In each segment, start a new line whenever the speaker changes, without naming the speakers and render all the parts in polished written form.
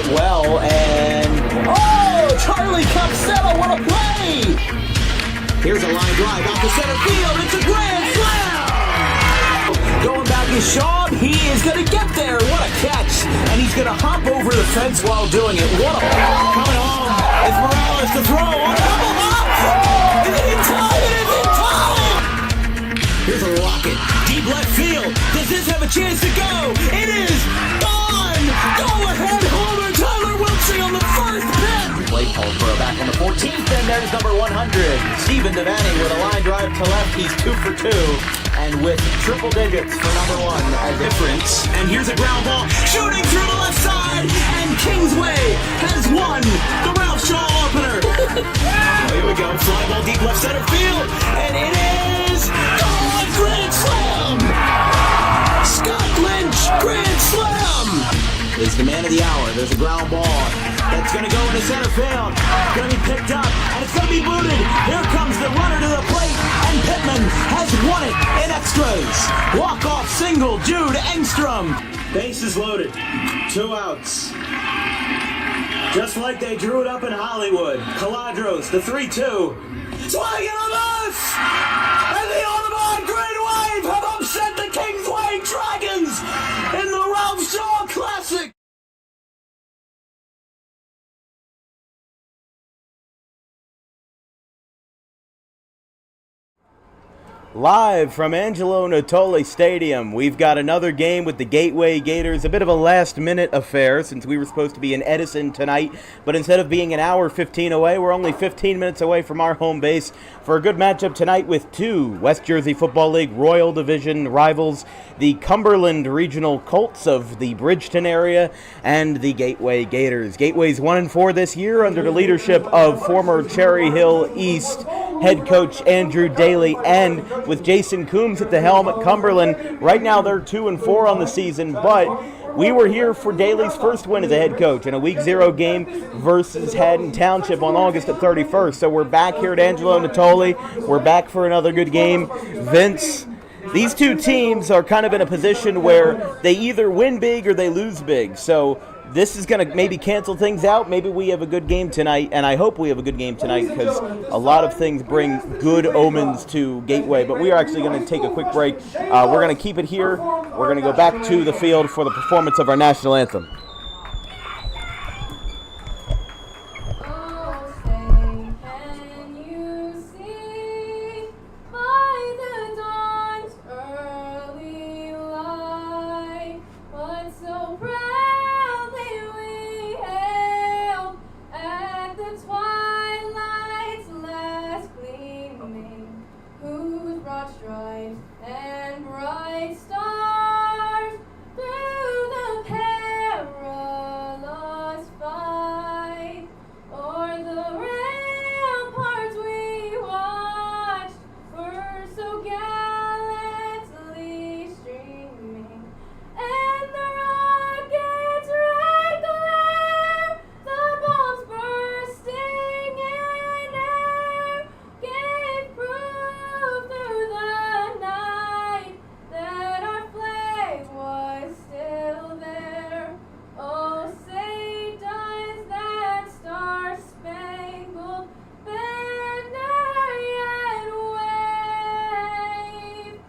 it well, and Charlie Capsella, what a play! Here's a line drive out to center field. It's a grand slam! Going back is Shaw. He is going to get there. What a catch! And he's going to hop over the fence while doing it. What a coming home is Morales to throw on a double hop. Is it in time? It is in time! Here's a rocket. Deep left field. Does this have a chance to go? It is gone! Go ahead, homer. Tyler Wilkins on the first pitch. Play called for a back on the 14th, and there's number 100. Stephen Devaney with a line drive to left. He's 2 for 2. And with triple digits for number 1 as difference. And here's a ground ball shooting through the left side. And Kingsway has won the Ralph Shaw opener. Here we go. Fly ball deep left center field. And it is gone. Grand slam. Scott Lynch, grand slam. Is the man of the hour. There's a ground ball that's going to go into center field. It's going to be picked up, and it's going to be booted. Here comes the runner to the plate, and Pittman has won it in extras. Walk-off single, Jude Engstrom. Bases loaded. 2 outs. Just like they drew it up in Hollywood. Caladros, the 3-2. Swing and a miss! And the Audubon Green Wave have upset the Kingsway Dragons in the Ralph Shaw Classic.
Live from Angelo Natoli Stadium, we've got another game with the Gateway Gators. A bit of a last-minute affair since we were supposed to be in Edison tonight, but instead of being an hour 15 away, we're only 15 minutes away from our home base for a good matchup tonight with 2 West Jersey Football League Royal Division rivals, the Cumberland Regional Colts of the Bridgeton area and the Gateway Gators. Gateway's 1-4 this year under the leadership of former Cherry Hill East head coach Andrew Daly, and with Jason Coombs at the helm at Cumberland. Right now they're 2-4 on the season, but we were here for Daly's first win as a head coach in a Week 0 game versus Haddon Township on August 31st. So we're back here at Angelo Natoli. We're back for another good game. Vince, these 2 teams are kind of in a position where they either win big or they lose big. So this is going to maybe cancel things out. Maybe we have a good game tonight, and I hope we have a good game tonight because a lot of things bring good omens to Gateway. But we are actually going to take a quick break. We're going to keep it here. We're going to go back to the field for the performance of our national anthem.
And bright stars through the perilous fight, o'er the ramparts we watched were so gallantly streaming, and the rocket's red glare, the bombs bursting in air, gave proof through the night that our flag was still there. Oh, say does that star-spangled banner yet wave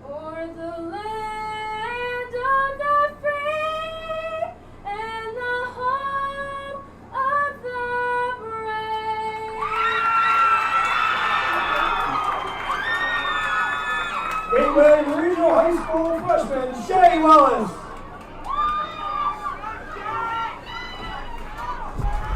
o'er the land of the free and the home of the brave.
Gateway Regional High School freshman Shay Wallace.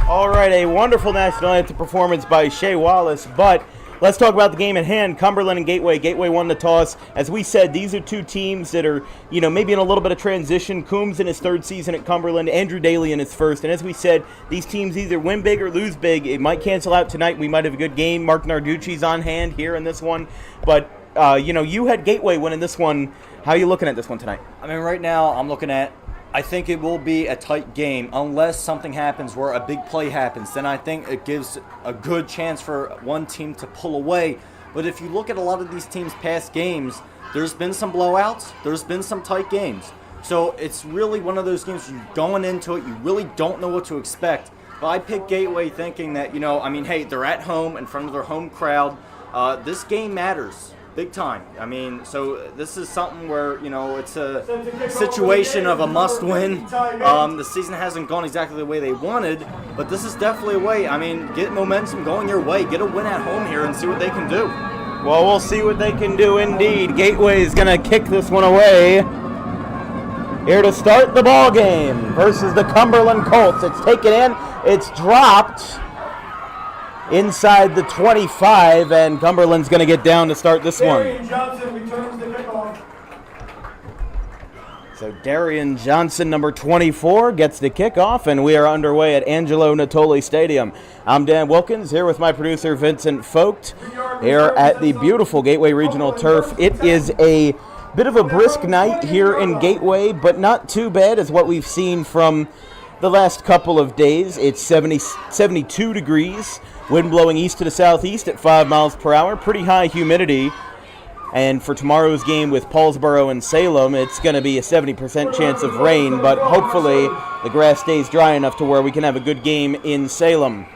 All right, a wonderful national anthem performance by Shay Wallace, but let's talk about the game at hand. Cumberland and Gateway. Gateway won the toss. As we said, these are 2 teams that are, maybe in a little bit of transition. Coombs in his 3rd season at Cumberland, Andrew Daly in his 1st. And as we said, these teams either win big or lose big. It might cancel out tonight. We might have a good game. Mark Narducci's on hand here in this one. But, you had Gateway winning this one. How are you looking at this one tonight?
I mean, right now I'm looking at, I think it will be a tight game unless something happens where a big play happens. Then I think it gives a good chance for one team to pull away. But if you look at a lot of these teams' past games, there's been some blowouts. There's been some tight games. So it's really one of those games you're going into it, you really don't know what to expect. But I picked Gateway thinking that, hey, they're at home in front of their home crowd. This game matters big time. So this is something where, it's a situation of a must-win. The season hasn't gone exactly the way they wanted, but this is definitely a way. Get momentum going your way. Get a win at home here and see what they can do.
Well, we'll see what they can do indeed. Gateway is going to kick this one away. Here to start the ball game versus the Cumberland Colts. It's taken in. It's dropped inside the 25, and Cumberland's going to get down to start this one.
Darian Johnson returns the kickoff.
So Darian Johnson, number 24, gets the kickoff, and we are underway at Angelo Natoli Stadium. I'm Dan Wilkins, here with my producer Vincent Vogt, here at the beautiful Gateway Regional Turf. It is a bit of a brisk night here in Gateway, but not too bad as what we've seen from the last couple of days. It's 72 degrees, wind blowing east to the southeast at 5 miles per hour, pretty high humidity. And for tomorrow's game with Paulsboro and Salem, it's going to be a 70% chance of rain, but hopefully the grass stays dry enough to where we can have a good game in Salem.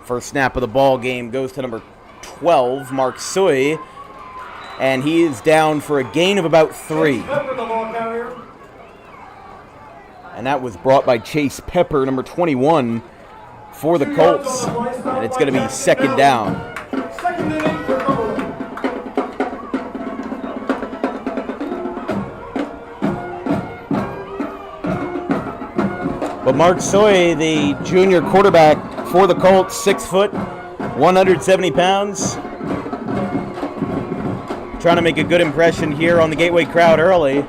First snap of the ball game goes to number 12, Mark Sui, and he is down for a gain of about 3. And that was brought by Chase Pepper, number 21, for the Colts. And it's going to be second down. But Mark Sui, the junior quarterback for the Colts, 6 foot, 170 pounds. Trying to make a good impression here on the Gateway crowd early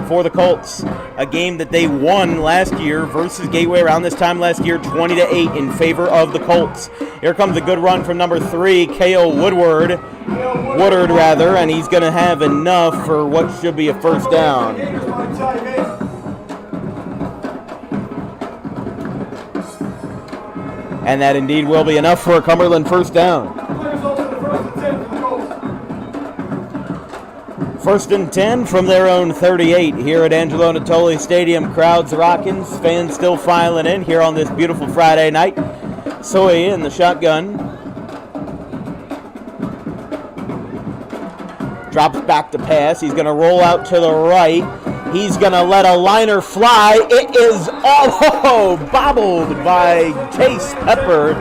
for the Colts. A game that they won last year versus Gateway around this time last year, 20-8 in favor of the Colts. Here comes a good run from number 3, K.O. Woodard, and he's going to have enough for what should be a first down. And that indeed will be enough for a Cumberland first down. First and 10 from their own 38 here at Angelo Natoli Stadium. Crowds rocking, fans still filing in here on this beautiful Friday night. Soy in the shotgun. Drops back to pass. He's going to roll out to the right. He's going to let a liner fly. It is bobbled by Chase Pepper.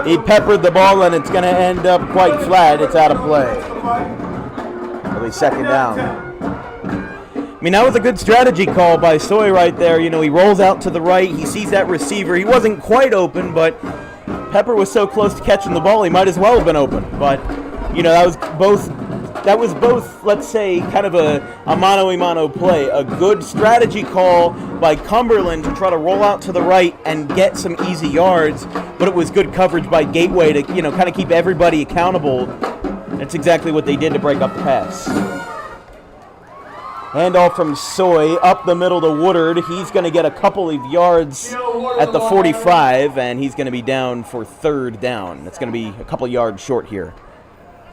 He peppered the ball, and it's going to end up quite flat. It's out of play. Second down. That was a good strategy call by Soy right there. He rolls out to the right. He sees that receiver. He wasn't quite open, but Pepper was so close to catching the ball, he might as well have been open. But, that was both, let's say, kind of a mano-a-mano play. A good strategy call by Cumberland to try to roll out to the right and get some easy yards, but it was good coverage by Gateway to, kind of keep everybody accountable. That's exactly what they did to break up the pass. Handoff from Soy up the middle to Woodard. He's going to get a couple of yards at the 45, and he's going to be down for third down. It's going to be a couple yards short here.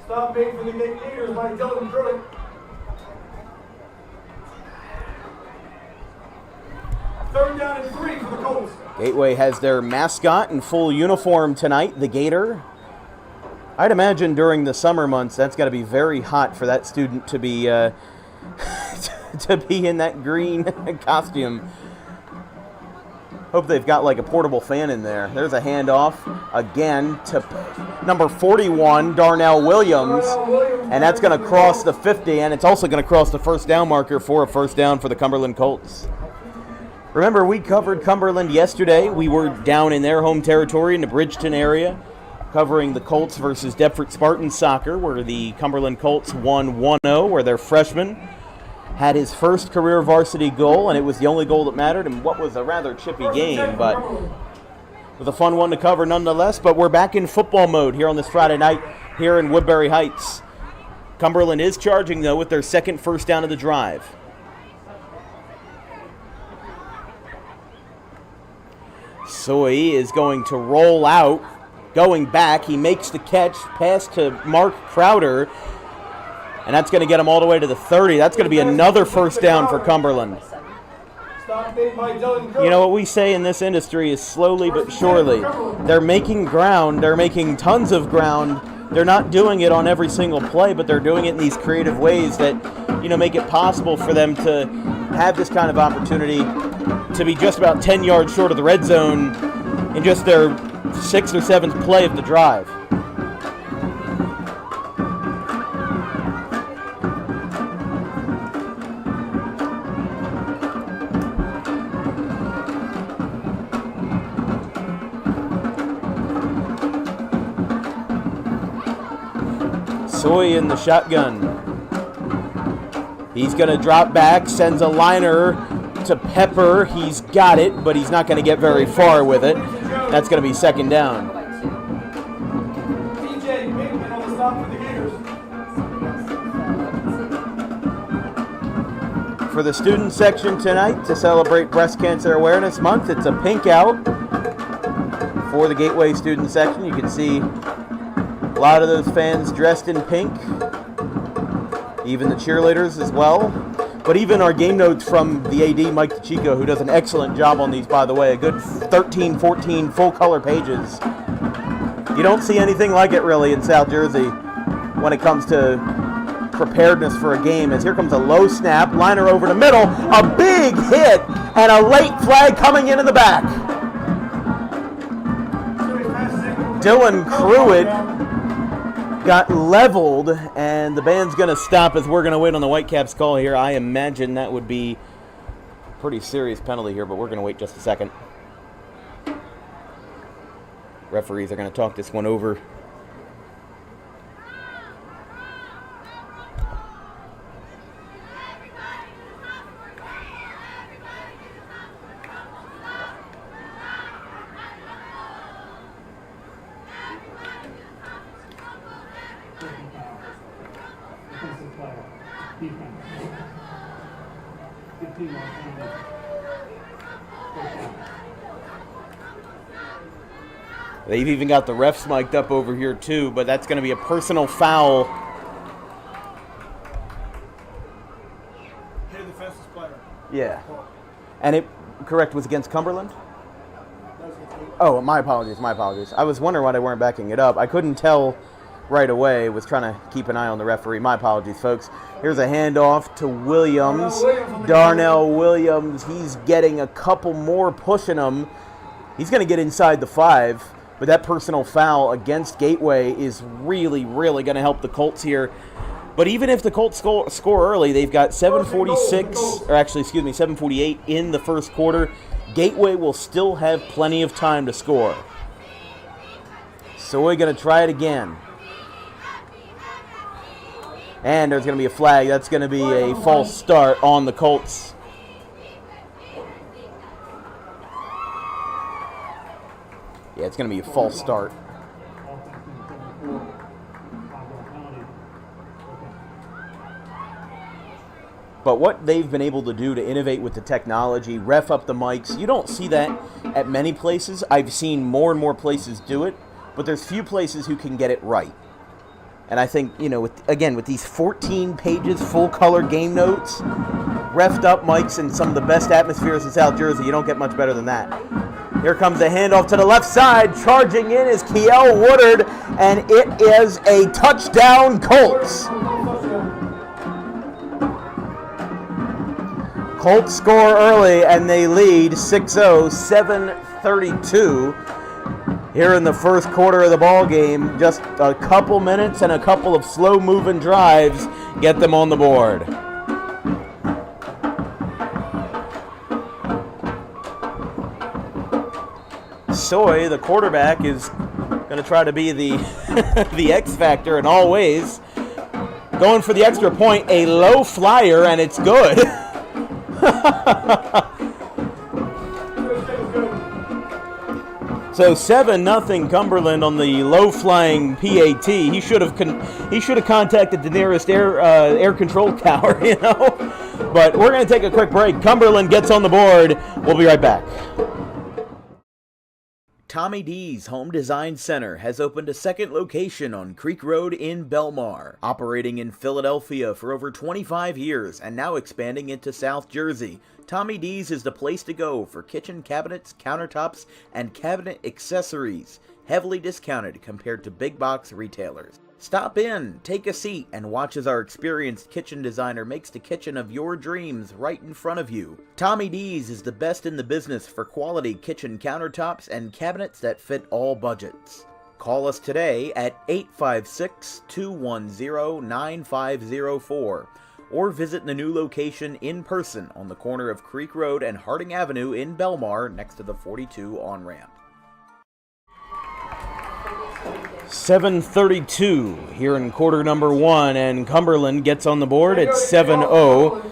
Stop made for the Gators by Dylan Druitt. Third down and 3 for the Colts.
Gateway has their mascot in full uniform tonight, the Gator. I'd imagine during the summer months that's got to be very hot for that student to be to be in that green costume. Hope they've got like a portable fan in there. There's a handoff again to number 41, Darnell Williams, and that's going to cross the 50, and it's also going to cross the first down marker for a first down for the Cumberland Colts. Remember, we covered Cumberland yesterday. We were down in their home territory in the Bridgeton area, covering the Colts versus Deptford Spartans soccer, where the Cumberland Colts won 1-0, where their freshman had his first career varsity goal, and it was the only goal that mattered in what was a rather chippy game, but with a fun one to cover nonetheless. But we're back in football mode here on this Friday night here in Woodbury Heights. Cumberland is charging, though, with their second first down of the drive. Soy is going to roll out going back. He makes the catch, pass to Mark Crowder, and that's going to get him all the way to the 30. That's going to be another first down for Cumberland. You know what we say in this industry is slowly but surely. They're making ground. They're making tons of ground. They're not doing it on every single play, but they're doing it in these creative ways that, make it possible for them to have this kind of opportunity to be just about 10 yards short of the red zone in just their 6th or 7th play of the drive. Soy in the shotgun. He's going to drop back, sends a liner to Pepper. He's got it, but he's not going to get very far with it. That's going to be second down.
TJ Bateman on the stop for the Gators.
For the student section tonight, to celebrate Breast Cancer Awareness Month, it's a pink out for the Gateway student section. You can see a lot of those fans dressed in pink, even the cheerleaders as well. But even our game notes from the AD, Mike DeChico, who does an excellent job on these, by the way, a good 13, 14 full-color pages. You don't see anything like it, really, in South Jersey when it comes to preparedness for a game. As here comes a low snap, liner over the middle, a big hit, and a late flag coming in the back. Dylan Pruitt got leveled, and the band's going to stop as we're going to wait on the Whitecaps call here. I imagine that would be a pretty serious penalty here, but we're going to wait just a second. Referees are going to talk this one over. They've even got the refs mic'd up over here too, but that's going to be a personal foul.
Hit the fastest player.
Yeah. And it, correct, was against Cumberland? Oh, my apologies, my apologies. I was wondering why they weren't backing it up. I couldn't tell right away. Was trying to keep an eye on the referee. My apologies, folks. Here's a handoff to Williams. Darnell Williams, he's getting a couple more pushing him. He's going to get inside the 5. But that personal foul against Gateway is really, really going to help the Colts here. But even if the Colts score early, they've got 7:48 in the first quarter. Gateway will still have plenty of time to score. So we're going to try it again. And there's going to be a flag. That's going to be a false start on the Colts. Yeah, it's going to be a false start. But what they've been able to do to innovate with the technology, ref up the mics, you don't see that at many places. I've seen more and more places do it, but there's few places who can get it right. And I think, with these 14 pages, full-color game notes, refed up mics, and some of the best atmospheres in South Jersey, you don't get much better than that. Here comes a handoff to the left side. Charging in is Kiel Woodard, and it is a touchdown, Colts. Colts score early, and they lead 6-0, 7:32 here in the first quarter of the ball game. Just a couple minutes and a couple of slow-moving drives get them on the board. Soy, the quarterback, is going to try to be the the X factor in all ways. Going for the extra point, a low flyer, and it's good. So 7-0 Cumberland on the low-flying PAT. He should have contacted the nearest air control tower, But we're going to take a quick break. Cumberland gets on the board. We'll be right back. Tommy D's Home Design Center has opened a second location on Creek Road in Belmar, operating in Philadelphia for over 25 years and now expanding into South Jersey. Tommy D's is the place to go for kitchen cabinets, countertops, and cabinet accessories, heavily discounted compared to big box retailers. Stop in, take a seat, and watch as our experienced kitchen designer makes the kitchen of your dreams right in front of you. Tommy D's is the best in the business for quality kitchen countertops and cabinets that fit all budgets. Call us today at 856-210-9504 or visit the new location in person on the corner of Creek Road and Harding Avenue in Belmar next to the 42 on-ramp. 7:32 here in quarter number one, and Cumberland gets on the board at 7-0.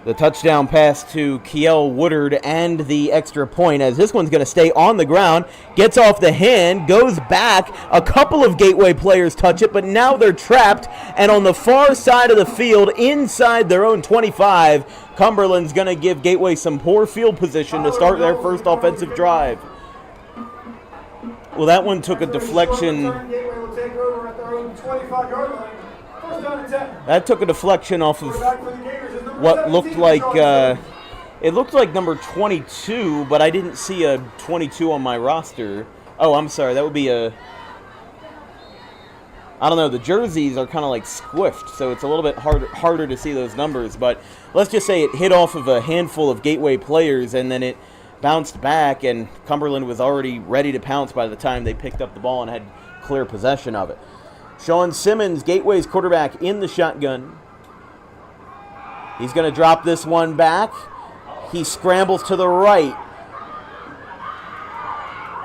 The touchdown pass to Kiel Woodard and the extra point, as this one's going to stay on the ground, gets off the hand, goes back. A couple of Gateway players touch it, but now they're trapped, and on the far side of the field, inside their own 25, Cumberland's going to give Gateway some poor field position to start their first offensive drive. Well, that one took a deflection. That took a deflection off of what looked like, it looked like number 22, but I didn't see a 22 on my roster. Oh, I'm sorry, that would be I don't know, the jerseys are kind of like squiffed, so it's a little bit harder to see those numbers, but let's just say it hit off of a handful of Gateway players, and then it bounced back, and Cumberland was already ready to pounce by the time they picked up the ball and had clear possession of it. Sean Simmons, Gateway's quarterback, in the shotgun. He's going to drop this one back. He scrambles to the right,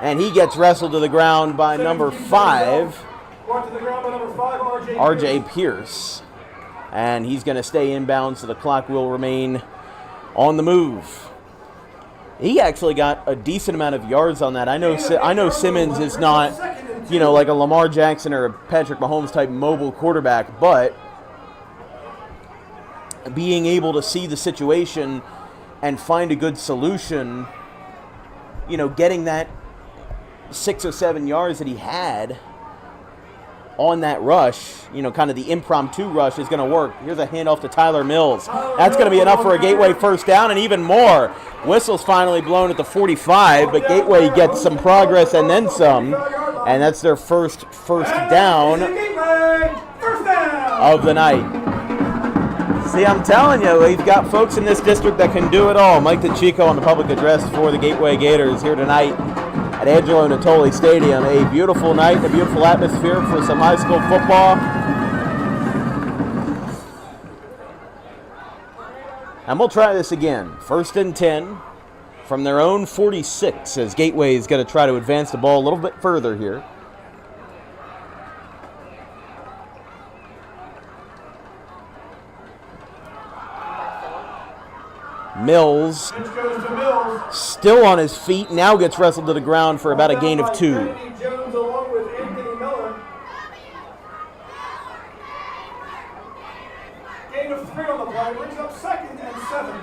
and he gets wrestled to the ground by number 5, R.J. Pierce. And he's going to stay inbound, so the clock will remain on the move. He actually got a decent amount of yards on that. I know Simmons is not, like a Lamar Jackson or a Patrick Mahomes type mobile quarterback, but being able to see the situation and find a good solution, getting that 6 or 7 yards that he had on that rush, kind of the impromptu rush, is going to work. Here's a handoff to Tyler Mills. That's going to be enough for a Gateway first down and even more. Whistle's finally blown at the 45, but Gateway gets some progress and then some, and that's their first down of the night. See, I'm telling you, we've got folks in this district that can do it all. Mike DeChico on the public address for the Gateway Gators here tonight at Angelo Natoli Stadium. A beautiful night, a beautiful atmosphere for some high school football. And we'll try this again. 1st and 10 from their own 46, as Gateway is going to try to advance the ball a little bit further here. Mills, still on his feet, now gets wrestled to the ground for about a gain of 2.
Gain of 3 on the play, brings up 2nd and 7.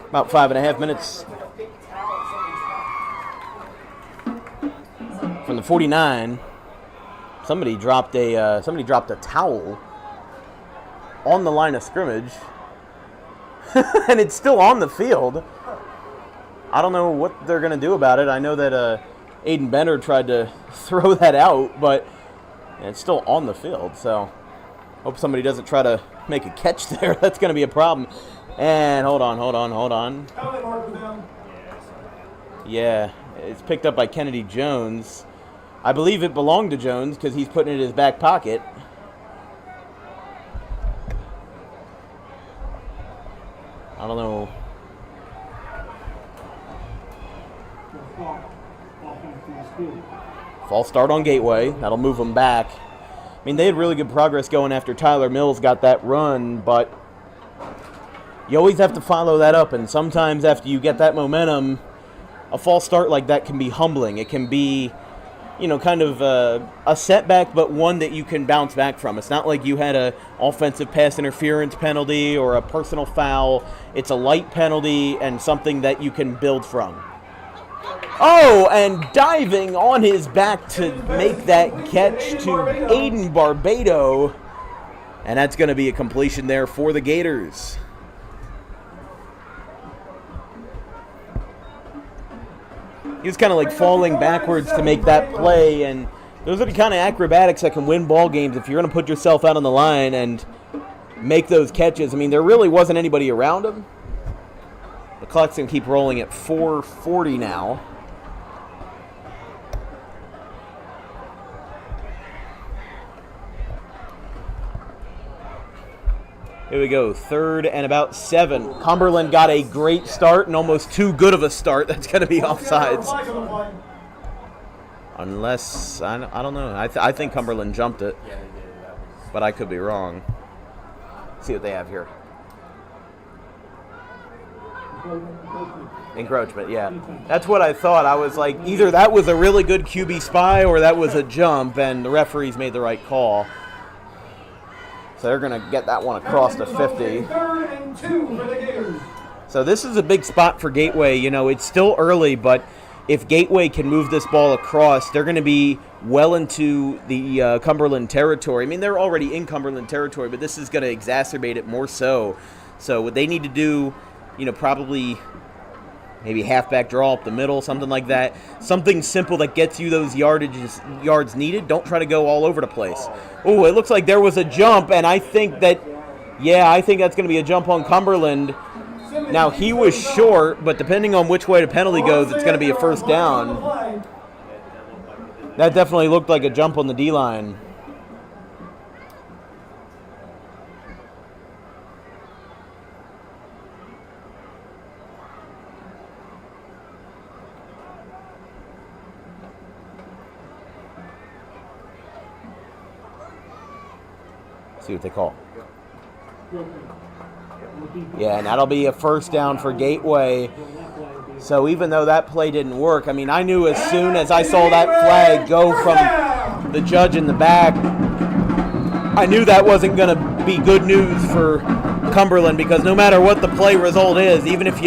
About 5.5 minutes from the 49. Somebody dropped a towel on the line of scrimmage, and it's still on the field. I don't know what they're going to do about it. I know that Aiden Bender tried to throw that out, but it's still on the field. So hope somebody doesn't try to make a catch there. That's going to be a problem. And hold on. Yeah, it's picked up by Kennedy Jones. I believe it belonged to Jones because he's putting it in his back pocket. I don't know. False start on Gateway. That'll move them back. I mean, they had really good progress going after Tyler Mills got that run, but you always have to follow that up, and sometimes after you get that momentum, a false start like that can be humbling. It can be kind of a setback, but one that you can bounce back from. It's not like you had a offensive pass interference penalty or a personal foul. It's a light penalty and something that you can build from. Oh, and diving on his back to make that catch to Aiden Barbado. And that's going to be a completion there for the Gators. He was kind of like falling backwards to make that play, and those are the kind of acrobatics that can win ball games if you're going to put yourself out on the line and make those catches. I mean, there really wasn't anybody around him. The clock's going to keep rolling at 4:40 now. Here we go, 3rd and about 7. Cumberland got a great start and almost too good of a start. That's going to be offsides. Unless, I don't know. I think Cumberland jumped it. But I could be wrong. See what they have here. Encroachment, yeah. That's what I thought. I was like, either that was a really good QB spy or that was a jump, and the referees made the right call. So they're going to get that one across to 50.
3rd and 2 for the Gators.
So this is a big spot for Gateway. It's still early, but if Gateway can move this ball across, they're going to be well into the Cumberland territory. I mean, they're already in Cumberland territory, but this is going to exacerbate it more so. So what they need to do, probably maybe halfback draw up the middle, something like that. Something simple that gets you those yards needed. Don't try to go all over the place. Oh, it looks like there was a jump, and I think that's going to be a jump on Cumberland. Now, he was short, but depending on which way the penalty goes, it's going to be a first down. That definitely looked like a jump on the D-line. See what they call. Yeah, and that'll be a first down for Gateway. So even though that play didn't work, I mean, I knew as soon as I saw that flag go from the judge in the back, I knew that wasn't going to be good news for Cumberland, because no matter what the play result is, even if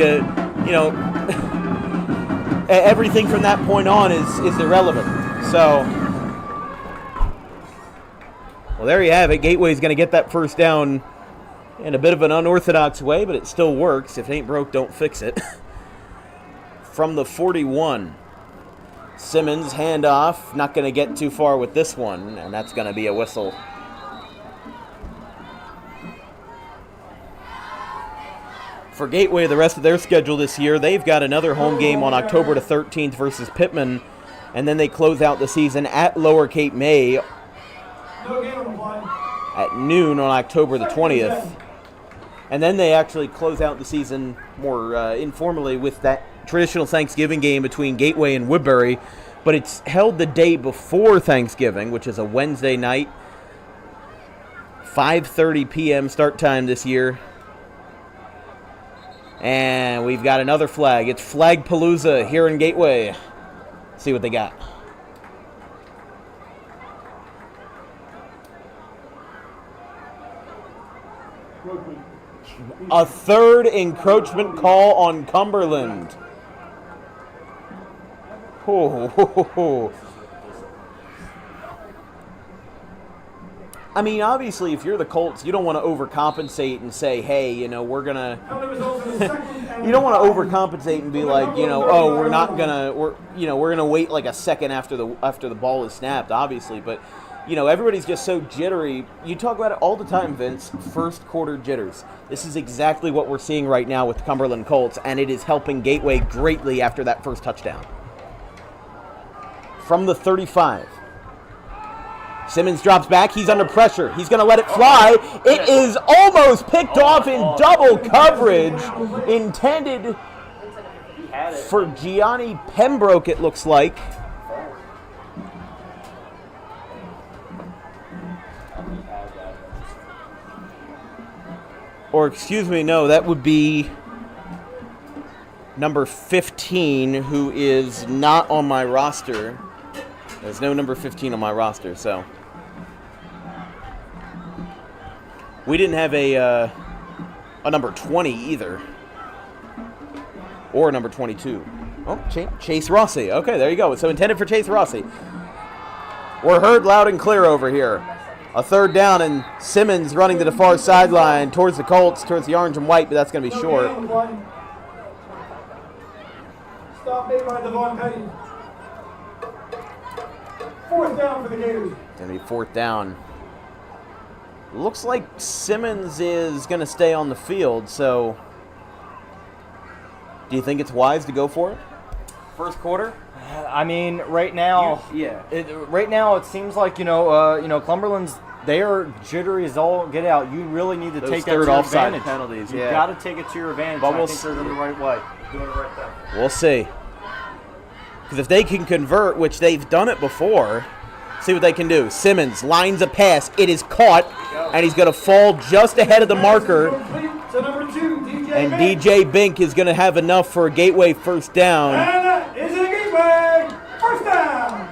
everything from that point on is irrelevant. So, well, there you have it. Gateway's going to get that first down in a bit of an unorthodox way, but it still works. If it ain't broke, don't fix it. From the 41, Simmons, handoff. Not going to get too far with this one, and that's going to be a whistle. For Gateway, the rest of their schedule this year, they've got another home game on October the 13th versus Pittman, and then they close out the season at Lower Cape May at noon on October the 20th. And then they actually close out the season more informally with that traditional Thanksgiving game between Gateway and Woodbury. But it's held the day before Thanksgiving, which is a Wednesday night. 5:30 p.m. start time this year. And we've got another flag. It's Flagpalooza here in Gateway. See what they got. A third encroachment call on Cumberland. Oh. I mean, obviously, if you're the Colts, you don't want to overcompensate and say, hey, we're going to... You don't want to overcompensate and be like, we're not going to... We're going to wait like a second after the ball is snapped, obviously. But, everybody's just so jittery. You talk about it all the time, Vince. First quarter jitters. This is exactly what we're seeing right now with the Cumberland Colts, and it is helping Gateway greatly after that first touchdown. From the 35. Simmons drops back. He's under pressure. He's going to let it fly. It is almost picked off in double coverage. Intended for Gianni Pembroke, it looks like. Or, excuse me, no, that would be number 15, who is not on my roster. There's no number 15 on my roster, so. We didn't have a number 20 either. Or a number 22. Oh, Chase Rossi. Okay, there you go. So intended for Chase Rossi. We're heard loud and clear over here. A third down, and Simmons running to the far sideline towards the Colts, towards the orange and white, but that's going to be short.
Stop made by Devon Petty. Fourth down for the Gators.
Going to be fourth down. Looks like Simmons is going to stay on the field, so do you think it's wise to go for it? First quarter?
I mean, right now, right now it seems like Cumberland's, they are jittery as all get out. You really need to take that to your advantage.
Penalties.
You got to take it to your advantage.
But
I think they're in the right way, doing it right there.
We'll see. Because if they can convert, which they've done it before, see what they can do. Simmons lines a pass. It is caught, and he's going to fall just ahead of the marker.
So number 2, DJ
And
Bink.
DJ Bink is going to have enough for a Gateway first down.
And is it a Gateway? First down.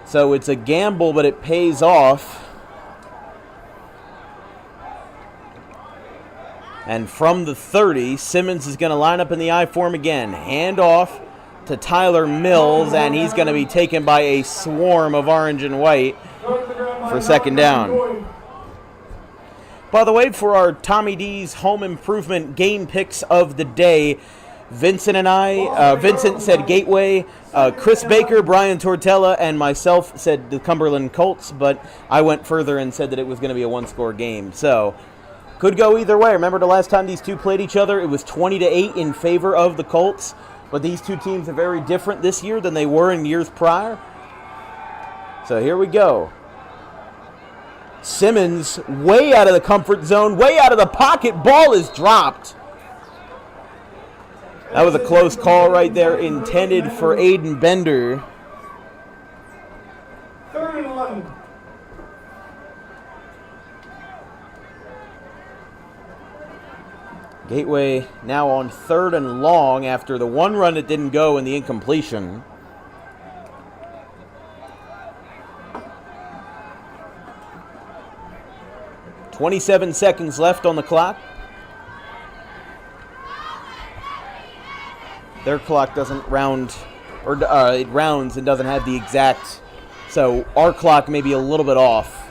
So it's a gamble, but it pays off. And from the 30, Simmons is going to line up in the I form again. Hand off to Tyler Mills, and he's going to be taken by a swarm of orange and white for second down. By the way, for our Tommy D's home improvement game picks of the day, Vincent and I, Vincent said Gateway, Chris Baker, Brian Tortella, and myself said the Cumberland Colts, but I went further and said that it was going to be a one-score game. So, could go either way. Remember the last time these two played each other? It was 20-8 in favor of the Colts, but these two teams are very different this year than they were in years prior. So here we go. Simmons way out of the comfort zone, way out of the pocket. Ball is dropped. That was a close call right there, intended for Aiden Bender.
3rd and 11.
Gateway now on 3rd and long after the one run that didn't go and the incompletion. .27 seconds left on the clock. Their clock doesn't round, or it rounds and doesn't have the exact, so our clock may be a little bit off.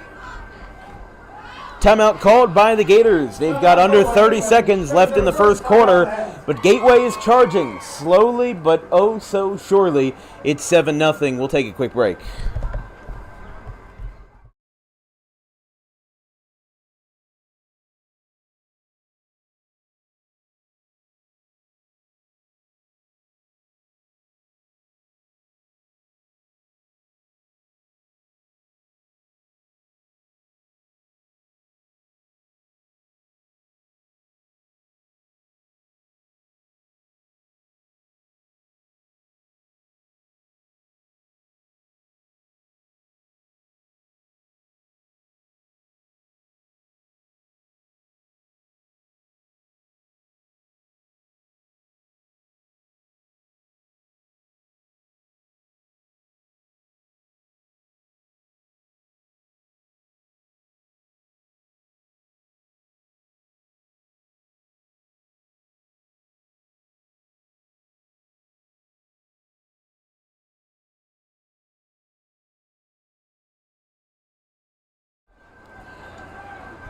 Timeout called by the Gators. They've got under 30 seconds left in the first quarter, but Gateway is charging slowly but oh so surely. It's 7-0. We'll take a quick break.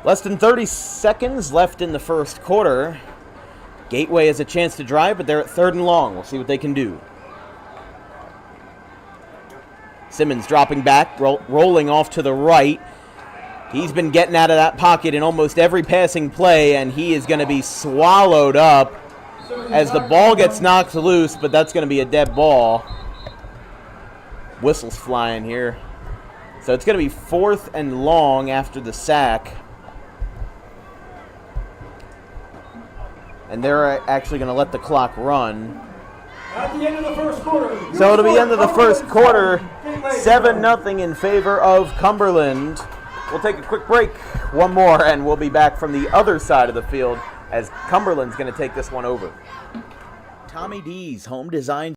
Less than 30 seconds left in the first quarter. Gateway has a chance to drive, but they're at 3rd and long. We'll see what they can do. Simmons dropping back, rolling off to the right. He's been getting out of that pocket in almost every passing play, and he is going to be swallowed up as the ball gets knocked loose, but that's going to be a dead ball. Whistles flying here. So it's going to be 4th and long after the sack. And they're actually going to let the clock run.
At the end of the first quarter.
So it'll be end of the first quarter, 7-0 in favor of Cumberland. We'll take a quick break, one more, and we'll be back from the other side of the field as Cumberland's going to take this one over. Tommy D's Home Design.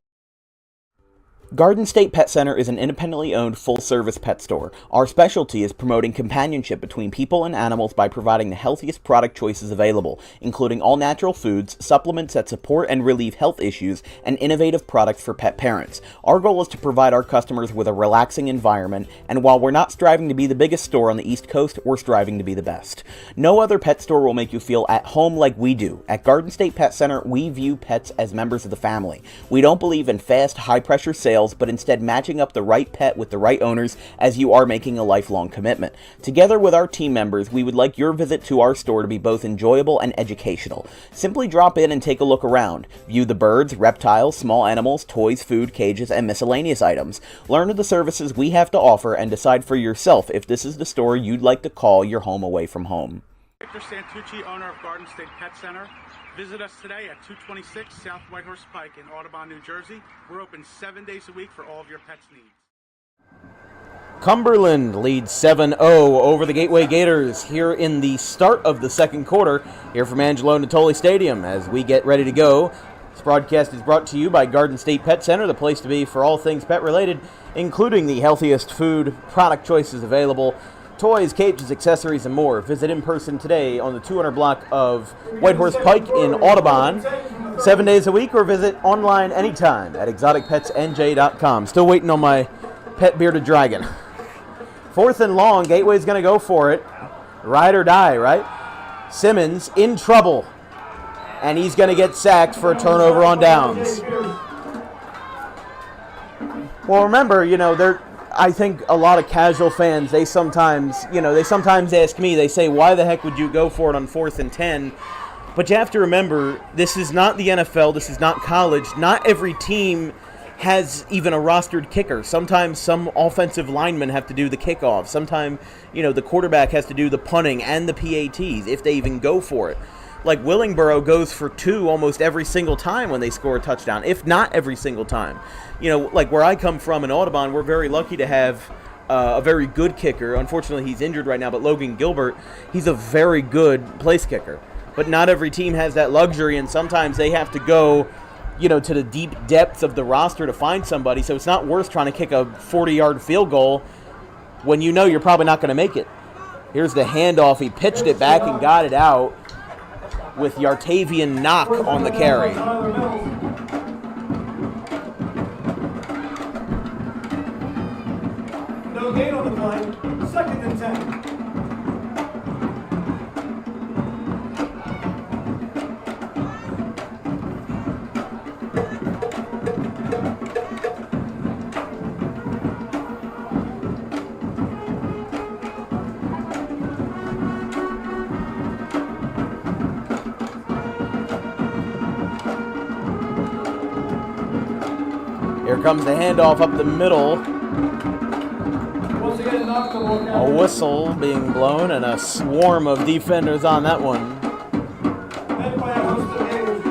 Garden State Pet Center is an independently owned full-service pet store. Our specialty is promoting companionship between people and animals by providing the healthiest product choices available, including all-natural foods, supplements that support and relieve health issues, and innovative products for pet parents. Our goal is to provide our customers with a relaxing environment, and while we're not striving to be the biggest store on the East Coast, we're striving to be the best. No other pet store will make you feel at home like we do. At Garden State Pet Center, we view pets as members of the family. We don't believe in fast, high-pressure sales, but instead matching up the right pet with the right owners, as you are making a lifelong commitment. Together with our team members, we would like your visit to our store to be both enjoyable and educational. Simply drop in and take a look around. View the birds, reptiles, small animals, toys, food, cages, and miscellaneous items. Learn of the services we have to offer and decide for yourself if this is the store you'd like to call your home away from home.
Victor Santucci, owner of Garden State Pet Center. Visit us today at 226 South Whitehorse Pike in Audubon, New Jersey. We're open 7 days a week for all of your pets' needs.
Cumberland leads 7-0 over the Gateway Gators here in the start of the second quarter here from Angelo Natoli Stadium as we get ready to go. This broadcast is brought to you by Garden State Pet Center, the place to be for all things pet related, including the healthiest food, product choices available, toys, cages, accessories, and more. Visit in person today on the 200 block of Whitehorse Pike in Audubon, 7 days a week, or visit online anytime at exoticpetsnj.com. Still waiting on my pet bearded dragon. 4th and long, Gateway's going to go for it. Ride or die, right? Simmons in trouble, and he's going to get sacked for a turnover on downs. Well, remember, I think a lot of casual fans, they sometimes ask me, they say, why the heck would you go for it on 4th and 10? But you have to remember, this is not the NFL, this is not college. Not every team has even a rostered kicker. Sometimes some offensive linemen have to do the kickoff. Sometimes, the quarterback has to do the punting and the PATs, if they even go for it. Like Willingboro goes for 2 almost every single time when they score a touchdown, if not every single time. Like where I come from in Audubon, we're very lucky to have a very good kicker. Unfortunately, he's injured right now, but Logan Gilbert, he's a very good place kicker. But not every team has that luxury, and sometimes they have to go, to the deep depths of the roster to find somebody, so it's not worth trying to kick a 40-yard field goal when you're probably not going to make it. Here's the handoff. He pitched it back and got it out with Yartavian Knock on the carry.
No gain on the play. 2nd and 10.
Here comes the handoff up the middle.
Once again, knock the ball down.
A whistle being blown and a swarm of defenders on that one.
Led by a host of Gators.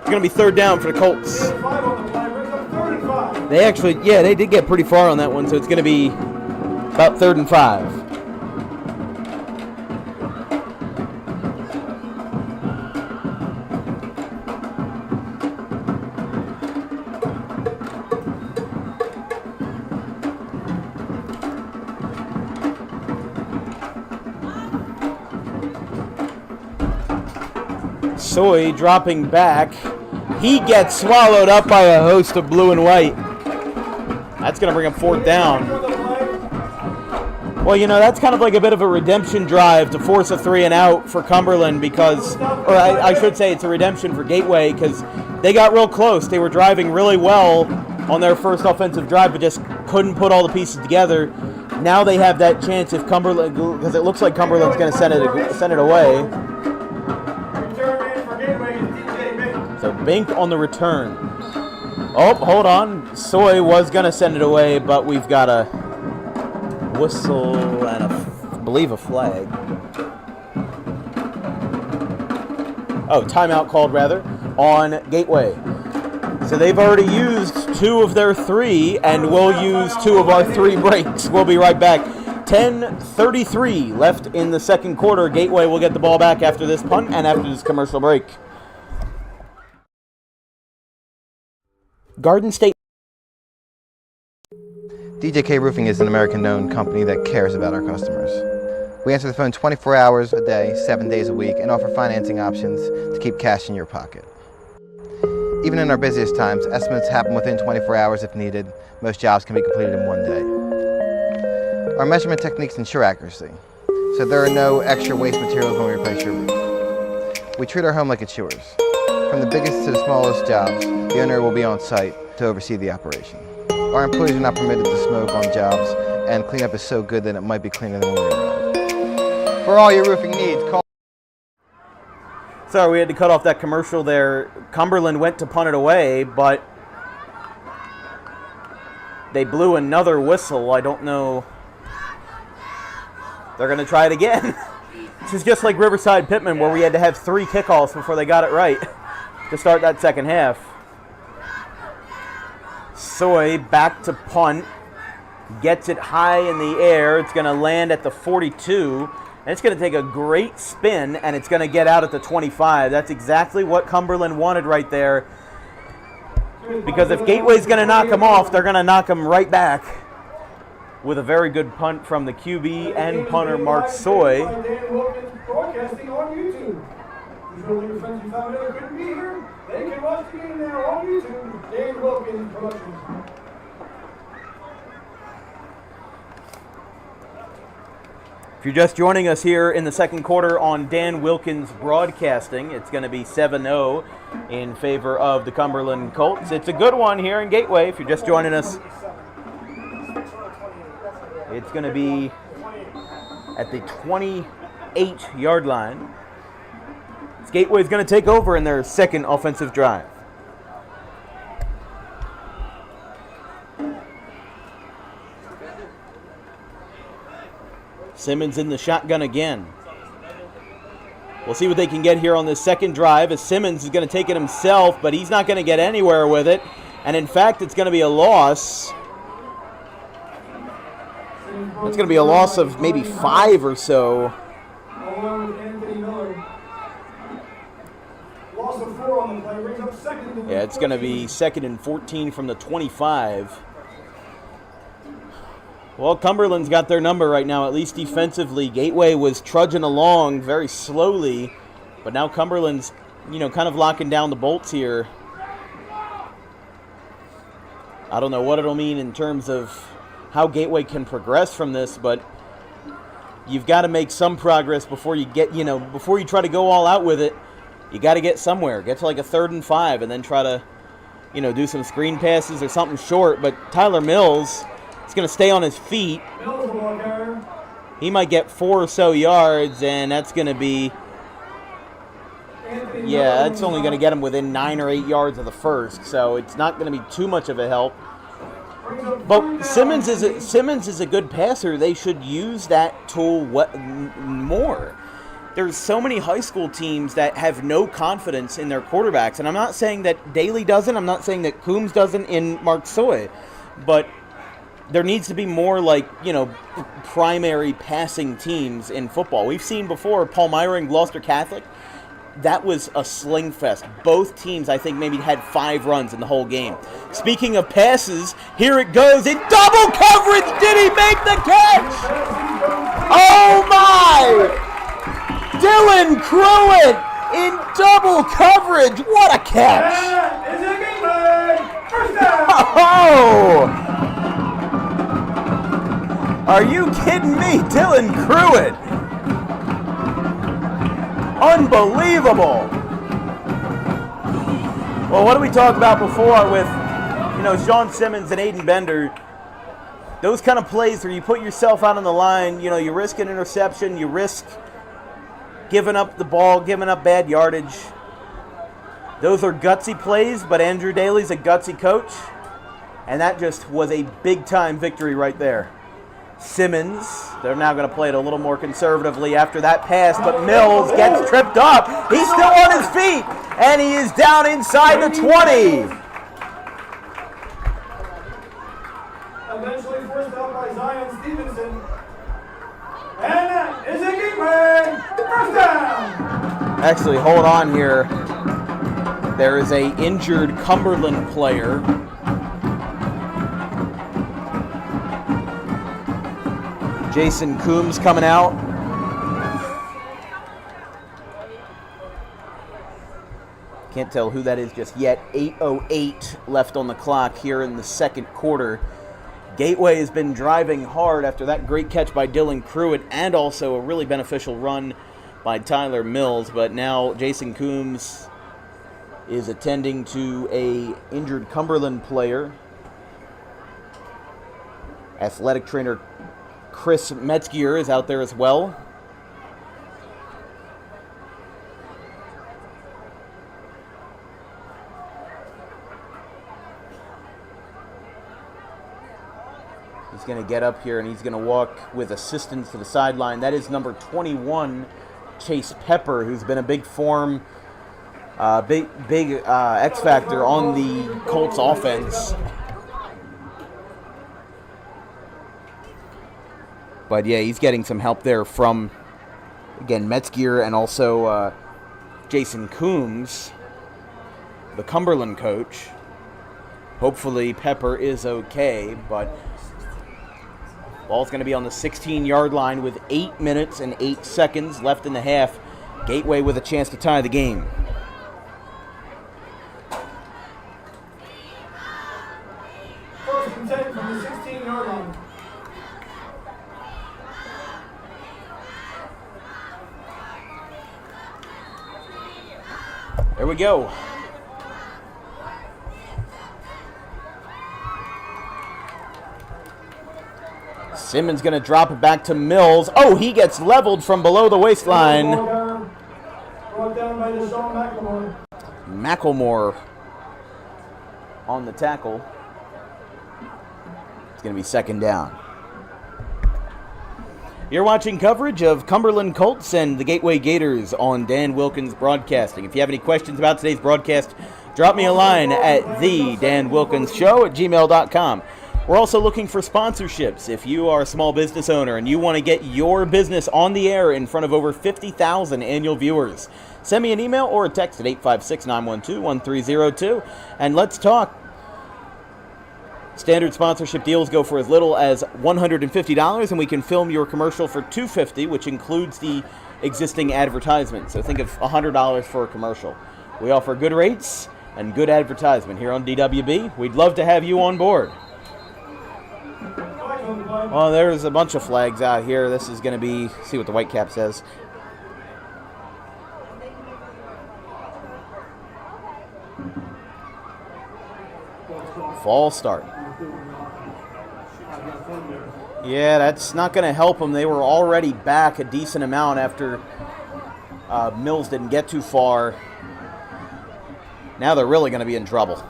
It's going to be 3rd down for the Colts.
5 on the play, brings up 3rd and 5.
They did get pretty far on that one, so it's going to be about 3rd and 5. Soy dropping back. He gets swallowed up by a host of blue and white. That's going to bring up 4th down. Well, that's kind of like a bit of a redemption drive to force a 3 and out for Cumberland because, or I should say it's a redemption for Gateway because they got real close. They were driving really well on their first offensive drive but just couldn't put all the pieces together. Now they have that chance if Cumberland, because it looks like Cumberland's going to send it away. So Bink on the return. Oh, hold on. Soy was going to send it away, but we've got a whistle and I believe a flag. Oh, timeout called rather. on Gateway. So they've already used 2 of their 3, and we'll use 2 of our 3 breaks. We'll be right back. 10:33 left in the second quarter. Gateway will get the ball back after this punt and after this commercial break. Garden State.
DJK Roofing is an American-known company that cares about our customers. We answer the phone 24 hours a day, 7 days a week, and offer financing options to keep cash in your pocket. Even in our busiest times, estimates happen within 24 hours if needed. Most jobs can be completed in 1 day. Our measurement techniques ensure accuracy, so there are no extra waste materials when we replace your roof. We treat our home like it's yours. From the biggest to the smallest jobs, the owner will be on site to oversee the operation. Our employees are not permitted to smoke on jobs, and cleanup is so good that it might be cleaner than when we arrived. For all your roofing needs, call.
Sorry, we had to cut off that commercial there. Cumberland went to punt it away, but they blew another whistle. I don't know. They're going to try it again. This is just like Riverside Pittman, where we had to have 3 kickoffs before they got it right to start that second half. Soy back to punt. Gets it high in the air. It's going to land at the 42. And it's going to take a great spin, and it's going to get out at the 25. That's exactly what Cumberland wanted right there. Because if Gateway's going to knock them off, they're going to knock them right back. With a very good punt from the QB and punter, Mark Soy.
Dan Wilkins broadcasting on YouTube. These are your friends who found out couldn't be here. They can watch the game now on YouTube. Dan Wilkins Productions.
If you're just joining us here in the second quarter on Dan Wilkins Broadcasting, it's going to be 7-0 in favor of the Cumberland Colts. It's a good one here in Gateway. If you're just joining us, it's going to be at the 28-yard line. Gateway's going to take over in their second offensive drive. Simmons in the shotgun again. We'll see what they can get here on this second drive, as Simmons is going to take it himself, but he's not going to get anywhere with it. And in fact, it's going to be a loss. It's going to be a loss of maybe 5 or so. Yeah, it's going to be 2nd and 14 from the 25. Well, Cumberland's got their number right now, at least defensively. Gateway was trudging along very slowly, but now Cumberland's, kind of locking down the bolts here. I don't know what it'll mean in terms of how Gateway can progress from this, but you've got to make some progress before you get, before you try to go all out with it. You got to get somewhere. Get to like a 3rd and 5 and then try to, do some screen passes or something short. But Tyler Mills is going to stay on his feet. He might get 4 or so yards, and that's going to be, that's only going to get him within 9 or 8 yards of the first. So it's not going to be too much of a help. But Simmons is a good passer. They should use that tool more. There's so many high school teams that have no confidence in their quarterbacks. And I'm not saying that Daly doesn't. I'm not saying that Coombs doesn't in Mark Soy. But there needs to be more primary passing teams in football. We've seen before Palmyra and Gloucester Catholic. That was a sling fest. Both teams, I think, maybe had 5 runs in the whole game. Speaking of passes, here it goes in double coverage. Did he make the catch? Oh, my! Dylan Cruitt in double coverage. What a catch! Oh! Are you kidding me? Dylan Cruitt. Unbelievable. Well, what did we talk about before with, Sean Simmons and Aiden Bender? Those kind of plays where you put yourself out on the line, you risk an interception, you risk giving up the ball, giving up bad yardage. Those are gutsy plays, but Andrew Daly's a gutsy coach, and that just was a big-time victory right there. Simmons, they're now going to play it a little more conservatively after that pass, but Mills gets tripped up. He's still on his feet, And he is down inside the 20.
Eventually forced out by Zion Stevenson. And that is a gateway first down.
Actually, hold on here. There is a injured Cumberland player. Jason Coombs coming out. Can't tell who that is just yet. 8:08 left on the clock here in the second quarter. Gateway has been driving hard after that great catch by Dylan Pruitt and also a really beneficial run by Tyler Mills, but now Jason Coombs is attending to a injured Cumberland player. Athletic trainer Chris Metzger is out there as well. He's going to get up here and he's going to walk with assistance to the sideline. That is number 21, Chase Pepper, who's been a big form, big X factor on the Colts offense. But yeah, he's getting some help there from, again, Metzger and also Jason Coombs, the Cumberland coach. Hopefully Pepper is okay, but ball's going to be on the 16-yard line with 8 minutes and 8 seconds left in the half. Gateway with a chance to tie the game.
First and 10 from the 16-yard line.
There we go. Simmons going to drop it back to Mills. Oh, he gets leveled from below the waistline.
Brought down by Deshaun McLemore.
McLemore on the tackle. It's going to be second down. You're watching coverage of Cumberland Colts and the Gateway Gators on Dan Wilkins Broadcasting. If you have any questions about today's broadcast, drop me a line at thedanwilkinsshow@gmail.com. We're also looking for sponsorships. If you are a small business owner and you want to get your business on the air in front of over 50,000 annual viewers, send me an email or a text at 856-912-1302 and let's talk. Standard sponsorship deals go for as little as $150, and we can film your commercial for $250, which includes the existing advertisement. So think of $100 for a commercial. We offer good rates and good advertisement here on DWB. We'd love to have you on board. Well, there's a bunch of flags out here. This is going to be, see what the white cap says. False start. Yeah, that's not going to help them. They were already back a decent amount after Mills didn't get too far. Now they're really going to be in trouble.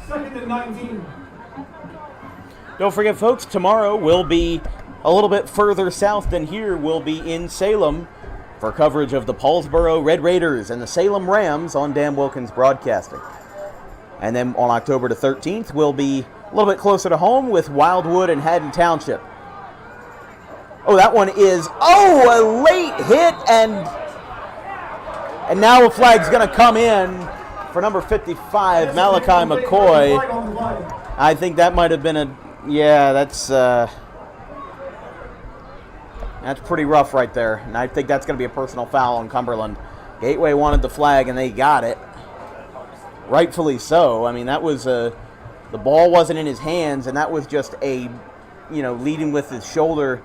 Second and 19.
Don't forget, folks, tomorrow we'll be a little bit further south than here. We'll be in Salem for coverage of the Paulsboro Red Raiders and the Salem Rams on Dan Wilkins Broadcasting. And then on October the 13th, we'll be a little bit closer to home with Wildwood and Haddon Township. Oh, that one is, a late hit, and now a flag's going to come in for number 55, Malachi McCoy. I think that might have been that's pretty rough right there. And I think that's going to be a personal foul on Cumberland. Gateway wanted the flag, and they got it. Rightfully so. I mean, that was the ball wasn't in his hands, and that was just a, leading with his shoulder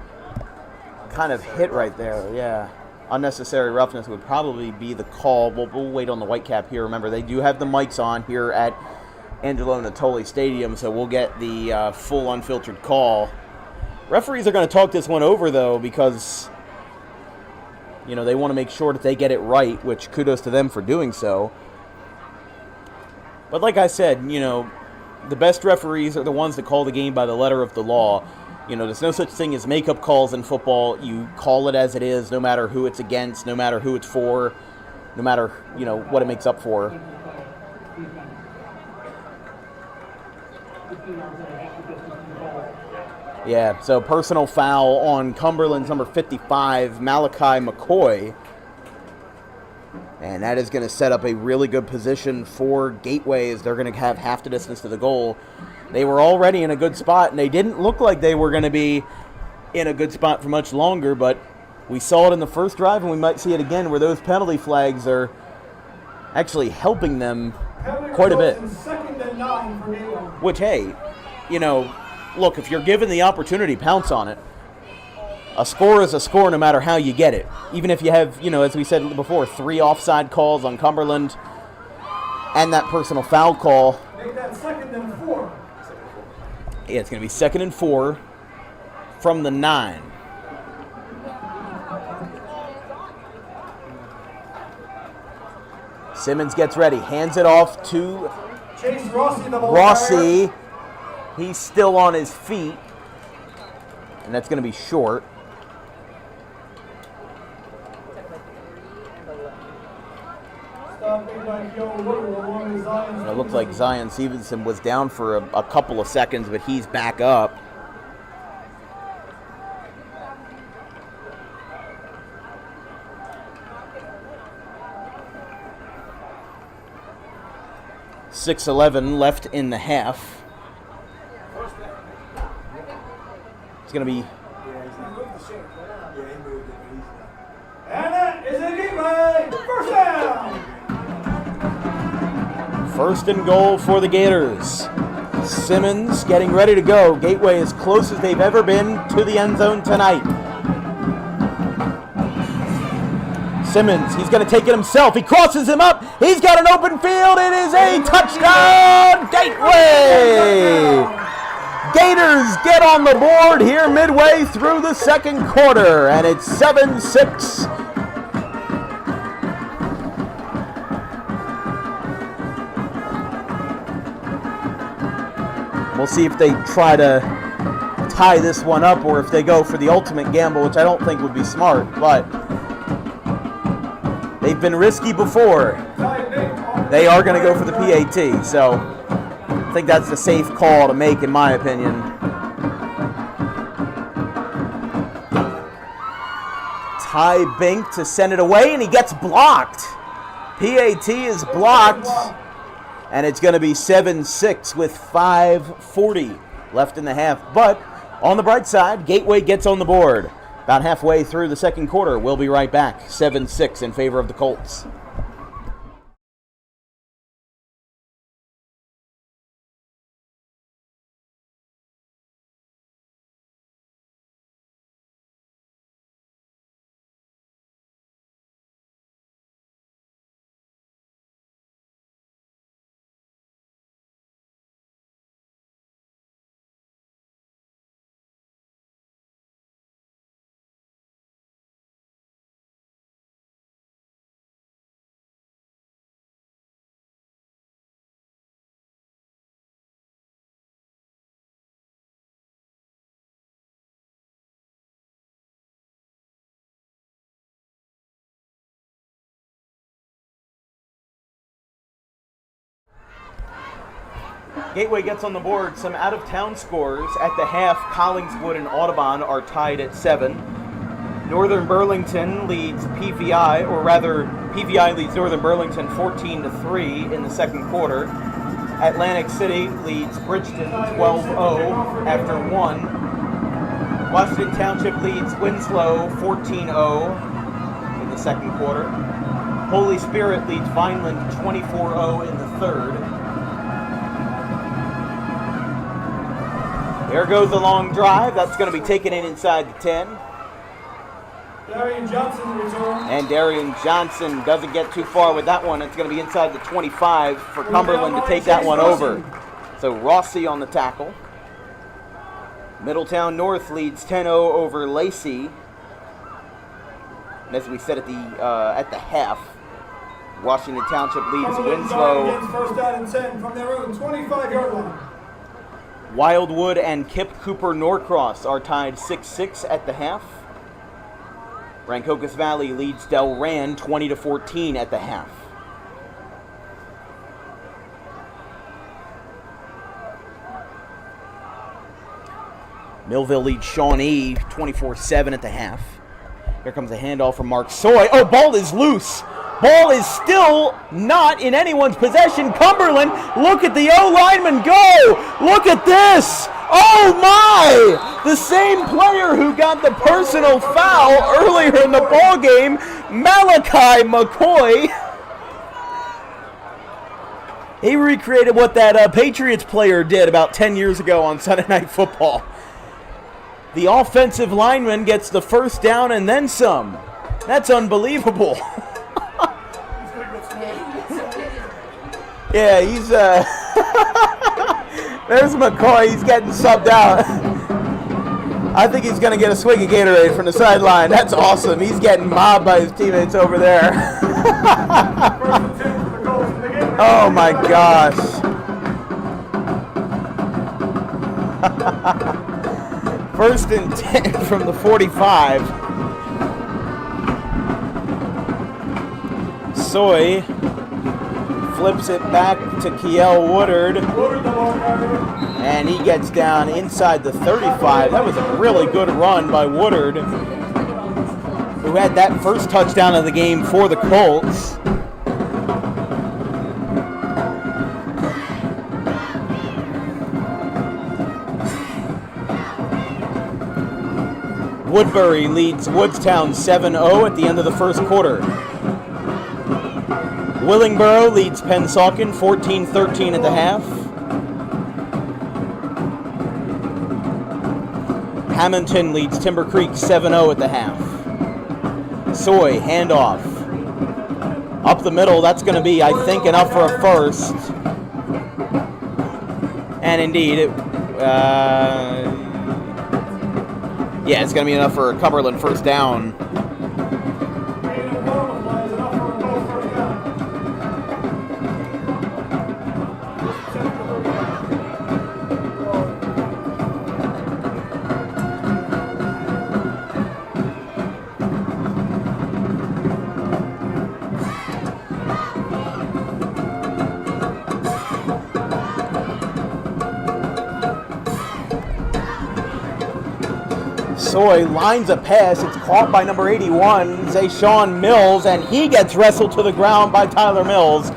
kind of hit right there. Yeah. Unnecessary roughness would probably be the call. We'll wait on the white cap here. Remember, they do have the mics on here at Angelo Natoli Stadium, so we'll get the full unfiltered call. Referees are going to talk this one over, though, because, they want to make sure that they get it right, which kudos to them for doing so. But like I said, the best referees are the ones that call the game by the letter of the law. You know, there's no such thing as makeup calls in football. You call it as it is, no matter who it's against, no matter who it's for, no matter, you know, what it makes up for. Yeah, so personal foul on Cumberland's number 55, Malachi McCoy. And that is going to set up a really good position for Gateway as they're going to have half the distance to the goal. They were already in a good spot, and they didn't look like they were going to be in a good spot for much longer, but we saw it in the first drive, and we might see it again where those penalty flags are actually helping them quite a bit. Which, hey, you know, look, if you're given the opportunity, pounce on it. A score is a score no matter how you get it. Even if you have, you know, as we said before, 3 offside calls on Cumberland and that personal foul call.
Make that 2nd and 4.
Yeah, it's going to be 2nd and 4 from the 9. Simmons gets ready, hands it off to
Chase Rossi, the ball
Rossi. He's still on his feet, and that's going to be short. It looked like Zion Stevenson was down for a couple of seconds, but he's back up. .6:11 left in the half. It's going to be...
And that is a Gateway first down.
First and goal for the Gators. Simmons getting ready to go. Gateway as close as they've ever been to the end zone tonight. Simmons, he's going to take it himself. He crosses him up. He's got an open field. It is a touchdown, Gateway! Gators get on the board here midway through the second quarter, and it's 7-6. We'll see if they try to tie this one up or if they go for the ultimate gamble, which I don't think would be smart, but they've been risky before. They are going to go for the PAT, so I think that's the safe call to make, in my opinion. Ty Bink to send it away, and he gets blocked. PAT is blocked, and it's going to be 7-6 with 5:40 left in the half. But on the bright side, Gateway gets on the board. About halfway through the second quarter, we'll be right back. 7-6 in favor of the Colts. Gateway gets on the board. Some out-of-town scores at the half. Collingswood and Audubon are tied at 7. Northern Burlington leads PVI, or rather, PVI leads Northern Burlington 14-3 in the second quarter. Atlantic City leads Bridgeton 12-0 after 1. Washington Township leads Winslow 14-0 in the second quarter. Holy Spirit leads Vineland 24-0 in the third. There goes the long drive. That's going to be taken in inside the 10.
Darian Johnson returns.
And Darian Johnson doesn't get too far with that one. It's going to be inside the 25 for Cumberland to take that one over. So Rossi on the tackle. Middletown North leads 10-0 over Lacey. And as we said at the half, Washington Township leads Winslow.
First down and 10 from their own 25-yard line.
Wildwood and Kip Cooper Norcross are tied 6-6 at the half. Rancocas Valley leads Del Rand 20-14 at the half. Millville leads Shawnee 24-7 at the half. Here comes a handoff from Mark Soy. Oh, ball is loose. Ball is still not in anyone's possession. Cumberland, look at the O-lineman go. Look at this. Oh, my. The same player who got the personal foul earlier in the ball game, Malachi McCoy. He recreated what that Patriots player did about 10 years ago on Sunday Night Football. The offensive lineman gets the first down and then some. That's unbelievable. Yeah, he's there's McCoy. He's getting subbed out. I think he's going to get a swig of Gatorade from the sideline. That's awesome. He's getting mobbed by his teammates over there. Oh, my gosh. First and 10 from the 45. Soy flips it back to Kiel Woodard. And he gets down inside the 35. That was a really good run by Woodard, who had that first touchdown of the game for the Colts. Woodbury leads Woodstown 7-0 at the end of the first quarter. Willingboro leads Pennsauken 14-13 at the half. Hamilton leads Timber Creek 7-0 at the half. Soy, handoff. Up the middle, that's going to be, I think, enough for a first. And indeed, yeah, it's going to be enough for a Cumberland first down. Soy lines a pass. It's caught by number 81, Zayshawn Mills, and he gets wrestled to the ground by Tyler Mills.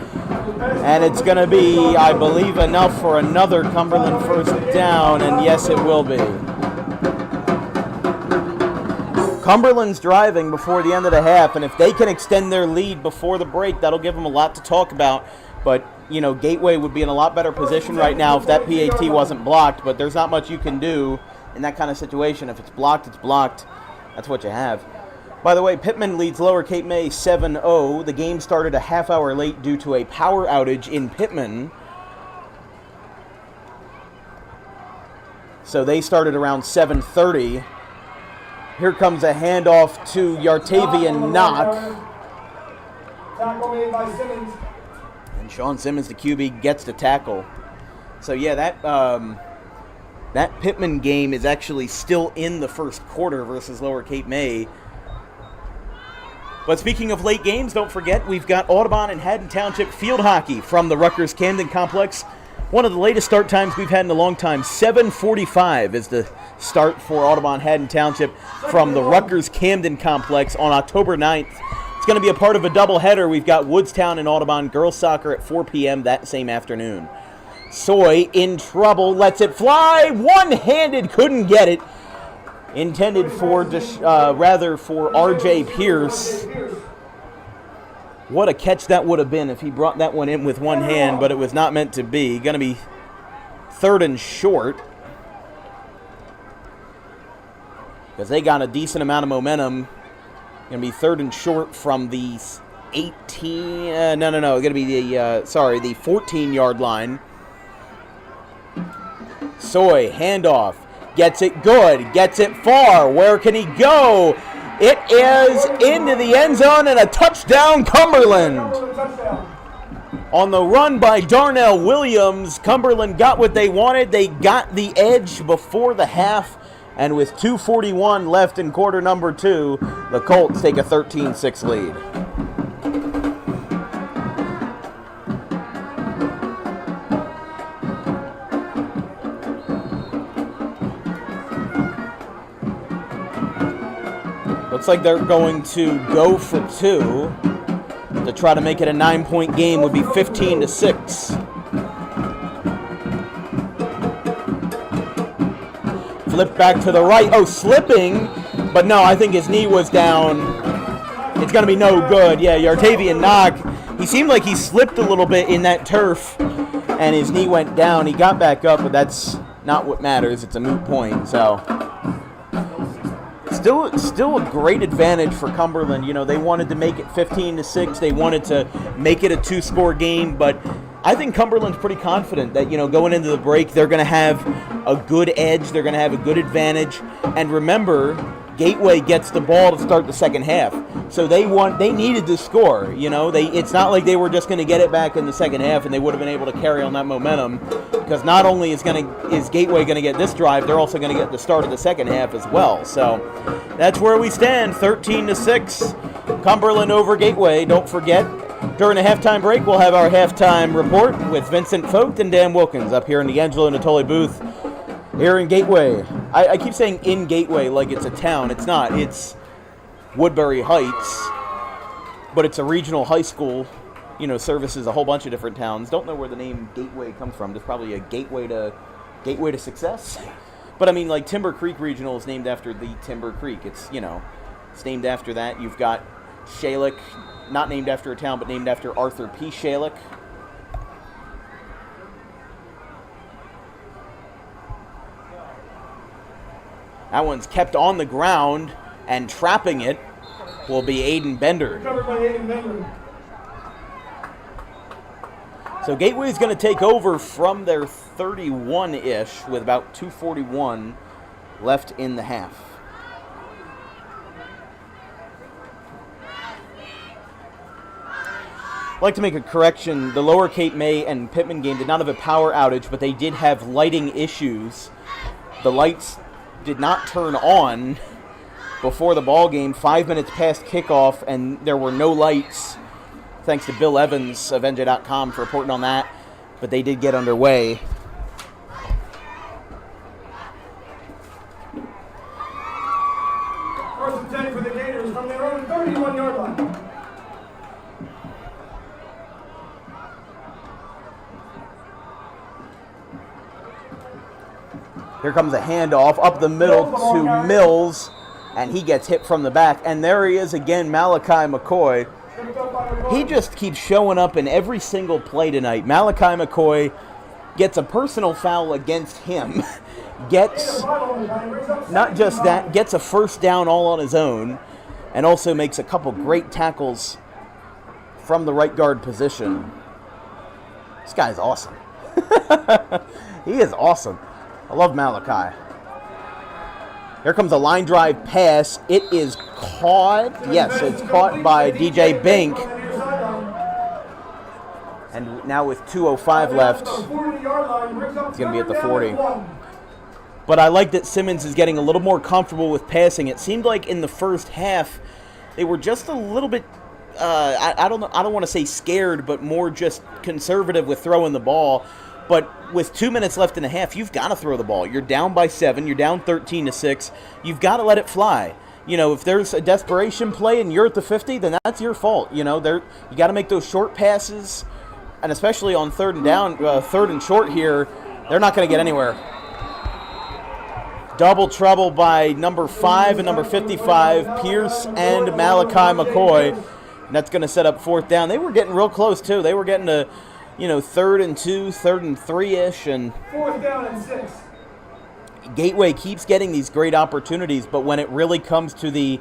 And it's going to be, I believe, enough for another Cumberland first down, and yes, it will be. Cumberland's driving before the end of the half, and if they can extend their lead before the break, that'll give them a lot to talk about. But, you know, Gateway would be in a lot better position right now if that PAT wasn't blocked, but there's not much you can do in that kind of situation. If it's blocked, it's blocked. That's what you have. By the way, Pittman leads Lower Cape May 7-0. The game started a half hour late due to a power outage in Pittman. So they started around 7:30. Here comes a handoff to Yartavian Knock.
Tackle made by Simmons.
And Sean Simmons, the QB, gets the tackle. So yeah, that Pittman game is actually still in the first quarter versus Lower Cape May. But speaking of late games, don't forget we've got Audubon and Haddon Township field hockey from the Rutgers Camden Complex. One of the latest start times we've had in a long time. 7:45 is the start for Audubon Haddon Township from the Rutgers Camden Complex on October 9th. It's going to be a part of a doubleheader. We've got Woodstown and Audubon girls soccer at 4 p.m. that same afternoon. Soy in trouble, lets it fly, one-handed, couldn't get it. Intended for, for R.J. Pierce. What a catch that would have been if he brought that one in with one hand, but it was not meant to be. Going to be third and short, because they got a decent amount of momentum. Going to be third and short from the 18, going to be the 14-yard line. Soy, handoff, gets it good, gets it far. Where can he go? It is into the end zone and a touchdown, Cumberland. On the run by Darnell Williams, Cumberland got what they wanted. They got the edge before the half, and with 2:41 left in quarter number 2, the Colts take a 13-6 lead. Looks like they're going to go for 2 to try to make it a 9-point game. Would be 15-6. Flip back to the right. Oh, slipping. But no, I think his knee was down. It's going to be no good. Yeah, Yartavian Knock. He seemed like he slipped a little bit in that turf, and his knee went down. He got back up, but that's not what matters. It's a moot point, so... Still a great advantage for Cumberland. You know, they wanted to make it 15-6. They wanted to make it a 2-score game, but I think Cumberland's pretty confident that, you know, going into the break, they're going to have a good edge. They're going to have a good advantage. And remember, Gateway gets the ball to start the second half. So they needed to score. You know, it's not like they were just going to get it back in the second half and they would have been able to carry on that momentum, because not only is Gateway going to get this drive, they're also going to get the start of the second half as well. So that's where we stand, 13-6, Cumberland over Gateway. Don't forget, during the halftime break, we'll have our halftime report with Vincent Vogt and Dan Wilkins up here in the Angelo Natoli booth here in Gateway. I keep saying in Gateway like it's a town. It's not. It's Woodbury Heights, but it's a regional high school, you know, services a whole bunch of different towns. Don't know where the name Gateway comes from. There's probably a gateway to success. But I mean, like Timber Creek Regional is named after the Timber Creek. It's, you know, it's named after that. You've got Shalick, not named after a town, but named after Arthur P. Shalick. That one's kept on the ground, and trapping it will be Aiden Bender.
Covered by Aiden Bender.
So Gateway is going to take over from their 31-ish with about 2:41 left in the half. I'd like to make a correction. The Lower Cape May and Pittman game did not have a power outage, but they did have lighting issues. The lights did not turn on before the ball game, 5 minutes past kickoff, and there were no lights. Thanks to Bill Evans of NJ.com for reporting on that, but they did get underway.
First and 10 for the Gators from their own 31-yard line.
Here comes a handoff up the middle to Mills, and he gets hit from the back. And there he is again, Malachi McCoy. He just keeps showing up in every single play tonight. Malachi McCoy gets a personal foul against him, gets, not just that, gets a first down all on his own, and also makes a couple great tackles from the right guard position. This guy's awesome. He is awesome. I love Malachi. Here comes a line drive pass. It is caught. Yes, it's caught by DJ Bink. And now with 2:05 left, it's going to be at the 40. But I like that Simmons is getting a little more comfortable with passing. It seemed like in the first half, they were just a little bit, I don't want to say scared, but more just conservative with throwing the ball. But with 2 minutes left in the half, you've got to throw the ball. You're down by 7. You're down 13-6. You've got to let it fly. You know, if there's a desperation play and you're at the 50, then that's your fault. You know, you got to make those short passes, and especially on third and short here, they're not going to get anywhere. Double trouble by number 5 and number 55, Pierce and Malachi McCoy. And that's going to set up fourth down. They were getting real close, too. They were getting to, you know, 3rd and 2, 3rd and 3-ish, and
Fourth down and 6.
Gateway keeps getting these great opportunities, but when it really comes to the,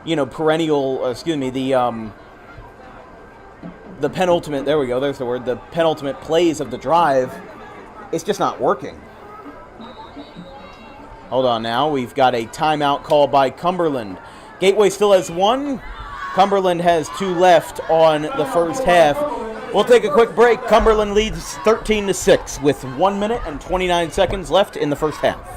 you know, the penultimate, there we go, there's the word, the penultimate plays of the drive, it's just not working. Hold on now, we've got a timeout call by Cumberland. Gateway still has 1. Cumberland has 2 left on the first half. We'll take a quick break. Cumberland leads 13-6 with 1 minute and 29 seconds left in the first half.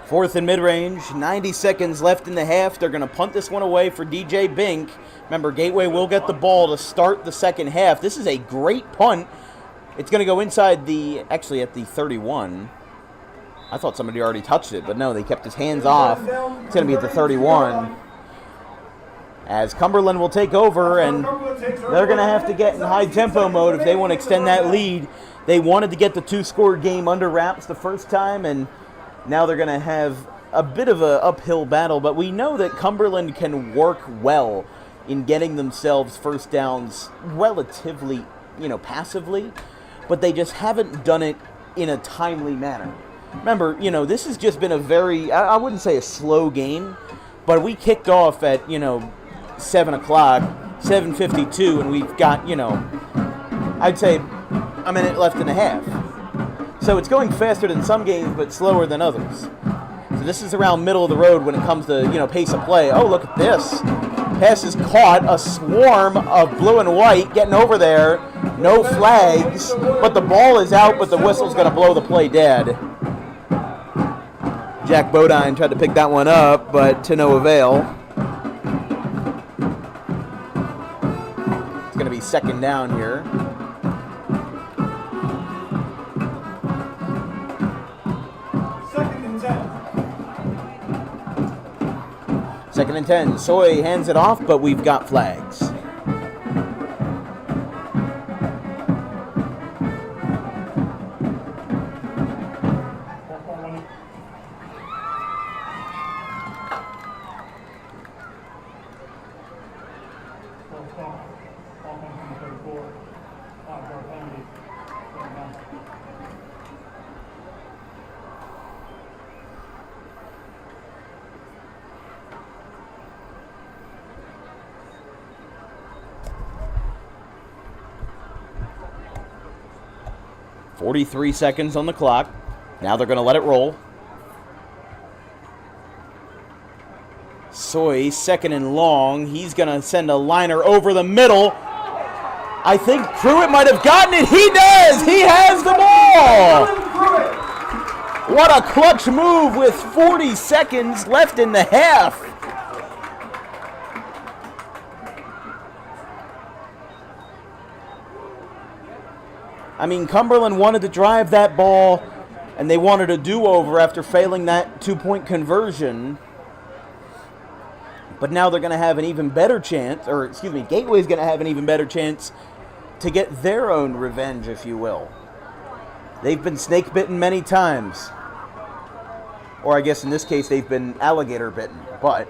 Fourth and mid-range, 90 seconds left in the half. They're going to punt this one away for DJ Bink. Remember, Gateway will get the ball to start the second half. This is a great punt. It's going to go inside actually at the 31. I thought somebody already touched it, but no, they kept his hands off. It's going to be at the 31. As Cumberland will take over, and they're going to have to get in high-tempo mode if they want to extend that lead. They wanted to get the two-score game under wraps the first time, and now they're going to have a bit of an uphill battle, but we know that Cumberland can work well in getting themselves first downs relatively, passively, but they just haven't done it in a timely manner. Remember, this has just been a very, I wouldn't say a slow game, but we kicked off at, 7 o'clock, 7:52, and we've got, I'd say a minute left and a half. So it's going faster than some games, but slower than others. So this is around middle of the road when it comes to, pace of play. Oh, look at this. Pass is caught. A swarm of blue and white getting over there. No flags, but the ball is out, but the whistle's going to blow the play dead. Jack Bodine tried to pick that one up, but to no avail. It's going to be second down here. Second and 10. Soy hands it off, but we've got flags. .43 seconds on the clock. Now they're going to let it roll. Soy, second and long. He's going to send a liner over the middle. I think Pruitt might have gotten it. He does! He has the ball! What a clutch move with 40 seconds left in the half. I mean, Cumberland wanted to drive that ball, and they wanted a do-over after failing that two-point conversion. But now they're going to have an even better chance, Gateway's going to have an even better chance to get their own revenge, if you will. They've been snake-bitten many times. Or I guess in this case, they've been alligator-bitten, but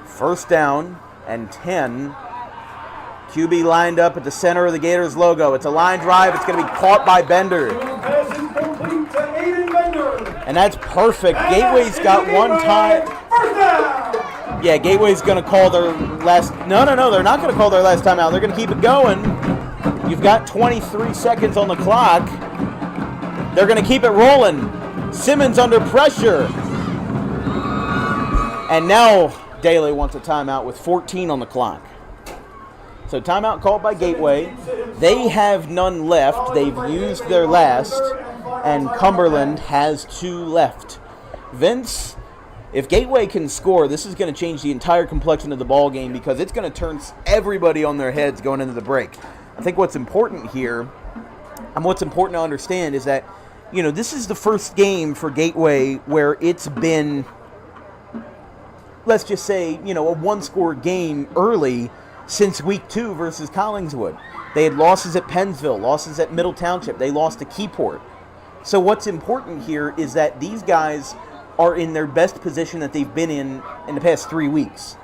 first down and 10. QB lined up at the center of the Gators logo. It's a line drive. It's going to be caught by Bender. And that's perfect. Gateway's got one time. Yeah, Gateway's going to call their last. No, they're not going to call their last timeout. They're going to keep it going. You've got 23 seconds on the clock. They're going to keep it rolling. Simmons under pressure. And now Daly wants a timeout with 14 on the clock. So timeout called by Gateway. They have none left. They've used their last, and Cumberland has 2 left. Vince, if Gateway can score, this is going to change the entire complexion of the ball game because it's going to turn everybody on their heads going into the break. I think what's important here, and what's important to understand, is that, you know, this is the first game for Gateway where it's been, let's just say, you know, a 1-score game early since week 2 versus Collingswood. They had losses at Pennsville, losses at Middle Township. They lost to Keyport. So what's important here is that these guys are in their best position that they've been in the past 3 weeks.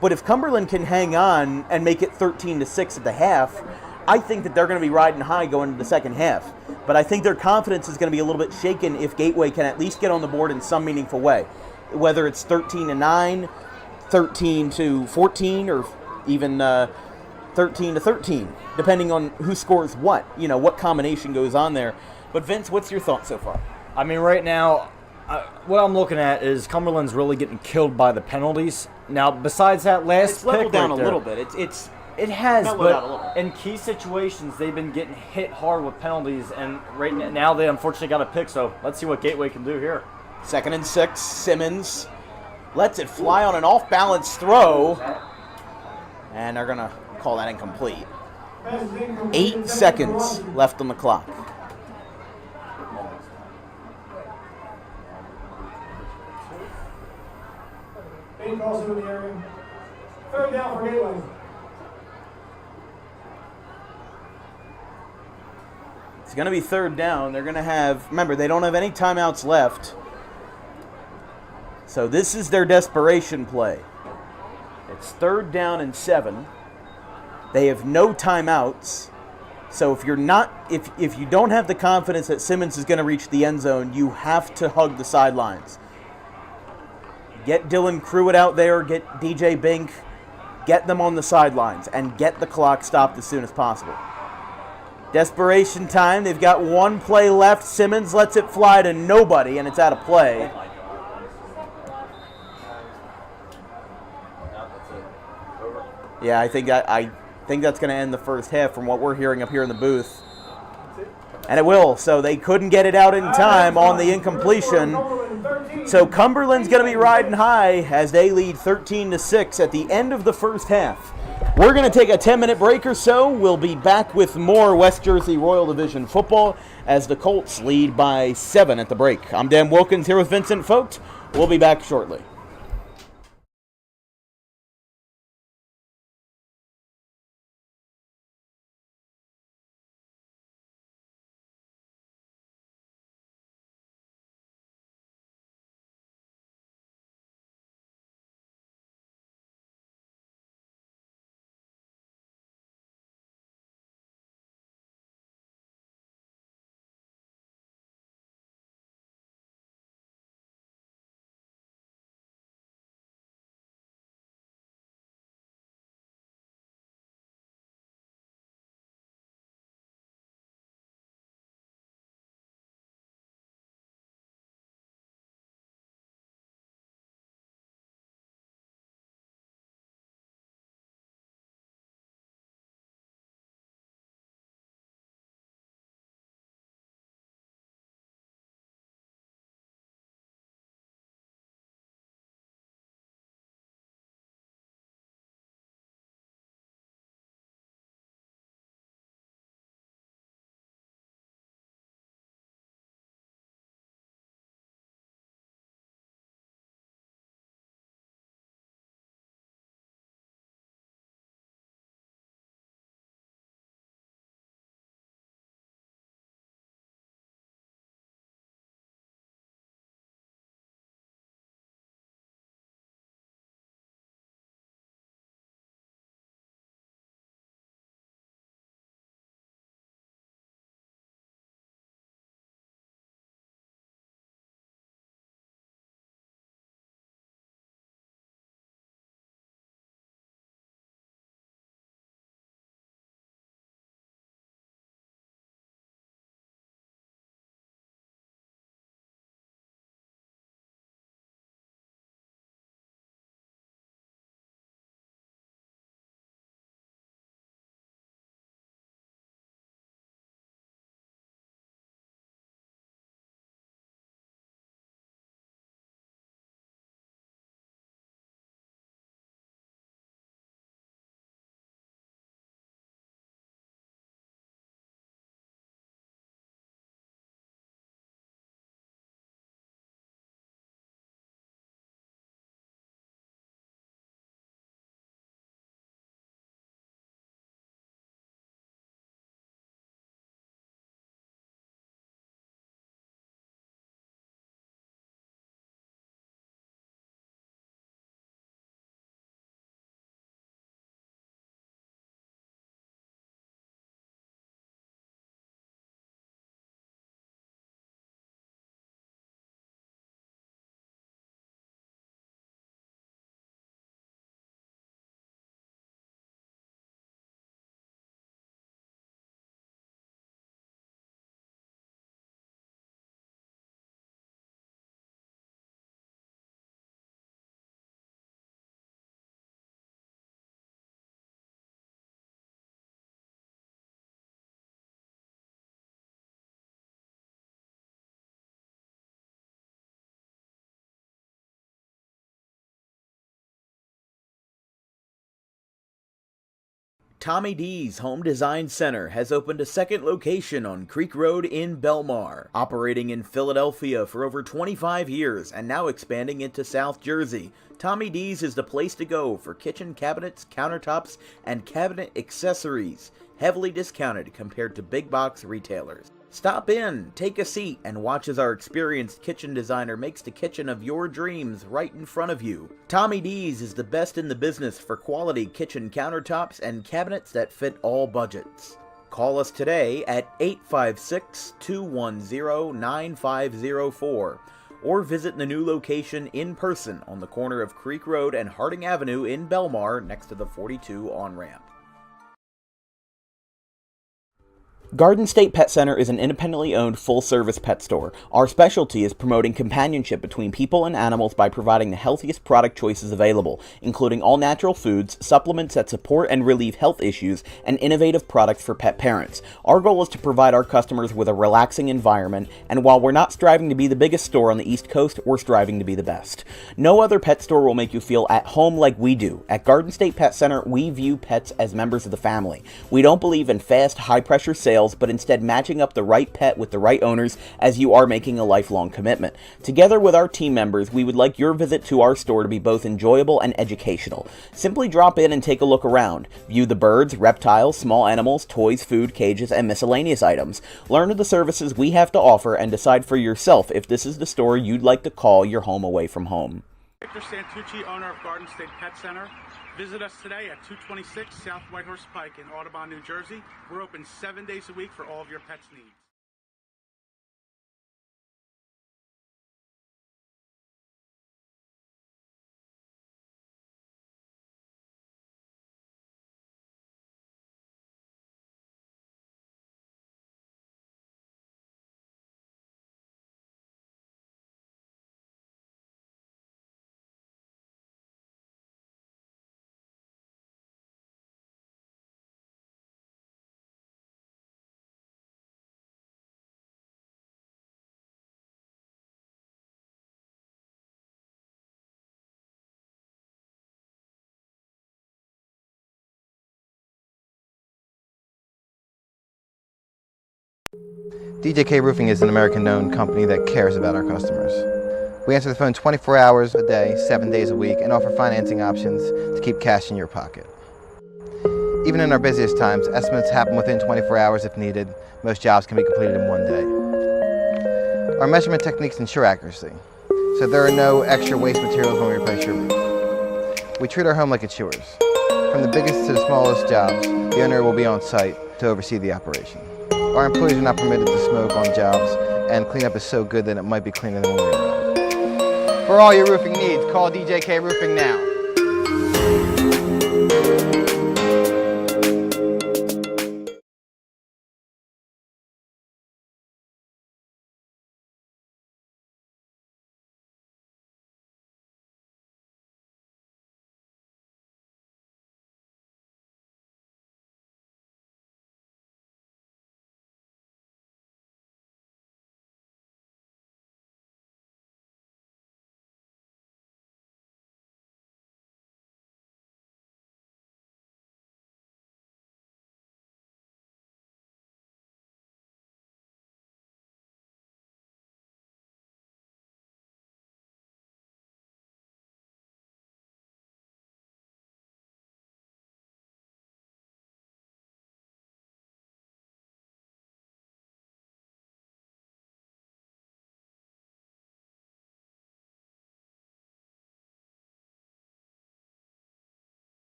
But if Cumberland can hang on and make it 13-6 at the half, I think that they're going to be riding high going into the second half. But I think their confidence is going to be a little bit shaken if Gateway can at least get on the board in some meaningful way. Whether it's 13-9, 13-14, or even 13-13, depending on who scores what, you know, what combination goes on there. But Vince, what's your thought so far?
I mean, right now, what I'm looking at is Cumberland's really getting killed by the penalties. Now, besides that last
It's leveled
pick
down
right
a
there,
little bit.
It has,
mellowed out a little.
but in key situations, they've been getting hit hard with penalties, and right now they unfortunately got a pick, so let's see what Gateway can do here.
2nd and 6, Simmons lets it fly on an off-balance throw, and they're going to call that incomplete. 8 seconds left on the clock.
Big also in the area. 3rd down for Gateway.
It's going to be 3rd down. They're going to have, remember, they don't have any timeouts left. So this is their desperation play. It's 3rd down and 7. They have no timeouts. So if you're not, if you don't have the confidence that Simmons is going to reach the end zone, you have to hug the sidelines. Get Dylan Pruitt out there, get DJ Bink, get them on the sidelines, and get the clock stopped as soon as possible. Desperation time. They've got 1 play left. Simmons lets it fly to nobody, and it's out of play. Yeah, I think that's going to end the first half from what we're hearing up here in the booth. And it will. So they couldn't get it out in time on the incompletion. So Cumberland's going to be riding high as they lead 13-6 at the end of the first half. We're going to take a 10-minute break or so. We'll be back with more West Jersey Royal Division football as the Colts lead by 7 at the break. I'm Dan Wilkins here with Vincent Vogt. We'll be back shortly. Tommy D's Home Design Center has opened a second location on Creek Road in Belmar, operating in Philadelphia for over 25 years and now expanding into South Jersey. Tommy D's is the place to go for kitchen cabinets, countertops, and cabinet accessories, heavily discounted compared to big box retailers. Stop in, take a seat, and watch as our experienced kitchen designer makes the kitchen of your dreams right in front of you. Tommy D's is the best in the business for quality kitchen countertops and cabinets that fit all budgets. Call us today at 856-210-9504 or visit the new location in person on the corner of Creek Road and Harding Avenue in Belmar next to the 42 on-ramp. Garden State Pet Center is an independently owned full-service pet store. Our specialty is promoting companionship between people and animals by providing the healthiest product choices available, including all-natural foods, supplements that support and relieve health issues, and innovative products for pet parents. Our goal is to provide our customers with a relaxing environment, and while we're not striving to be the biggest store on the East Coast, we're striving to be the best. No other pet store will make you feel at home like we do. At Garden State Pet Center, we view pets as members of the family. We don't believe in fast, high-pressure sales, but instead matching up the right pet with the right owners, as you are making a lifelong commitment. Together with our team members, we would like your visit to our store to be both enjoyable and educational. Simply drop in and take a look around. View the birds, reptiles, small animals, toys, food, cages, and miscellaneous items. Learn of the services we have to offer and decide for yourself if this is the store you'd like to call your home away from home.
Victor Santucci, owner of Garden State Pet Center. Visit us today at 226 South Whitehorse Pike in Audubon, New Jersey. We're open 7 days a week for all of your pets' needs.
DJK Roofing is an American-known company that cares about our customers. We answer the phone 24 hours a day, 7 days a week, and offer financing options to keep cash in your pocket. Even in our busiest times, estimates happen within 24 hours if needed. Most jobs can be completed in 1 day. Our measurement techniques ensure accuracy, so there are no extra waste materials when we replace your roof. We treat our home like it's yours. From the biggest to the smallest jobs, the owner will be on site to oversee the operation. Our employees are not permitted to smoke on jobs, and cleanup is so good that it might be cleaner than when we arrive. For all your roofing needs, call DJK Roofing now.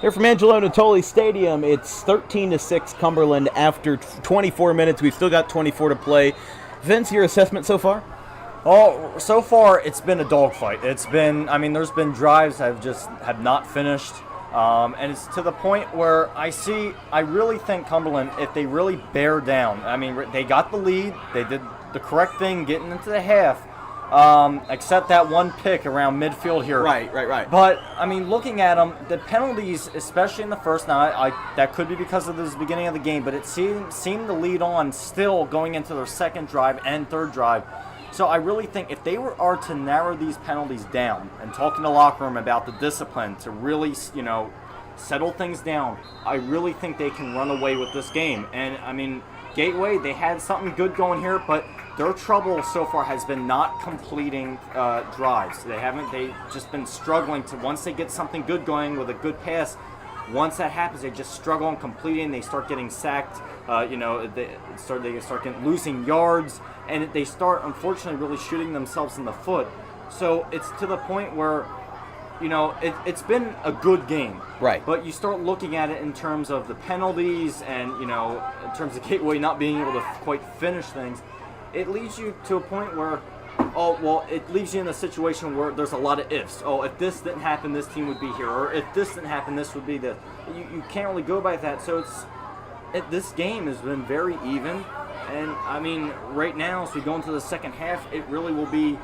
Here from Angelo Natoli Stadium, it's 13-6 Cumberland after 24 minutes. We've still got 24 to play. Vince, your assessment so far?
Oh, so far it's been a dogfight. It's been, I mean, there's been drives that have not finished. And it's to the point where I really think Cumberland, if they really bear down, I mean, they got the lead, they did the correct thing getting into the half, except that one pick around midfield here.
Right.
But, I mean, looking at them, the penalties, especially in the first, now that could be because of the beginning of the game, but it seemed to lead on still going into their second drive and third drive. So I really think if they are to narrow these penalties down and talk in the locker room about the discipline to really, settle things down, I really think they can run away with this game. And, I mean, Gateway, they had something good going here, but their trouble so far has been not completing drives. They've just been struggling to, once they get something good going with a good pass, once that happens, they just struggle on completing. They start getting sacked. They start losing yards, and they start, unfortunately, really shooting themselves in the foot. So it's to the point where, it's been a good game.
Right.
But you start looking at it in terms of the penalties and, in terms of Gateway not being able to quite finish things, it leads you to a point where, it leaves you in a situation where there's a lot of ifs. Oh, if this didn't happen, this team would be here. Or if this didn't happen, this would be the... You can't really go by that. So this game has been very even. And, I mean, right now, as we go into the second half, it really will be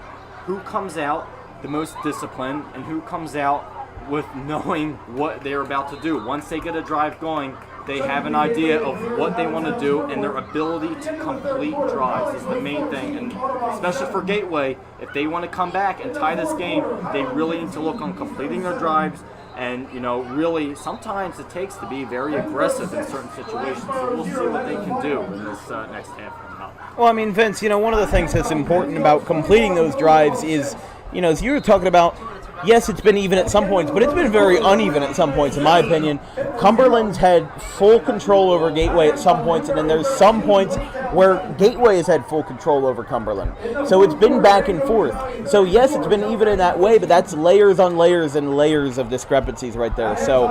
who comes out the most disciplined and who comes out with knowing what they're about to do. Once they get a drive going, they have an idea of what they want to do, and their ability to complete drives is the main thing. And especially for Gateway, if they want to come back and tie this game, they really need to look on completing their drives. And, really, sometimes it takes to be very aggressive in certain situations. So we'll see what they can do in this next half.
Well, I mean, Vince, one of the things that's important about completing those drives is, as you were talking about, yes, it's been even at some points, but it's been very uneven at some points, in my opinion. Cumberland's had full control over Gateway at some points, and then there's some points where Gateway has had full control over Cumberland. So it's been back and forth. So, yes, it's been even in that way, but that's layers on layers and layers of discrepancies right there. So,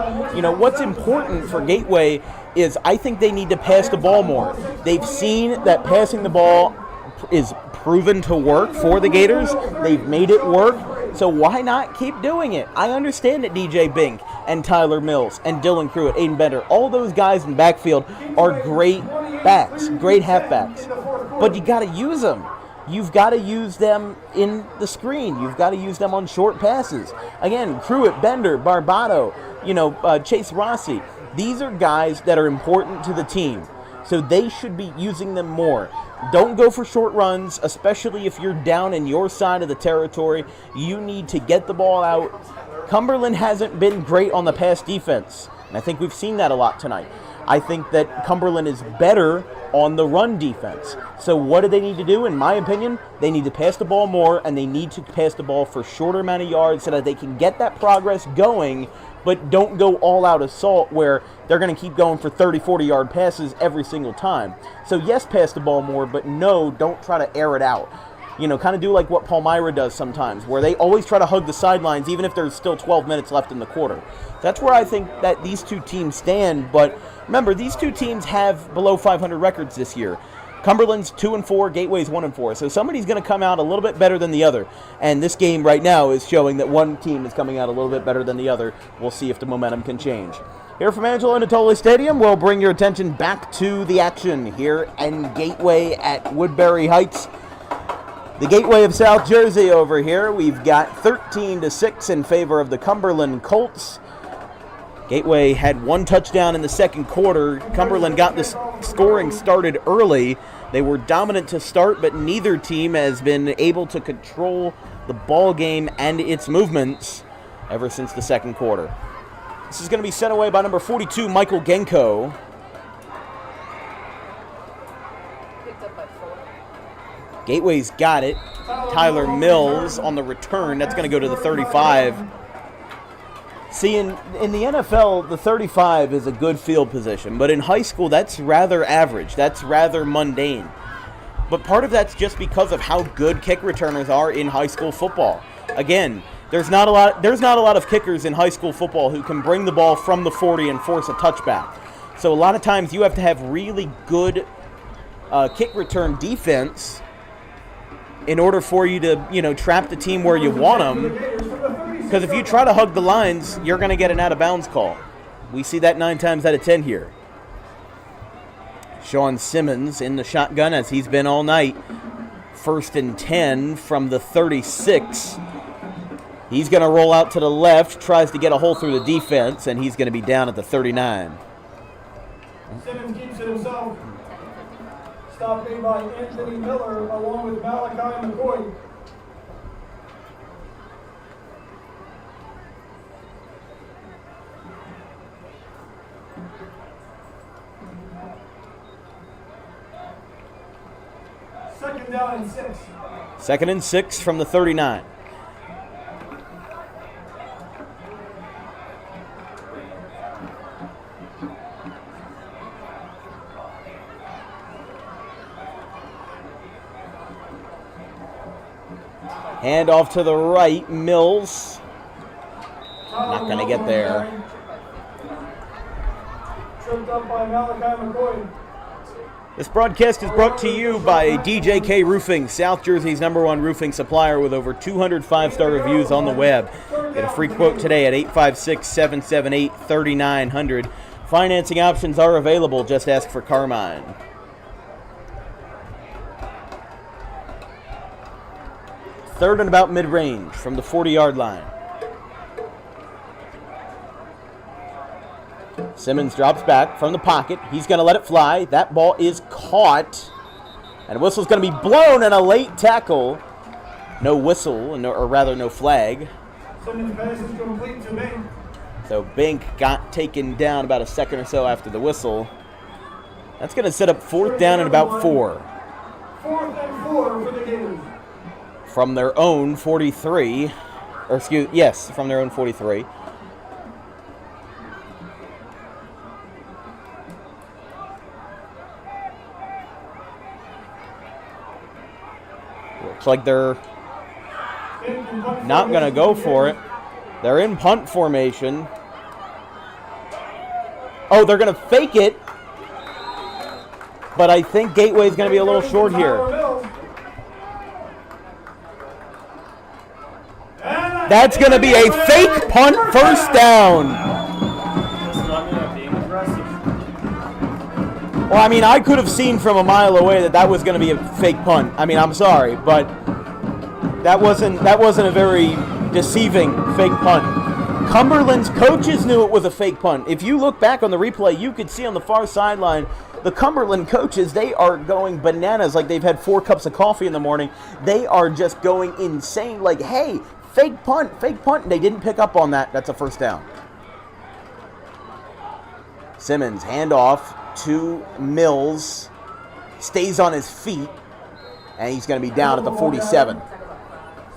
what's important for Gateway is I think they need to pass the ball more. They've seen that passing the ball is proven to work for the Gators. They've made it work. So why not keep doing it? I understand that DJ Bink and Tyler Mills and Dylan Pruitt, Aiden Bender, all those guys in backfield are great backs, great halfbacks. But you got to use them. You've got to use them in the screen. You've got to use them on short passes. Again, Pruitt, Bender, Barbato, Chase Rossi. These are guys that are important to the team. So they should be using them more. Don't go for short runs, especially if you're down in your side of the territory. You need to get the ball out. Cumberland hasn't been great on the pass defense, and I think we've seen that a lot tonight. I think that Cumberland is better on the run defense. So what do they need to do? In my opinion, they need to pass the ball more, and they need to pass the ball for shorter amount of yards so that they can get that progress going, but don't go all-out assault where they're going to keep going for 30, 40-yard passes every single time. So, yes, pass the ball more, but no, don't try to air it out. Kind of do like what Palmyra does sometimes, where they always try to hug the sidelines even if there's still 12 minutes left in the quarter. That's where I think that these two teams stand, but remember, these two teams have below 500 records this year. Cumberland's 2-4, Gateway's 1-4. So somebody's going to come out a little bit better than the other. And this game right now is showing that one team is coming out a little bit better than the other. We'll see if the momentum can change. Here from Angelo Natoli Stadium, we'll bring your attention back to the action here in Gateway at Woodbury Heights. The Gateway of South Jersey over here. We've got 13-6 in favor of the Cumberland Colts. Gateway had one touchdown in the second quarter. Cumberland got the scoring started early. They were dominant to start, but neither team has been able to control the ball game and its movements ever since the second quarter. This is going to be sent away by number 42, Michael Genko. Gateway's got it. Tyler Mills on the return. That's going to go to the 35. See, in the NFL, the 35 is a good field position, but in high school, that's rather average. That's rather mundane. But part of that's just because of how good kick returners are in high school football. Again, There's not a lot of kickers in high school football who can bring the ball from the 40 and force a touchback. So a lot of times you have to have really good kick return defense in order for you to, trap the team where you want them. Because if you try to hug the lines, you're going to get an out-of-bounds call. We see that 9 times out of 10 here. Sean Simmons in the shotgun as he's been all night. 1st and 10 from the 36. He's going to roll out to the left, tries to get a hole through the defense, and he's going to be down at the 39.
Simmons keeps it himself. Stop made by Anthony Miller along with Malachi McCoy. Second down and 6.
2nd and 6 from the 39. Hand off to the right, Mills. Not going to get there.
Tripped up by Malachi McCoy.
This broadcast is brought to you by DJK Roofing, South Jersey's #1 roofing supplier with over 200 5-star reviews on the web. Get a free quote today at 856-778-3900. Financing options are available. Just ask for Carmine. Third and about mid-range from the 40-yard line. Simmons drops back from the pocket. He's going to let it fly. That ball is caught. And a whistle's going to be blown and a late tackle. No whistle, or rather no flag.
Simmons pass is complete to Bink.
So Bink got taken down about a second or so after the whistle. That's going to set up 4th down and about 4.
4th and 4 for the Gators.
From their own 43. From their own 43. Looks like they're not going to go for it. They're in punt formation. Oh, they're going to fake it. But I think Gateway's going to be a little short here. That's going to be a fake punt, 1st down. Well, I mean, I could have seen from a mile away that was going to be a fake punt. I mean, I'm sorry, but that wasn't a very deceiving fake punt. Cumberland's coaches knew it was a fake punt. If you look back on the replay, you could see on the far sideline, the Cumberland coaches, they are going bananas like they've had 4 cups of coffee in the morning. They are just going insane like, hey, fake punt, and they didn't pick up on that. That's a 1st down. Simmons, handoff to Mills, stays on his feet, and he's going to be down at the 47.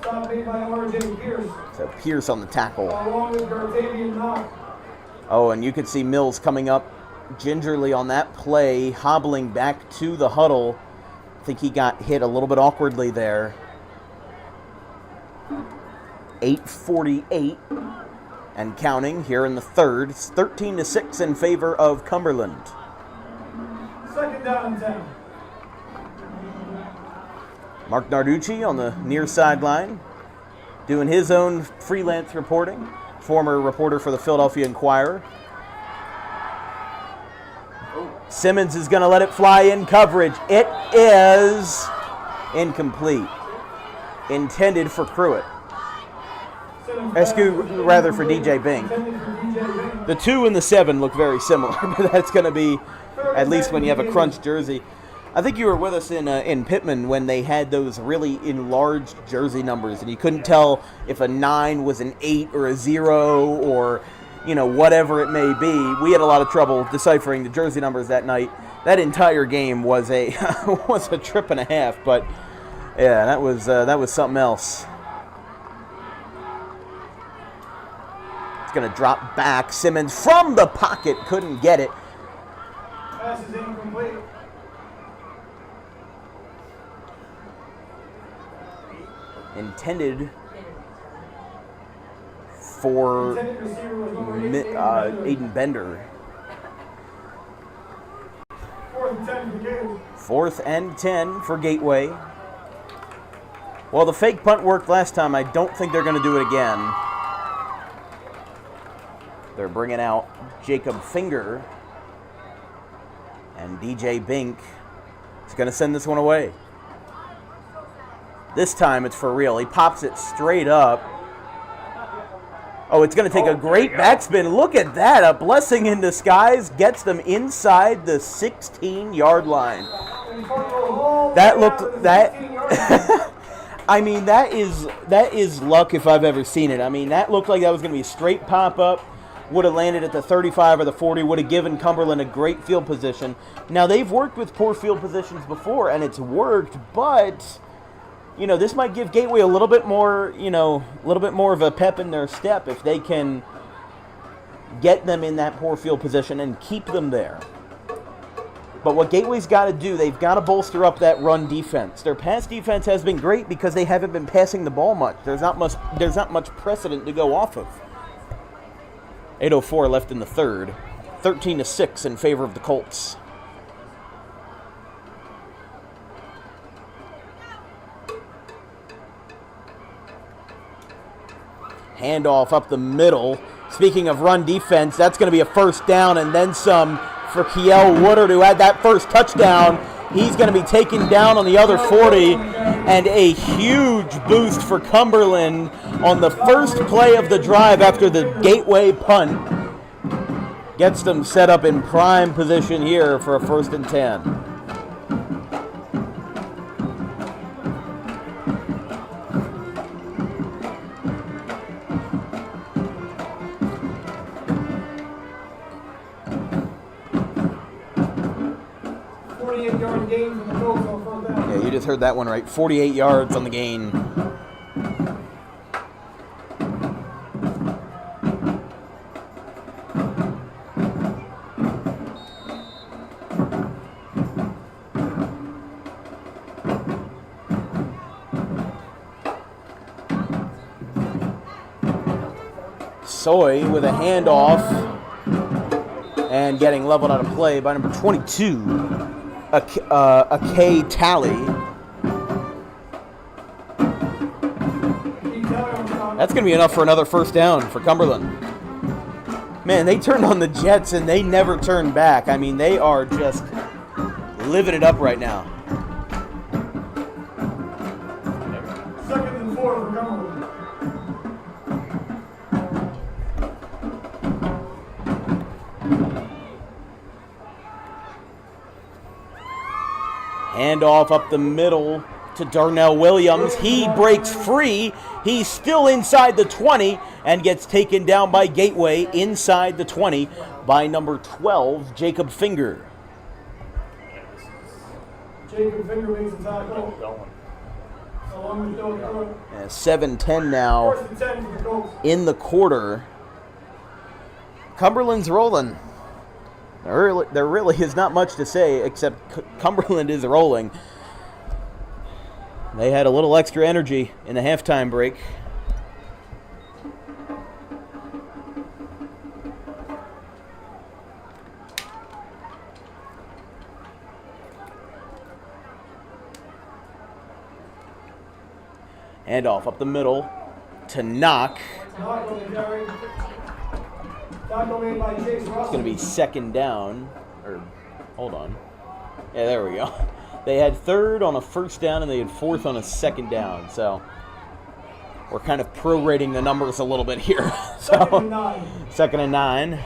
Stop made by RJ Pierce.
So Pierce on the tackle.
Along with Gartavian Knox.
Oh, and you can see Mills coming up gingerly on that play, hobbling back to the huddle. I think he got hit a little bit awkwardly there. 8:48 and counting here in the 3rd. It's 13-6 in favor of Cumberland.
2nd down and 10.
Mark Narducci on the near sideline, doing his own freelance reporting. Former reporter for the Philadelphia Inquirer. Simmons is going to let it fly in coverage. It is incomplete. Intended for Pruitt. For DJ Bing. The 2 and the 7 look very similar, but that's going to be, at least when you have a crunch jersey. I think you were with us in Pittman when they had those really enlarged jersey numbers, and you couldn't tell if a 9 was an 8 or a 0 or, whatever it may be. We had a lot of trouble deciphering the jersey numbers that night. That entire game was a trip and a half, but yeah, that was something else. Going to drop back. Simmons from the pocket couldn't get it.
Pass is incomplete.
Intended for
Intended receiver was number 8,
Aiden Bender.
4th and 10 for the Gators.
4th and 10 for Gateway. Well, the fake punt worked last time. I don't think they're going to do it again. They're bringing out Jacob Finger. And DJ Bink is going to send this one away. This time it's for real. He pops it straight up. Oh, it's going to take a great backspin. Look at that. A blessing in disguise. Gets them inside the 16-yard line. That looked... that. I mean, that is luck if I've ever seen it. I mean, that looked like that was going to be a straight pop-up. Would have landed at the 35 or the 40. Would have given Cumberland a great field position. Now, they've worked with poor field positions before, and it's worked, but... You know, this might give Gateway a little bit more, a little bit more of a pep in their step if they can get them in that poor field position and keep them there. But what Gateway's got to do, they've got to bolster up that run defense. Their pass defense has been great because they haven't been passing the ball much. There's not much precedent to go off of. 8:04 left in the third. 13-6 in favor of the Colts. Handoff up the middle. Speaking of run defense, that's going to be a first down and then some for Kiel Woodard, who had that first touchdown. He's going to be taken down on the other 40, and a huge boost for Cumberland on the first play of the drive after the Gateway punt. Gets them set up in prime position here for a 1st and 10. Yeah, you just heard that one right. 48 yards on the gain. Soy with a handoff and getting leveled out of play by number 22. A K Tally. That's going to be enough for another first down for Cumberland. Man, they turned on the Jets and they never turned back. I mean, they are just living it up right now.
2nd and 4 for Cumberland.
Handoff up the middle to Darnell Williams. He breaks free. He's still inside the 20 and gets taken down by Gateway inside the 20 by number 12, Jacob Finger.
Jacob Finger makes the tackle. Along with Joe Crow.
7-10 now
4th and 10 for the Colts.
in the quarter. Cumberland's rolling. There really is not much to say except Cumberland is rolling. They had a little extra energy in the halftime break. Handoff up the middle to Knock.
Knock on the carry. Tackle made by Chase Russell.
It's going to be 2nd down. Or, hold on. Yeah, there we go. They had 3rd on a 1st down and they had 4th on a 2nd down. So we're kind of prorating the numbers a little bit here. So
2nd and 9.
2nd and 9.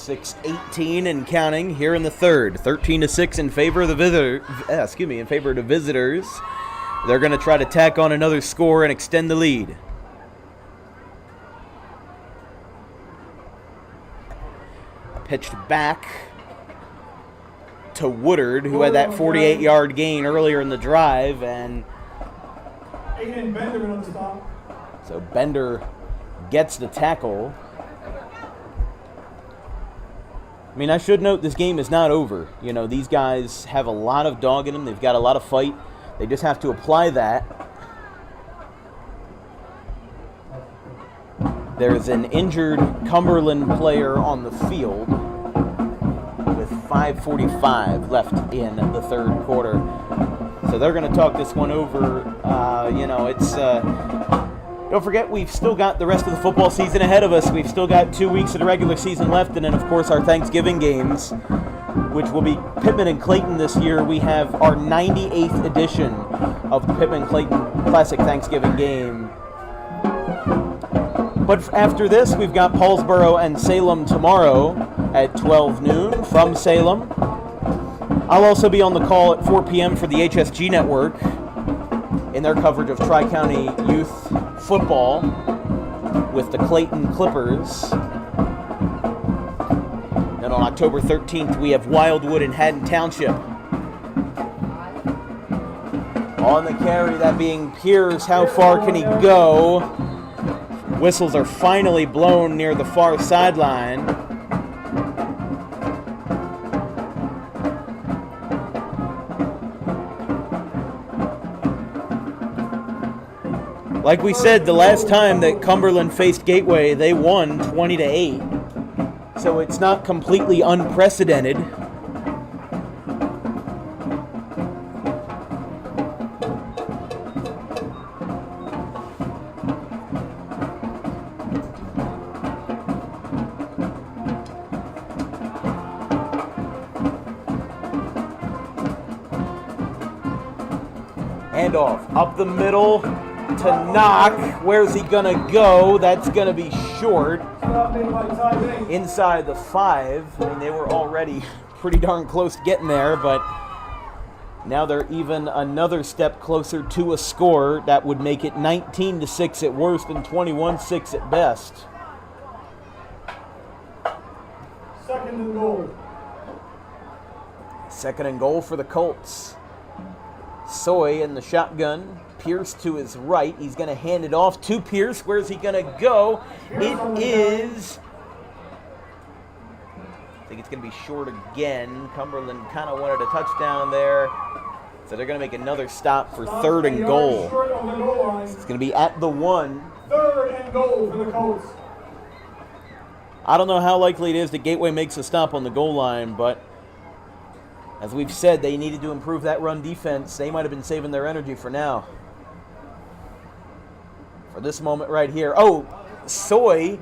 .6:18 and counting here in the third. 13-6 in favor of the in favor of the visitors. They're going to try to tack on another score and extend the lead. Pitched back to Woodard, who had that 48-yard gain earlier in the drive, and
Aiden Bender on the stop.
so Bender gets the tackle. I mean, I should note this game is not over. You know, these guys have a lot of dog in them. They've got a lot of fight. They just have to apply that. There's an injured Cumberland player on the field with 5:45 left in the third quarter. So they're going to talk this one over. Don't forget, we've still got the rest of the football season ahead of us. We've still got 2 weeks of the regular season left, and then, of course, our Thanksgiving games, which will be Pittman and Clayton this year. We have our 98th edition of the Pittman-Clayton Classic Thanksgiving game. But after this, we've got Paulsboro and Salem tomorrow at 12 noon from Salem. I'll also be on the call at 4 p.m. for the HSG Network in their coverage of Tri-County Youth Football with the Clayton Clippers. Then on October 13th, we have Wildwood and Haddon Township. On the carry, that being Pierce. How far can he go? Whistles are finally blown near the far sideline. Like we said, the last time that Cumberland faced Gateway, they won 20-8. So it's not completely unprecedented. Handoff up the middle to Knock. Where's he gonna go? That's gonna be short. Inside the 5. I mean, they were already pretty darn close to getting there, but now they're even another step closer to a score that would make it 19-6 at worst and 21-6 at best.
Second and goal.
Second and goal for the Colts. Soy in the shotgun. Pierce to his right. He's going to hand it off to Pierce. Where's he going to go? It is... I think it's going to be short again. Cumberland kind of wanted a touchdown there. So they're going to make another stop for third and goal. It's going to be at the 1.
Third and goal for the Colts.
I don't know how likely it is that Gateway makes a stop on the goal line, but as we've said, they needed to improve that run defense. They might have been saving their energy for now. For this moment right here. Oh, Soy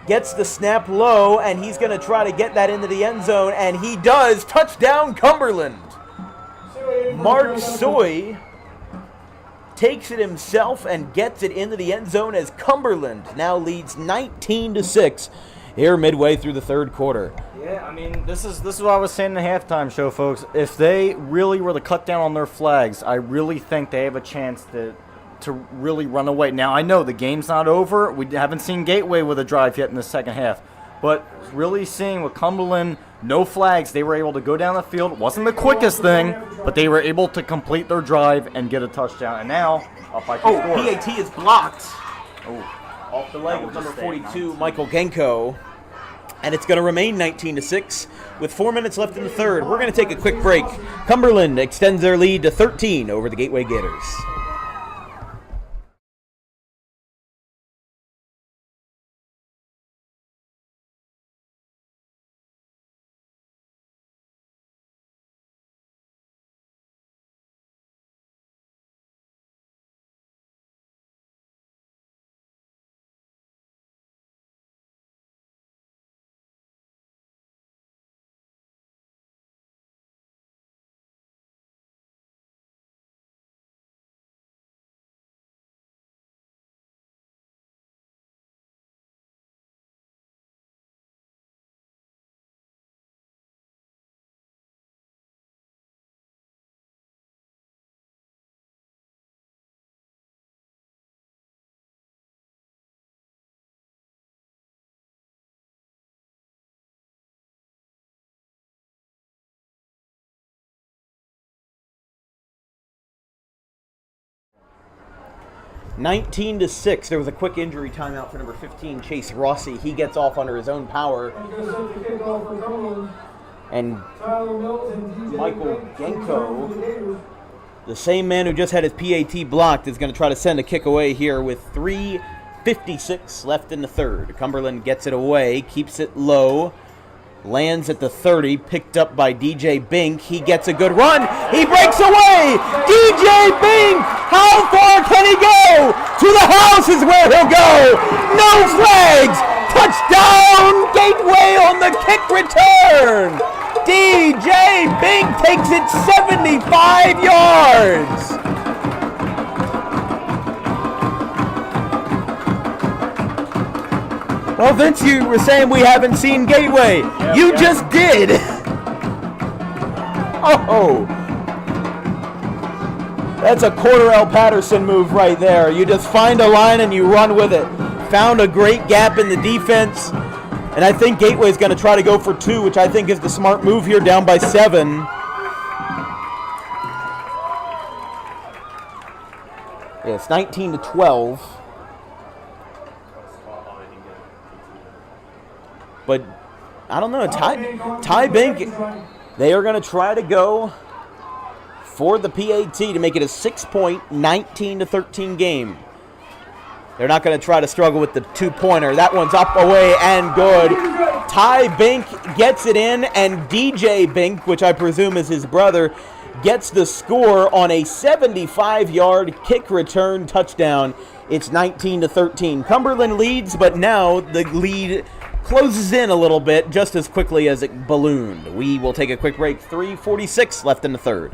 gets the snap low, and he's going to try to get that into the end zone, and he does. Touchdown, Cumberland. Mark Soy takes it himself and gets it into the end zone as Cumberland now leads 19-6 here midway through the third quarter.
Yeah, I mean, this is what I was saying in the halftime show, folks. If they really were to cut down on their flags, I really think they have a chance to really run away. Now, I know the game's not over. We haven't seen Gateway with a drive yet in the second half. But really seeing with Cumberland, no flags, they were able to go down the field. It wasn't the quickest thing, but they were able to complete their drive and get a touchdown. And now, up by 2 scores.
PAT is blocked.
Oh,
Off the leg of number 42, Michael Genko. And it's going to remain 19-6 with 4 minutes left in the third. We're going to take a quick break. Cumberland extends their lead to 13 over the Gateway Gators. 19-6. There was a quick injury timeout for number 15, Chase Rossi. He gets off under his own power. And Michael Genko, the same man who just had his PAT blocked, is going to try to send a kick away here with 3:56 left in the third. Cumberland gets it away, keeps it low, lands at the 30, picked up by DJ Bink. He gets a good run. He breaks away. DJ Bink, how far can he go? To the house is where he'll go. No flags. Touchdown, Gateway on the kick return. DJ Bink takes it 75 yards. Well, Vince, you were saying we haven't seen Gateway. You just did. Oh. That's a Cordarrelle Patterson move right there. You just find a line and you run with it. Found a great gap in the defense. And I think Gateway's going to try to go for 2, which I think is the smart move here, down by 7. Yeah, it's 19-12. But I don't know. Ty Bink, they are going to try to go for the PAT to make it a 6-point, 19-13 game. They're not going to try to struggle with the 2-pointer. That one's up, away, and good. Ty Bink gets it in, and DJ Bink, which I presume is his brother, gets the score on a 75-yard kick return touchdown. It's 19-13. Cumberland leads, but now the lead closes in a little bit just as quickly as it ballooned. We will take a quick break. 3:46 left in the third.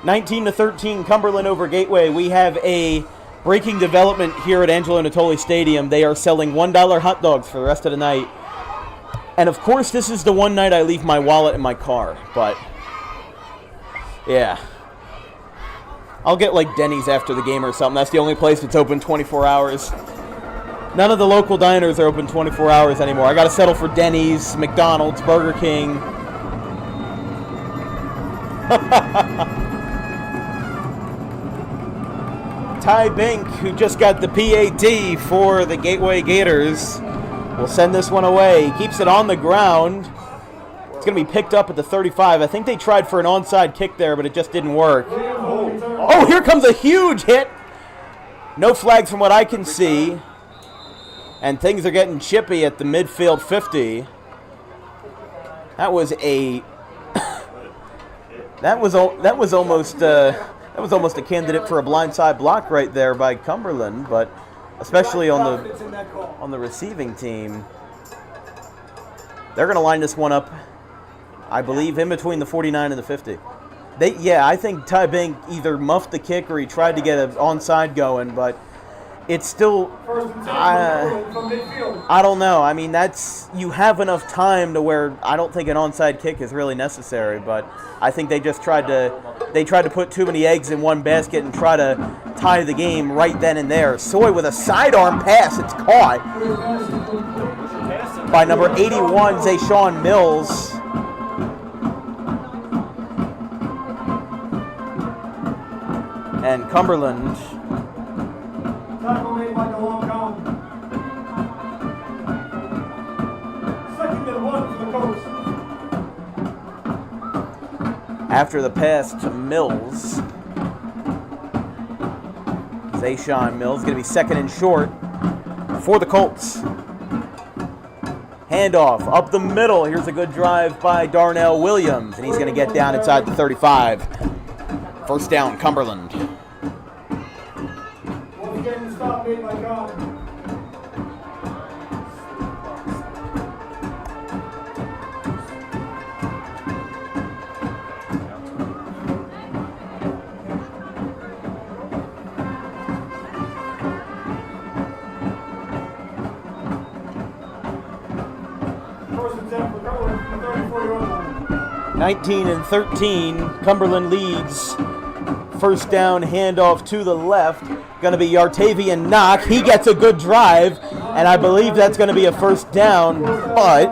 (19-13) Cumberland over Gateway. We have a breaking development here at Angelo Natoli Stadium. They are selling $1 hot dogs for the rest of the night. And of course, this is the one night I leave my wallet in my car. But yeah, I'll get like Denny's after the game or something. That's the only place that's open 24 hours. None of the local diners are open 24 hours anymore. I got to settle for Denny's, McDonald's, Burger King. Ty Bink, who just got the PAT for the Gateway Gators, will send this one away. He keeps it on the ground. It's going to be picked up at the 35. I think they tried for an onside kick there, but it just didn't work. Oh, here comes a huge hit. No flags from what I can see. And things are getting chippy at the midfield 50. That was a that was almost a candidate for a blindside block right there by Cumberland, but especially on the receiving team. They're going to line this one up, I believe, in between the 49 and the 50. I think Ty Bink either muffed the kick or he tried to get an onside going, but it's still, I don't know. I mean, you have enough time to where I don't think an onside kick is really necessary, but I think they just tried to put too many eggs in one basket and try to tie the game right then and there. Soy with a sidearm pass. It's caught by number 81, Zayshawn Mills. And Cumberland.
Tackle made by DeLong Collins. 2nd and 1 for the Colts.
after the pass to Mills. Zayshawn Mills going to be second and short for the Colts. Handoff up the middle. Here's a good drive by Darnell Williams, and he's going to get down inside the 35. First down, Cumberland.
Once again, stop made by God. First attempt for Cumberland from the 34-yard line.
19 and 13. Cumberland leads. First down, handoff to the left. Going to be Yartavian Knock. He gets a good drive, and I believe that's going to be a first down. But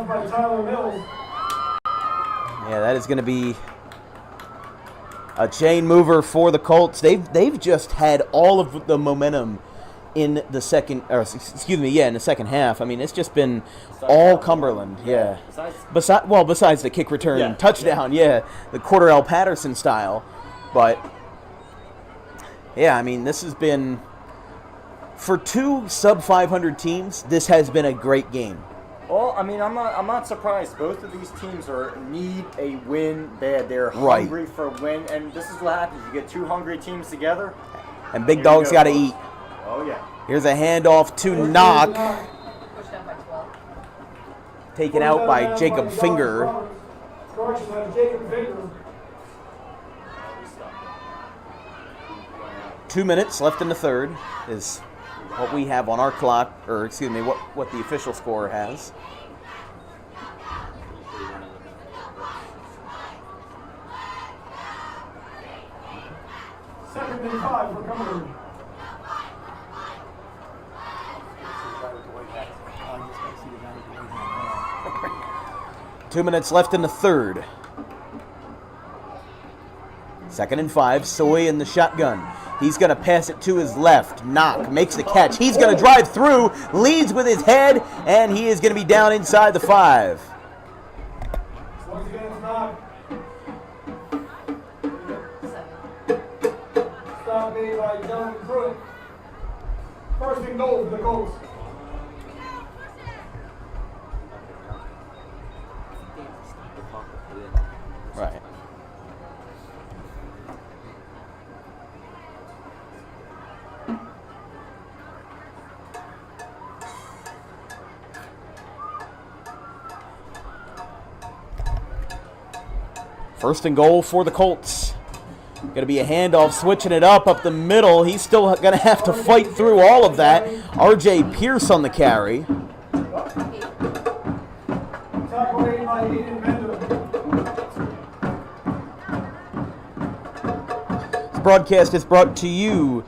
yeah, that is going to be a chain mover for the Colts. They've just had all of the momentum in the second, or excuse me, in the second half. I mean, it's just been all Cumberland. Yeah. Besides the kick return touchdown, the Cordell Patterson style, but. Yeah, I mean, this has been, for two sub-500 teams, this has been a great game.
Well, I mean, I'm not surprised. Both of these teams need a win bad. They're hungry for a win, and this is what happens. You get two hungry teams together.
And Big Dog's got to eat.
Oh, yeah.
Here's a handoff to Knock.
Pushed down by 12.
Taken out by Jacob Finger.
Correction, that's Jacob Finger.
2 minutes left in the third is what we have on our clock, or excuse me, what the official score has.
Second and 5 for Cumberland.
Two minutes left in the third. Second and 5, Soy in the shotgun. He's going to pass it to his left. Knock makes the catch. He's going to drive through, leads with his head, and he is going to be down inside the 5.
Once again, it's Knock.
7.
Stop made by John Pruitt. First and goal for the Colts.
Right. First and goal for the Colts. Going to be a handoff, switching it up the middle. He's still going to have to fight through all of that. R.J. Pierce on the carry.
Tackle made by Aiden Bender.
This broadcast is brought to you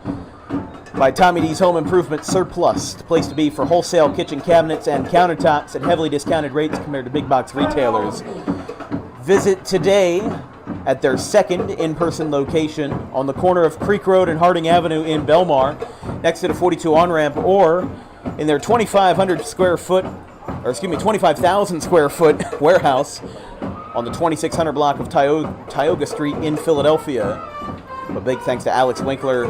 by Tommy D's Home Improvement Surplus, the place to be for wholesale kitchen cabinets and countertops at heavily discounted rates compared to big box retailers. Visit today at their second in-person location on the corner of Creek Road and Harding Avenue in Belmar, next to the 42 on-ramp, or in their 2,500 square foot, or excuse me, 25,000 square foot warehouse on the 2600 block of Tioga Street in Philadelphia. A big thanks to Alex Winkler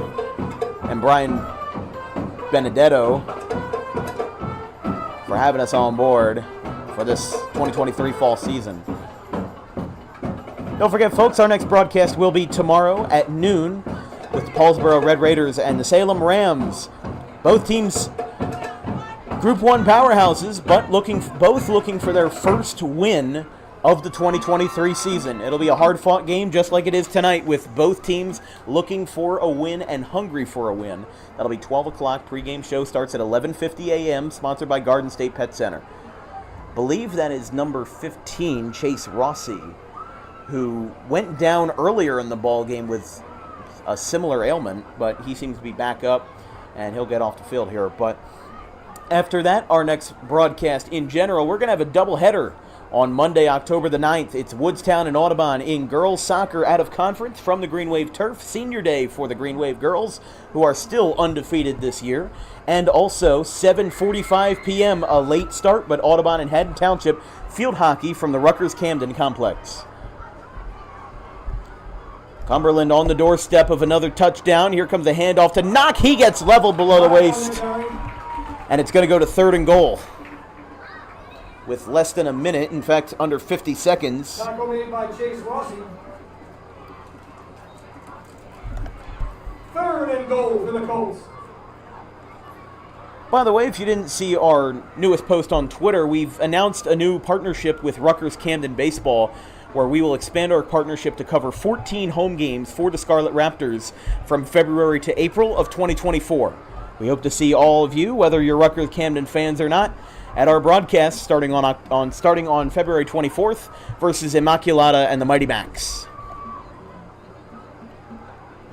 and Brian Benedetto for having us on board for this 2023 fall season. Don't forget, folks, our next broadcast will be tomorrow at noon with the Paulsboro Red Raiders and the Salem Rams. Both teams Group 1 powerhouses, but both looking for their first win of the 2023 season. It'll be a hard-fought game just like it is tonight, with both teams looking for a win and hungry for a win. That'll be 12 o'clock. Pregame show starts at 11:50 a.m., sponsored by Garden State Pet Center. Believe that is number 15, Chase Rossi, who went down earlier in the ball game with a similar ailment, but he seems to be back up, and he'll get off the field here. But after that, our next broadcast in general, we're going to have a doubleheader on Monday, October the 9th. It's Woodstown and Audubon in girls soccer out of conference from the Green Wave Turf. Senior day for the Green Wave girls, who are still undefeated this year. And also 7:45 p.m., a late start, but Audubon and Haddon Township field hockey from the Rutgers Camden complex. Cumberland on the doorstep of another touchdown. Here comes a handoff to Knock. He gets leveled below the waist. And it's going to go to 3rd and goal. With less than a minute, in fact, under 50 seconds.
Tackle made by Chase Rossi. 3rd and goal for the Colts.
By the way, if you didn't see our newest post on Twitter, we've announced a new partnership with Rutgers Camden Baseball, where we will expand our partnership to cover 14 home games for the Scarlet Raptors from February to April of 2024. We hope to see all of you, whether you're Rutgers Camden fans or not, at our broadcast starting on February 24th versus Immaculata and the Mighty Macs.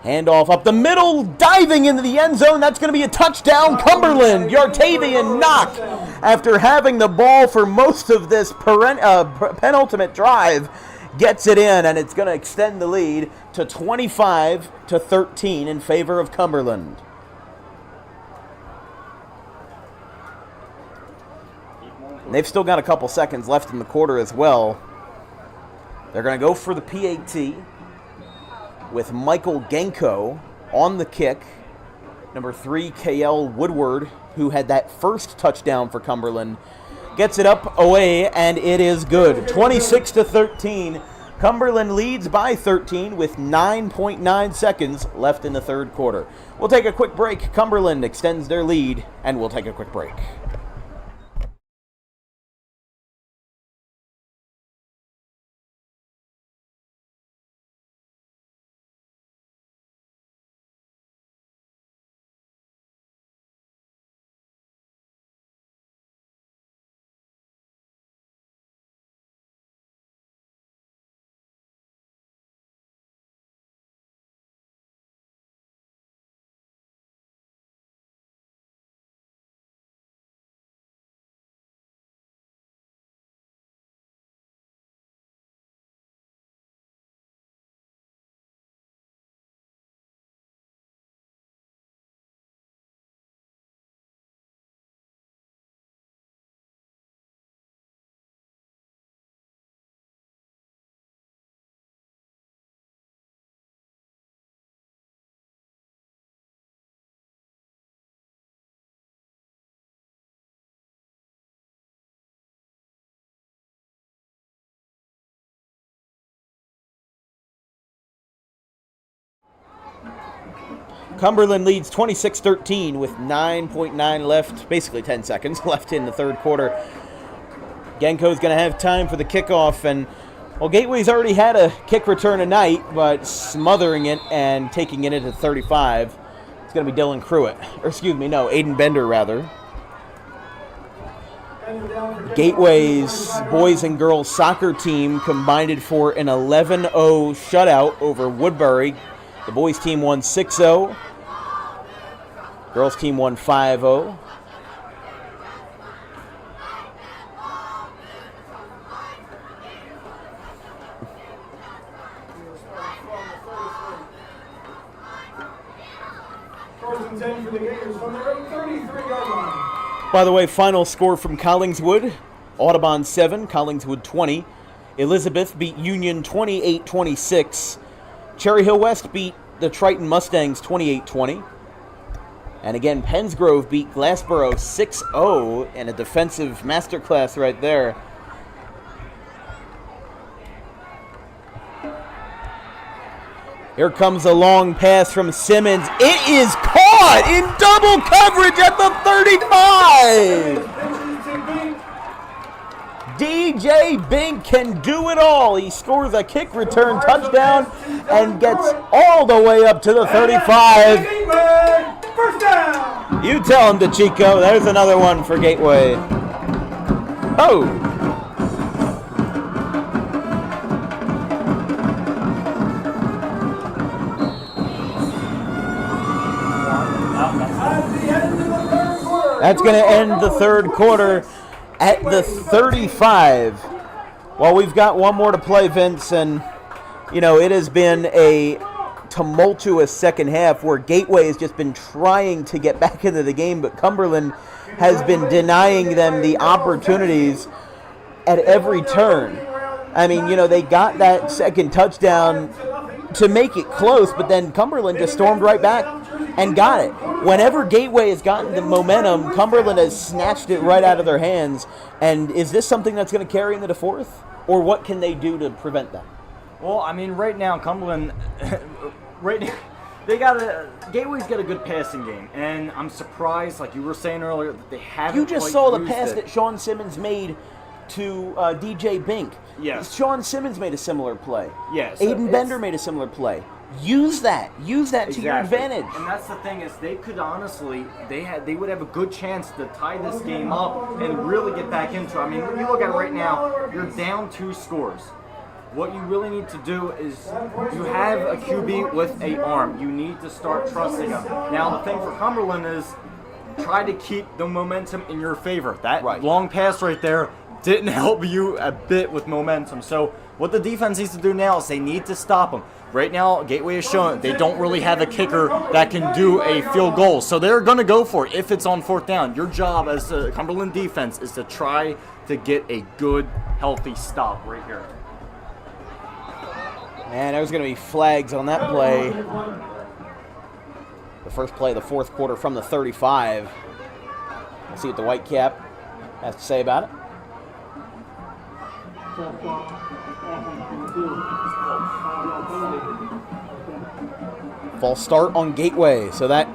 Handoff up the middle, diving into the end zone. That's going to be a touchdown. Cumberland, Yartavian Knock, after having the ball for most of this penultimate drive, gets it in, and it's going to extend the lead to 25-13 in favor of Cumberland. They've still got a couple seconds left in the quarter as well. They're going to go for the PAT with Michael Genko on the kick. Number 3, KL Woodward, who had that first touchdown for Cumberland, gets it up away, and it is good. 26-13. Cumberland leads by 13 with 9.9 seconds left in the 3rd quarter. We'll take a quick break. Cumberland extends their lead, and we'll take a quick break. Cumberland leads 26-13 with 9.9 left, basically 10 seconds left in the 3rd quarter. Genko's going to have time for the kickoff, and well, Gateway's already had a kick return tonight, but smothering it and taking it into 35. It's going to be Dylan Cruitt, or Aiden Bender rather. Gateway's boys and girls soccer team combined for an 11-0 shutout over Woodbury. The boys team won 6-0. Girls team won 5-0.
First and 10 for the Gators from their own 33-yard line.
By the way, final score from Collingswood: Audubon 7, Collingswood 20. Elizabeth beat Union 28-26. Cherry Hill West beat the Triton Mustangs 28-20. And again, Pennsgrove beat Glassboro 6-0 in a defensive masterclass right there. Here comes a long pass from Simmons. It is caught in double coverage at the 35. DJ Bink can do it all. He scores a kick return touchdown and gets all the way up to the 35.
First down.
You tell him, DeChico. There's another one for Gateway. Oh. That's going to end the 3rd quarter at the 35. Well, we've got one more to play, Vince, and, you know, it has been a tumultuous second half where Gateway has just been trying to get back into the game, but Cumberland has been denying them the opportunities at every turn. I mean, you know, they got that second touchdown to make it close, but then Cumberland just stormed right back and got it. Whenever Gateway has gotten the momentum, Cumberland has snatched it right out of their hands. And is this something that's going to carry into the fourth? Or what can they do to prevent that?
Well, I mean, right now, Cumberland, right now, Gateway's got a good passing game, and I'm surprised, like you were saying earlier, that they haven't.
You just
quite
saw the
used
pass
it.
that Sean Simmons made to DJ Bink.
Yes.
Sean Simmons made a similar play.
Yes. So
Aiden Bender made a similar play. Use that to your
Exactly.
advantage.
And that's the thing is they could honestly they would have a good chance to tie this game up and really get back into it. I mean, when you look at it right now, you're down 2 scores. What you really need to do is you have a QB with an arm. You need to start trusting him. Now the thing for Cumberland is try to keep the momentum in your favor. That long pass right there didn't help you a bit with momentum. So what the defense needs to do now is they need to stop them. Right now, Gateway has shown they don't really have a kicker that can do a field goal. So they're going to go for it if it's on 4th down. Your job as the Cumberland defense is to try to get a good, healthy stop right here.
And there's going to be flags on that play. The first play of the fourth quarter from the 35. Let's see what the Whitecap has to say about it. False start on Gateway. So that,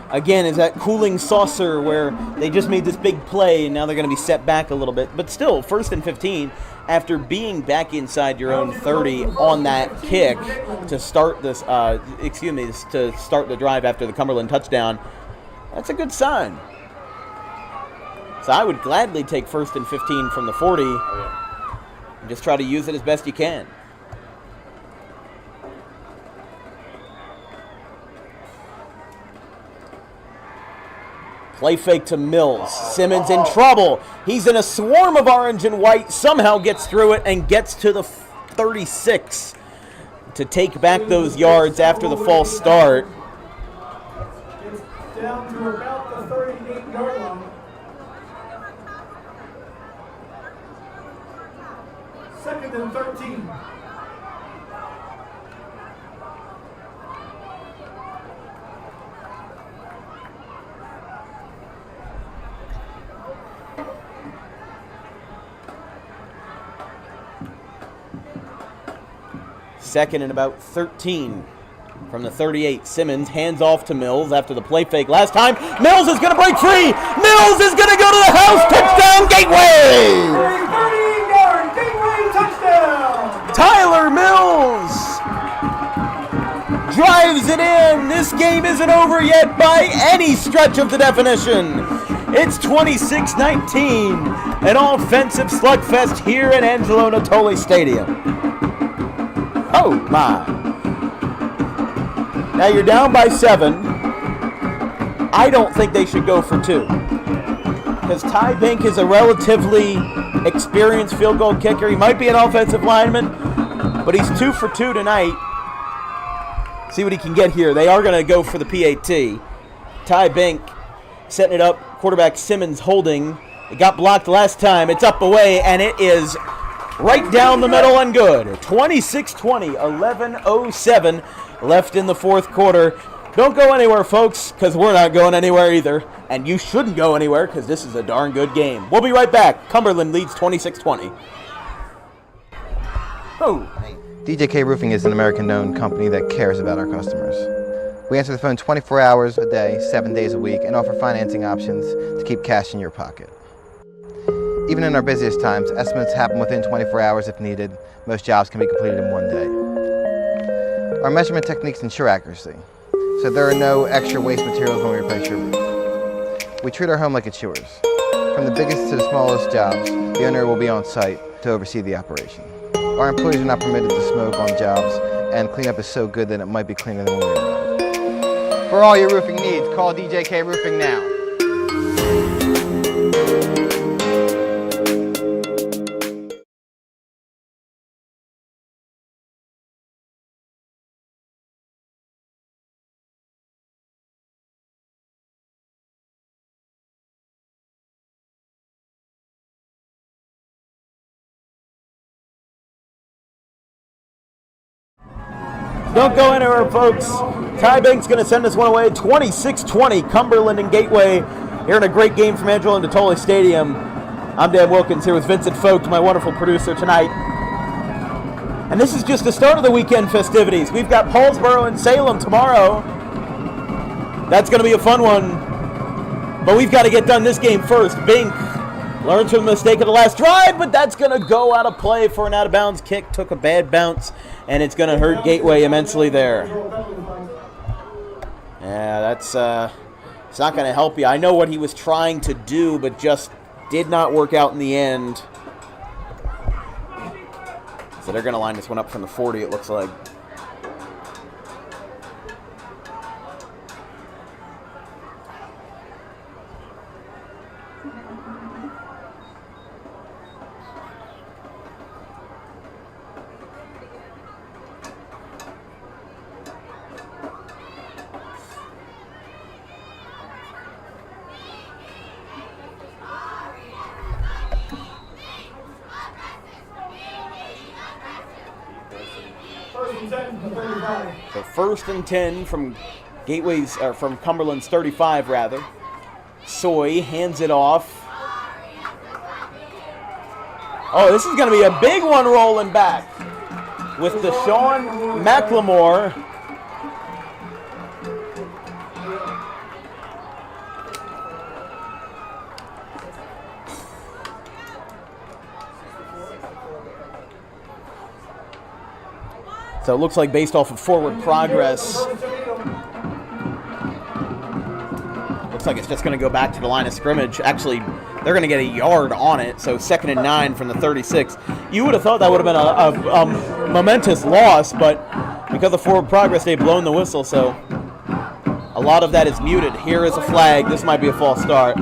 again, is that cooling saucer where they just made this big play and now they're going to be set back a little bit. But still, 1st and 15, after being back inside your own 30 on that kick to start this, to start the drive after the Cumberland touchdown, that's a good sign. So I would gladly take 1st and 15 from the 40 and just try to use it as best you can. Play fake to Mills. Simmons in trouble. He's in a swarm of orange and white. Somehow gets through it and gets to the 36 to take back those yards after the false start.
It's down to about the 38-yard line. Second and 13.
Second and about 13 from the 38. Simmons hands off to Mills after the play fake last time. Mills is going to break free. Mills is going to go to the house. Touchdown, Gateway!
30-yard Gateway touchdown!
Tyler Mills drives it in. This game isn't over yet by any stretch of the definition. It's 26-19, an offensive slugfest here at Angelo Natoli Stadium. Oh, my. Now you're down by 7. I don't think they should go for 2. Because Ty Bink is a relatively experienced field goal kicker. He might be an offensive lineman, but he's 2 for 2 tonight. See what he can get here. They are going to go for the PAT. Ty Bink setting it up. Quarterback Simmons holding. It got blocked last time. It's up away, and it is right down the middle and good. 26-20, 11:07 left in the fourth quarter. Don't go anywhere, folks, because we're not going anywhere either. And you shouldn't go anywhere because this is a darn good game. We'll be right back. Cumberland leads 26-20. Oh.
DJK Roofing is an American-known company that cares about our customers. We answer the phone 24 hours a day, 7 days a week, and offer financing options to keep cash in your pocket. Even in our busiest times, estimates happen within 24 hours if needed. Most jobs can be completed in 1 day. Our measurement techniques ensure accuracy, so there are no extra waste materials when we replace your roof. We treat our home like it's yours. From the biggest to the smallest jobs, the owner will be on site to oversee the operation. Our employees are not permitted to smoke on jobs, and cleanup is so good that it might be cleaner than when we arrived. For all your roofing needs, call DJK Roofing now.
Don't go anywhere, folks. Ty Bank's going to send this one away. 26-20, Cumberland and Gateway. Here in a great game from Angelo Natoli Stadium. I'm Dan Wilkins here with Vincent Folks, my wonderful producer tonight. And this is just the start of the weekend festivities. We've got Paulsboro and Salem tomorrow. That's going to be a fun one. But we've got to get done this game first. Bink learns from the mistake of the last drive, but that's going to go out of play for an out-of-bounds kick. Took a bad bounce, and it's going to hurt Gateway immensely there. Yeah, that's it's not going to help you. I know what he was trying to do, but just did not work out in the end. So they're going to line this one up from the 40, it looks like. So 1st and 10 from Gateway's, or from Cumberland's 35 rather. Soy hands it off. Oh, this is going to be a big one rolling back with Deshaun McLemore. So it looks like based off of forward progress, looks like it's just going to go back to the line of scrimmage. Actually, they're going to get a yard on it, so 2nd and 9 from the 36. You would have thought that would have been a momentous loss, but because of forward progress, they've blown the whistle, so a lot of that is muted. Here is a flag. This might be a false start.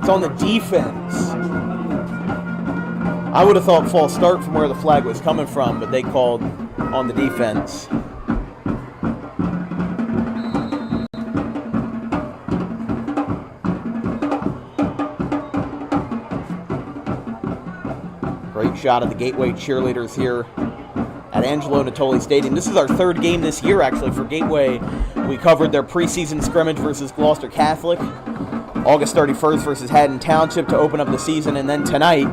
On the defense. I would have thought false start from where the flag was coming from, but they called on the defense. Great shot of the Gateway cheerleaders here at Angelo Natoli Stadium. This is our 3rd game this year, actually, for Gateway. We covered their preseason scrimmage versus Gloucester Catholic. August 31st versus Haddon Township to open up the season, and then tonight,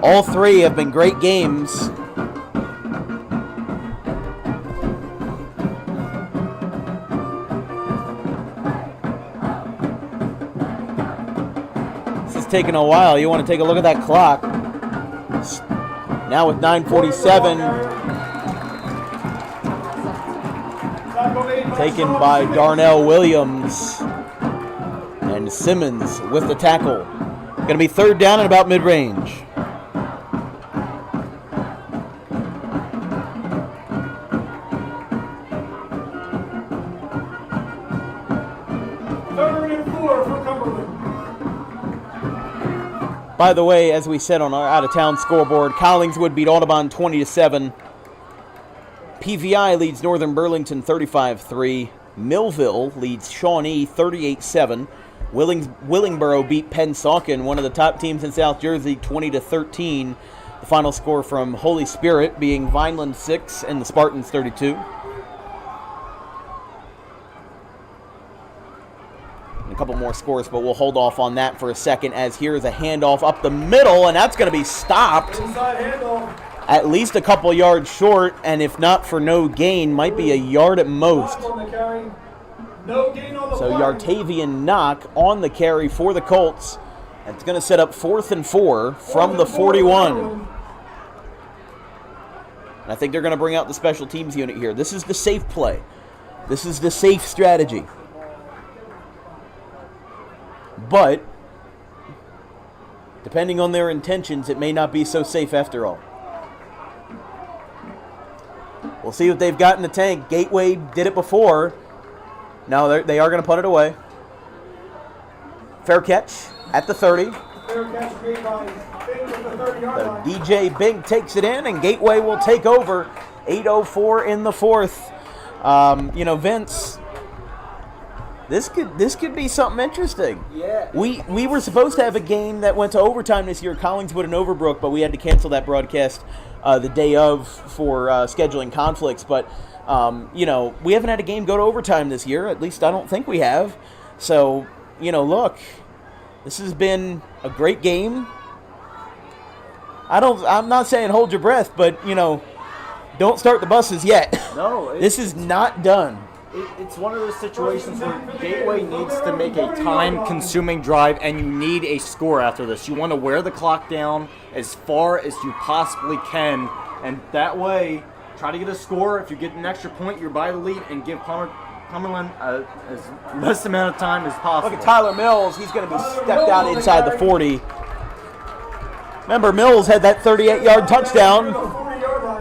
all 3 have been great games. This is taking a while. You want to take a look at that clock. Now with 9:47, taken by Darnell Williams. And Simmons with the tackle. Going to be 3rd down and about mid-range.
Third and 4 for Cumberland.
By the way, as we said on our out-of-town scoreboard, Collingswood beat Audubon 20-7. PVI leads Northern Burlington 35-3. Millville leads Shawnee 38-7. Willingboro beat Pennsauken, one of the top teams in South Jersey, 20-13. The final score from Holy Spirit being Vineland 6 and the Spartans 32. And a couple more scores, but we'll hold off on that for a second, as here's a handoff up the middle, and that's going to be stopped.
Inside handoff.
At least a couple yards short, and if not for no gain, might be a yard at most.
On the carry. No gain on the
So
flag.
Yartavian Knock on the carry for the Colts. It's going to set up 4th and 4 from the 41. And I think they're going to bring out the special teams unit here. This is the safe play. This is the safe strategy. But, depending on their intentions, it may not be so safe after all. We'll see what they've got in the tank. Gateway did it before. Now they are going to punt it away. Fair catch at the 30.
Fair catch made by Finn with the 30-yard 20-yard line.
DJ Bink takes it in, and Gateway will take over. 8:04 in the fourth. Vince, this could be something interesting.
Yeah.
We were supposed to have a game that went to overtime this year, Collingswood and Overbrook, but we had to cancel that broadcast the day of for scheduling conflicts. But we haven't had a game go to overtime this year. At least I don't think we have. So look, this has been a great game. I'm not saying hold your breath, but don't start the buses yet.
No.
This is not done.
It's one of those situations where Gateway needs to make a time-consuming drive, and you need a score after this. You want to wear the clock down as far as you possibly can, and that way, try to get a score. If you get an extra point, you're by the lead, and give Cumberland as less amount of time as possible.
Look at Tyler Mills. He's going to be stepped out inside the 40. Remember, Mills had that 38-yard touchdown,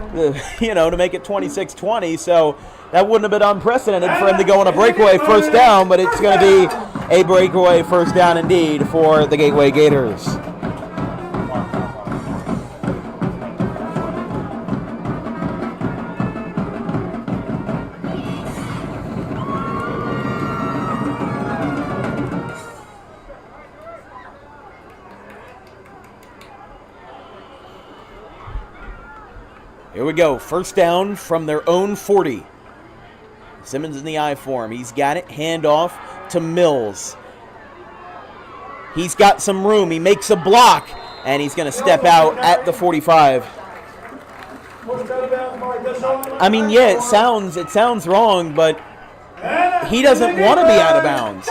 to make it 26-20, so that wouldn't have been unprecedented for him to go on a breakaway first down, but it's going to be a breakaway first down indeed for the Gateway Gators. Here we go. First down from their own 40. Simmons in the I for him. He's got it. Handoff to Mills. He's got some room. He makes a block, and he's going to step out at the 45. I mean, yeah, it sounds wrong, but he doesn't want to be out of bounds.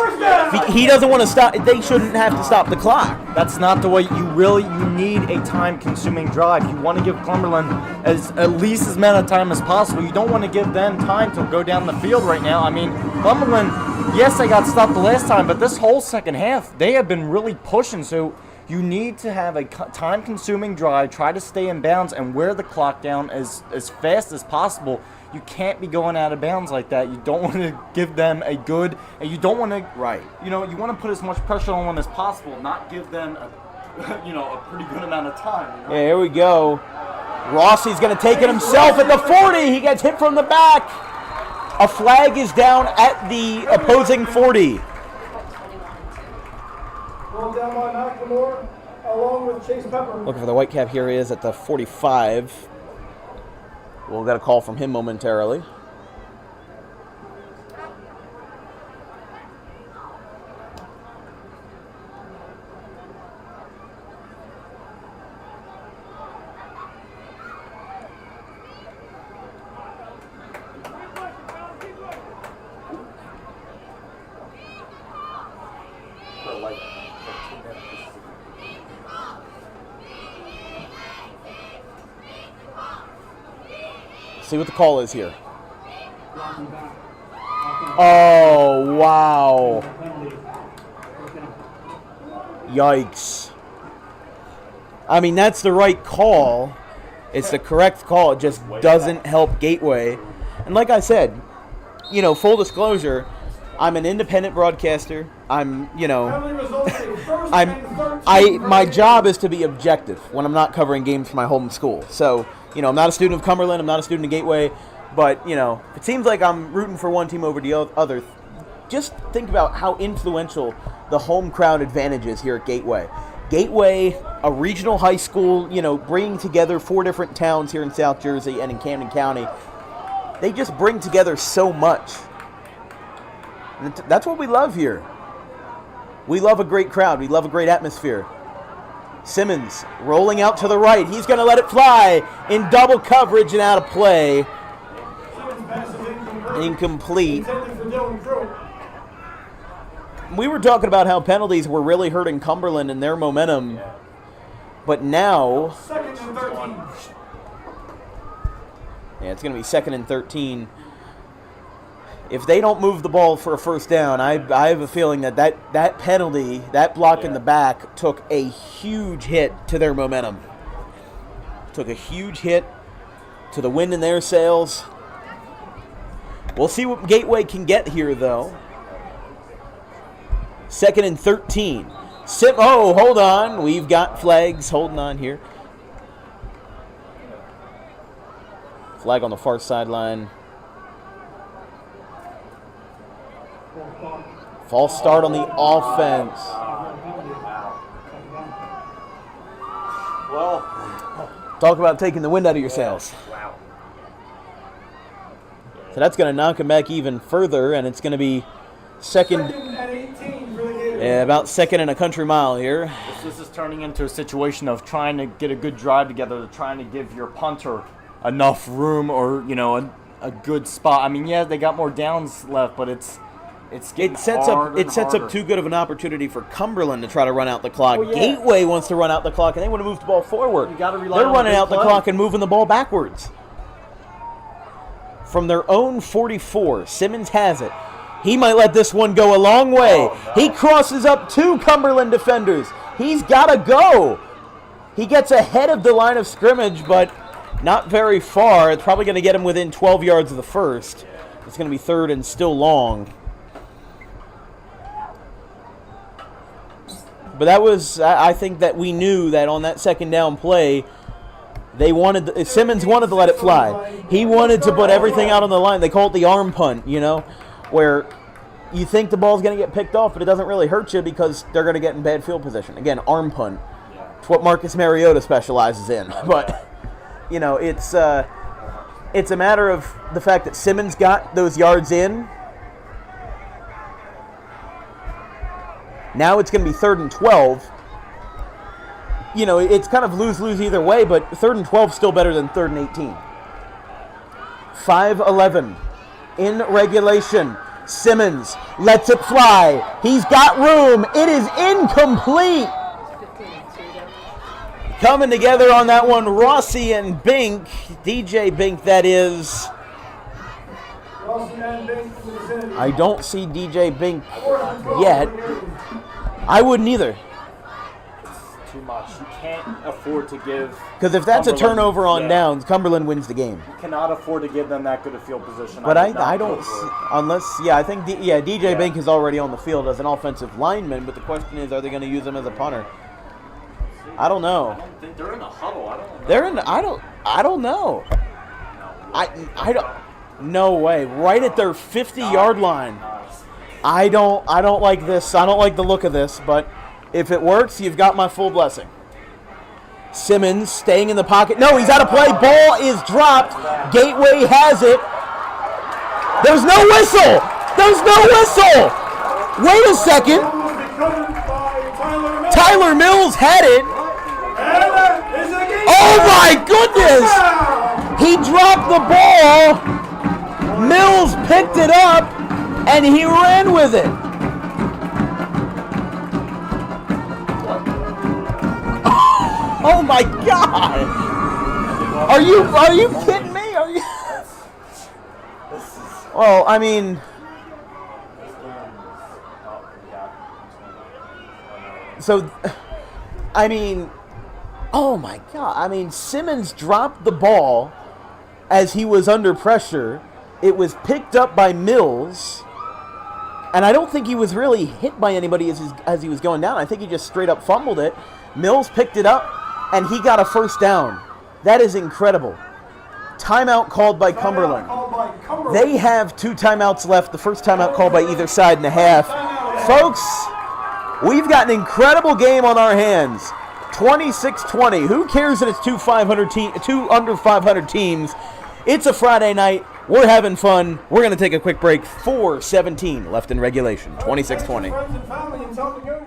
He doesn't want to stop. They shouldn't have to stop the clock.
That's not the way you need a time-consuming drive. You want to give Cumberland at least as amount of time as possible. You don't want to give them time to go down the field right now. I mean, Cumberland, yes, they got stopped the last time, but this whole second half, they have been really pushing. So you need to have a time-consuming drive, try to stay in bounds, and wear the clock down as fast as possible. You can't be going out of bounds like that. You don't want to give them a good, and you don't want to,
right.
You want to put as much pressure on them as possible, not give them a pretty good amount of time.
Yeah, here we go. Rossi's going to take it himself at the 40. He gets hit from the back. A flag is down at the opposing 40.
Rolled down by McLemore, along with Chase Pepper.
Looking for the white cap. Here he is at the 45. We'll get a call from him momentarily. See what the call is here. Oh, wow. Yikes. I mean, that's the right call. It's the correct call. It just doesn't help Gateway. And like I said, full disclosure, I'm an independent broadcaster. My job is to be objective when I'm not covering games for my home school. So, I'm not a student of Cumberland. I'm not a student of Gateway. But, if it seems like I'm rooting for one team over the other, just think about how influential the home crowd advantage is here at Gateway. Gateway, a regional high school, bringing together 4 different towns here in South Jersey and in Camden County. They just bring together so much. And that's what we love here. We love a great crowd. We love a great atmosphere. Simmons rolling out to the right. He's going to let it fly in double coverage and out of play. Incomplete. We were talking about how penalties were really hurting Cumberland and their momentum. But now, it's going to be 2nd and 13. If they don't move the ball for a first down, I have a feeling that penalty, that block in the back, took a huge hit to their momentum. Took a huge hit to the wind in their sails. We'll see what Gateway can get here, though. 2nd and 13. Hold on. We've got flags holding on here. Flag on the far sideline. False start on the offense.
Well,
Talk about taking the wind out of your sails.
wow.
So that's going to knock him back even further, and it's going to be
Second and 18 for the Gators.
yeah, about second and a country mile here.
This is turning into a situation of trying to get a good drive together, trying to give your punter enough room or, a good spot. I mean, yeah, they got more downs left, but it's getting
It sets
harder.
up too good of an opportunity for Cumberland to try to run out the clock.
Well, yeah.
Gateway wants to run out the clock, and they want to move the ball forward.
You gotta rely
They're
on
running
big
out the
play.
clock and moving the ball backwards. From their own 44, Simmons has it. He might let this one go a long way.
Oh, no.
He crosses up two Cumberland defenders. He's got to go. He gets ahead of the line of scrimmage, but not very far. It's probably going to get him within 12 yards of the first. It's going to be third and still long. But that was, I think that we knew that on that second down play, Simmons wanted to let it fly. He wanted to put everything out on the line. They call it the arm punt, where you think the ball's going to get picked off, but it doesn't really hurt you because they're going to get in bad field position. Again, arm punt. It's what Marcus Mariota specializes in. But, it's a matter of the fact that Simmons got those yards in. Now it's going to be 3rd and 12. It's kind of lose-lose either way, but 3rd and 12 is still better than 3rd and 18. 5-11 in regulation. Simmons lets it fly. He's got room. It is incomplete.
15-2.
Coming together on that one, Rossi and Bink. DJ Bink, that is.
Rossi and Bink in the vicinity.
I don't see DJ Bink
Fourth and 12
yet.
for the Gators.
I wouldn't either.
Too much. You can't afford to give.
Because if that's a
Cumberland-
turnover on
yeah.
downs, Cumberland wins the game.
You cannot afford to give them that good a field position.
But
would not
I
go
don't,
for it.
unless, I think, DJ
Yeah.
Bink is already on the field as an offensive lineman, but the question is, are they going to use him as a punter? I don't know.
I don't think they're in the huddle. I don't know.
They're in, I don't know. I don't, no way. Right at their 50-yard line. I don't like this. I don't like the look of this, but if it works, you've got my full blessing. Simmons staying in the pocket. No, he's out of play. Ball is dropped. Gateway has it. There's no whistle. There's no whistle. Wait a second.
Almost recovered by Tyler Mills.
Tyler Mills had it.
And that is a game.
Oh my goodness. He dropped the ball. Mills picked it up, and he ran with it. Oh my God! Are you kidding me? Are you? Well, I mean, oh my God! I mean, Simmons dropped the ball as he was under pressure. It was picked up by Mills, and I don't think he was really hit by anybody as he was going down. I think he just straight up fumbled it. Mills picked it up, and he got a first down. That is incredible. Timeout called by Cumberland.
Called by Cumberland.
They have 2 timeouts left. The first timeout called by either side and a half. Folks, we've got an incredible game on our hands. 26-20. Who cares that it's two under 500 teams? It's a Friday night. We're having fun. We're going to take a quick break. 4:17 left in regulation. 26-20.
Friends and family and tell them to go.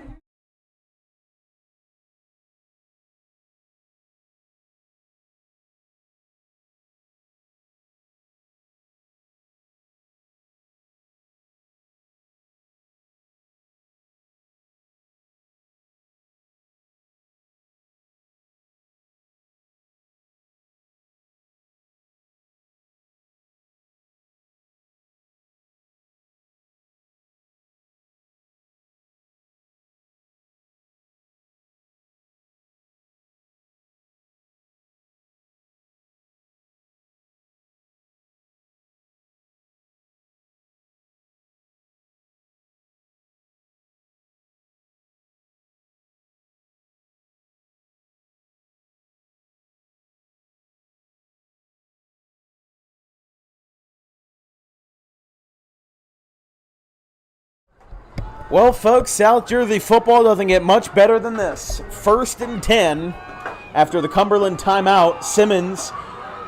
Well, folks, South Jersey football doesn't get much better than this. 1st and 10 after the Cumberland timeout. Simmons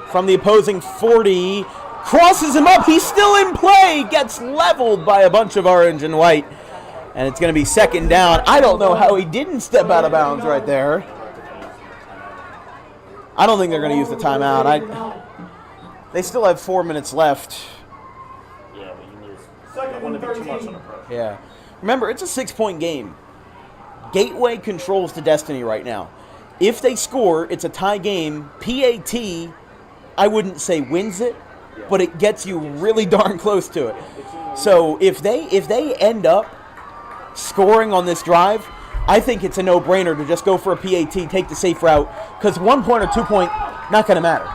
from the opposing 40 crosses him up. He's still in play. Gets leveled by a bunch of orange and white. And it's going to be 2nd down. I don't know how he didn't step out of bounds right there. I don't think they're going to use the timeout. They still have 4 minutes left.
Yeah, but you don't want to be too much on the pro.
Yeah. Remember, it's a 6-point game. Gateway controls the destiny right now. If they score, it's a tie game. PAT, I wouldn't say wins it, but it gets you really darn close to it. So if they end up scoring on this drive, I think it's a no-brainer to just go for a PAT, take the safe route, because 1 point or 2 point, not going to matter.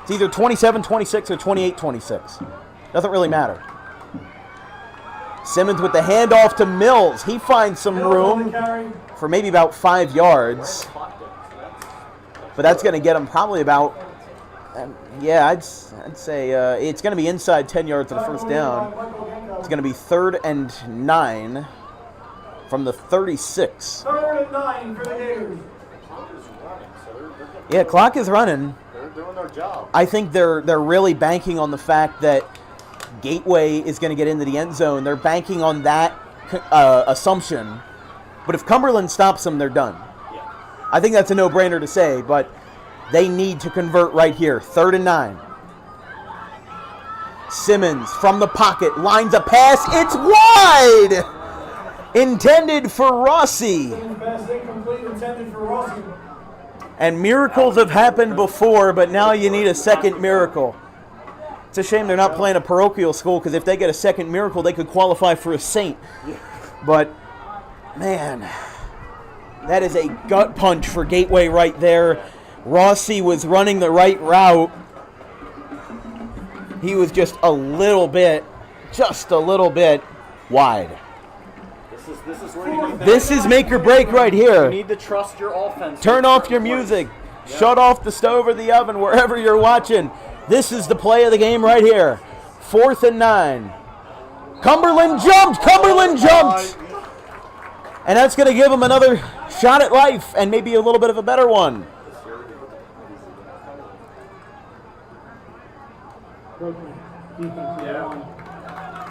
It's either 27-26 or 28-26. Doesn't really matter. Simmons with the handoff to Mills. He finds some room for maybe about 5 yards. But that's going to get him probably about, I'd say it's going to be inside 10 yards of the first down. It's going to be 3rd and 9 from the 36.
3rd and 9 for the Gators.
Yeah, clock is running.
They're doing their job.
I think they're really banking on the fact that Gateway is going to get into the end zone. They're banking on that assumption. But if Cumberland stops them, they're done.
Yeah.
I think that's a no-brainer to say, but they need to convert right here. 3rd and 9. Simmons from the pocket lines a pass. It's wide! Intended for Rossi.
Pass incomplete, intended for Rossi.
And miracles have happened before, but now you need a second miracle. It's a shame they're not playing a parochial school, because if they get a second miracle, they could qualify for a saint. But, man, that is a gut punch for Gateway right there. Rossi was running the right route. He was just a little bit wide.
This is where you need that.
This is make or break right here.
You need to trust your offense.
Turn off your music.
Yeah.
Shut off the stove or the oven, wherever you're watching. This is the play of the game right here. 4th and 9. Cumberland jumped! And that's going to give them another shot at life, and maybe a little bit of a better one.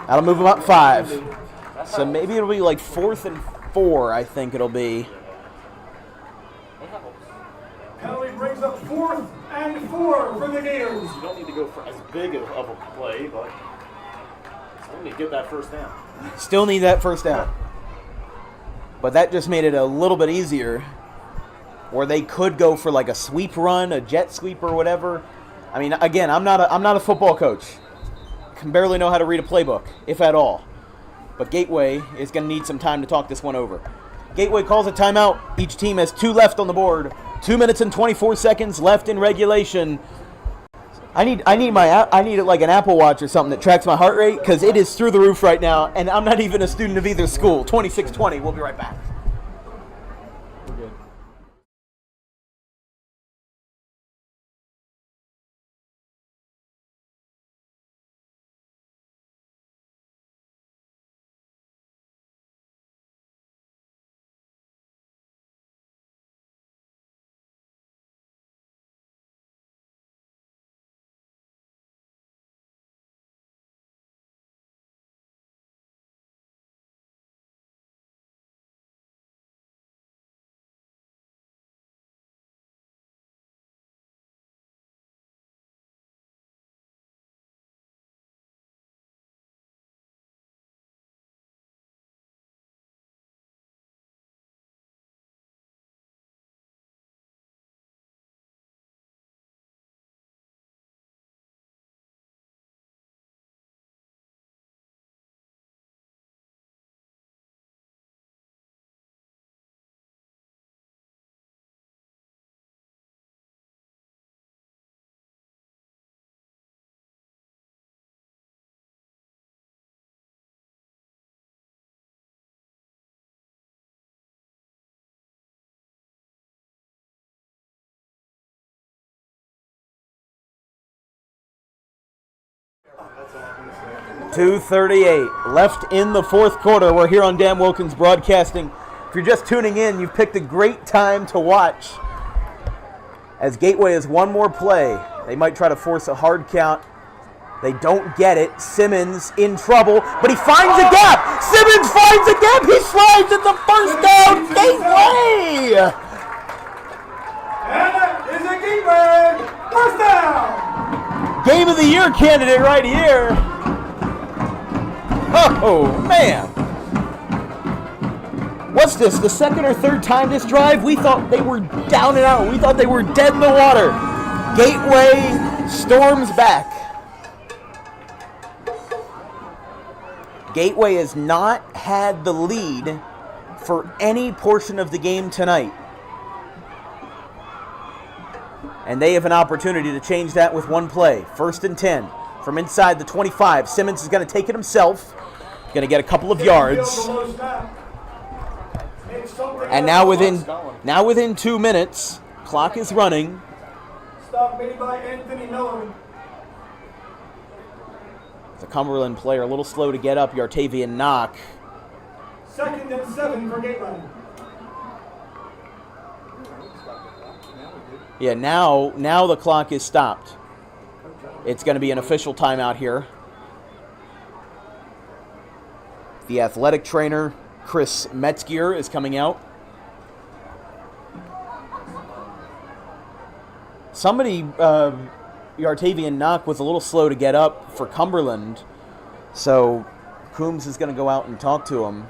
That'll move them up 5. So maybe it'll be like 4th and 4, I think it'll be.
Penalty brings up 4th and 4 for the Gators.
You don't need to go for as big of a play, but still need to get that first down.
Still need that first down. But that just made it a little bit easier, where they could go for like a sweep run, a jet sweep or whatever. I mean, again, I'm not a football coach. Can barely know how to read a playbook, if at all. But Gateway is going to need some time to talk this one over. Gateway calls a timeout. Each team has 2 left on the board. 2 minutes and 24 seconds left in regulation. I need like an Apple Watch or something that tracks my heart rate, because it is through the roof right now, and I'm not even a student of either school. 26:20. We'll be right back. 2:38 left in the fourth quarter. We're here on Dan Wilkins Broadcasting. If you're just tuning in, you've picked a great time to watch as Gateway has one more play. They might try to force a hard count. They don't get it. Simmons in trouble, but he finds a gap. Simmons finds a gap. He slides at the first down. Gateway!
And that is a Gateway first down.
Game of the year candidate right here. Oh, man. What's this, the second or third time this drive? We thought they were down and out. We thought they were dead in the water. Gateway storms back. Gateway has not had the lead for any portion of the game tonight. And they have an opportunity to change that with one play. 1st and 10 from inside the 25. Simmons is going to take it himself. Going to get a couple of yards. And now within 2 minutes, clock is running.
Stop made by Anthony Miller.
The Cumberland player a little slow to get up. Yartavian knock.
2nd and 7 for Gateway.
Yeah, now the clock is stopped. It's going to be an official timeout here. The athletic trainer, Chris Metzger, is coming out. Somebody, Yartavian knock was a little slow to get up for Cumberland, so Coombs is going to go out and talk to him.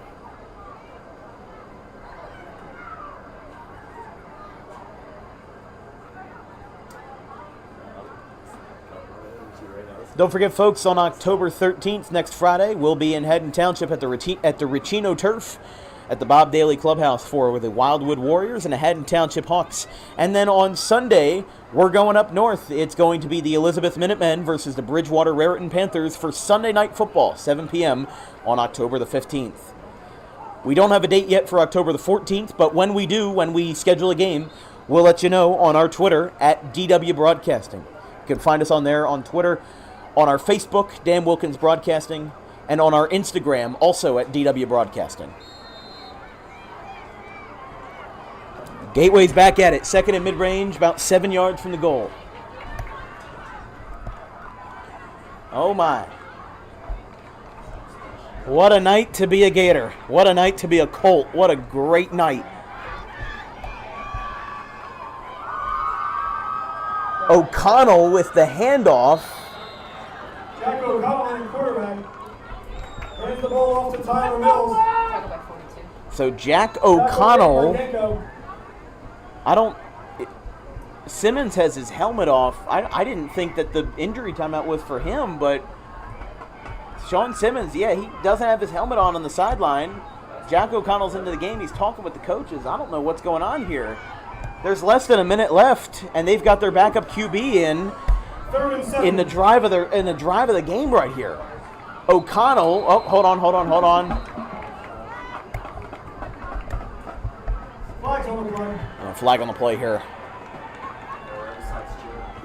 Don't forget, folks, on October 13th, next Friday, we'll be in Haddon Township at the Ricino Turf at the Bob Daly Clubhouse for the Wildwood Warriors and the Haddon Township Hawks. And then on Sunday, we're going up north. It's going to be the Elizabeth Minutemen versus the Bridgewater Raritan Panthers for Sunday Night Football, 7 p.m. on October the 15th. We don't have a date yet for October the 14th, but when we do, when we schedule a game, we'll let you know on our Twitter at DW Broadcasting. You can find us on there on Twitter, on our Facebook, Dan Wilkins Broadcasting, and on our Instagram, also at DW Broadcasting. Gateway's back at it. 2nd and mid-range, about 7 yards from the goal. Oh, my. What a night to be a Gator. What a night to be a Colt. What a great night. O'Connell with the handoff.
Jack O'Connell in quarterback. Hands the ball off to Tyler Mills.
Tackle by 42.
So Jack O'Connell, Simmons has his helmet off. I didn't think that the injury timeout was for him, but Sean Simmons, yeah, he doesn't have his helmet on the sideline. Jack O'Connell's into the game. He's talking with the coaches. I don't know what's going on here. There's less than a minute left, and they've got their backup QB in the drive of the game right here. O'Connell, hold on.
Flags on the play.
Flag on the play here.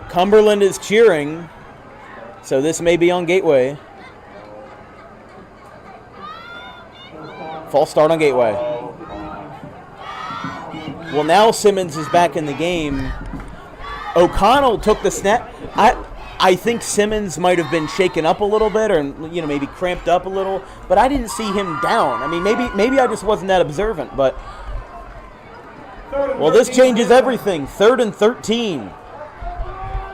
Cumberland is cheering, so this may be on Gateway. False start on Gateway. Well, now Simmons is back in the game. O'Connell took the snap. I think Simmons might have been shaken up a little bit, or maybe cramped up a little, but I didn't see him down. I mean, maybe I just wasn't that observant, but well, this changes everything. 3rd and 13.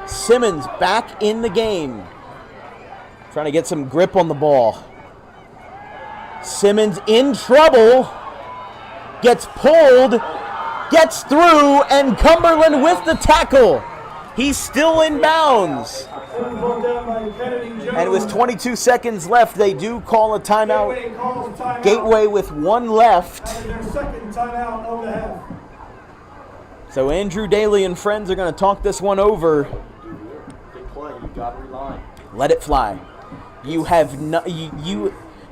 Simmons back in the game, trying to get some grip on the ball. Simmons in trouble, gets pulled, gets through, and Cumberland with the tackle. He's still in bounds. And with 22 seconds left, they do call a timeout. Gateway with 1 left.
Their second timeout of the half.
So Andrew Daly and friends are going to talk this one over.
Big play. You got to reline.
Let it fly. You have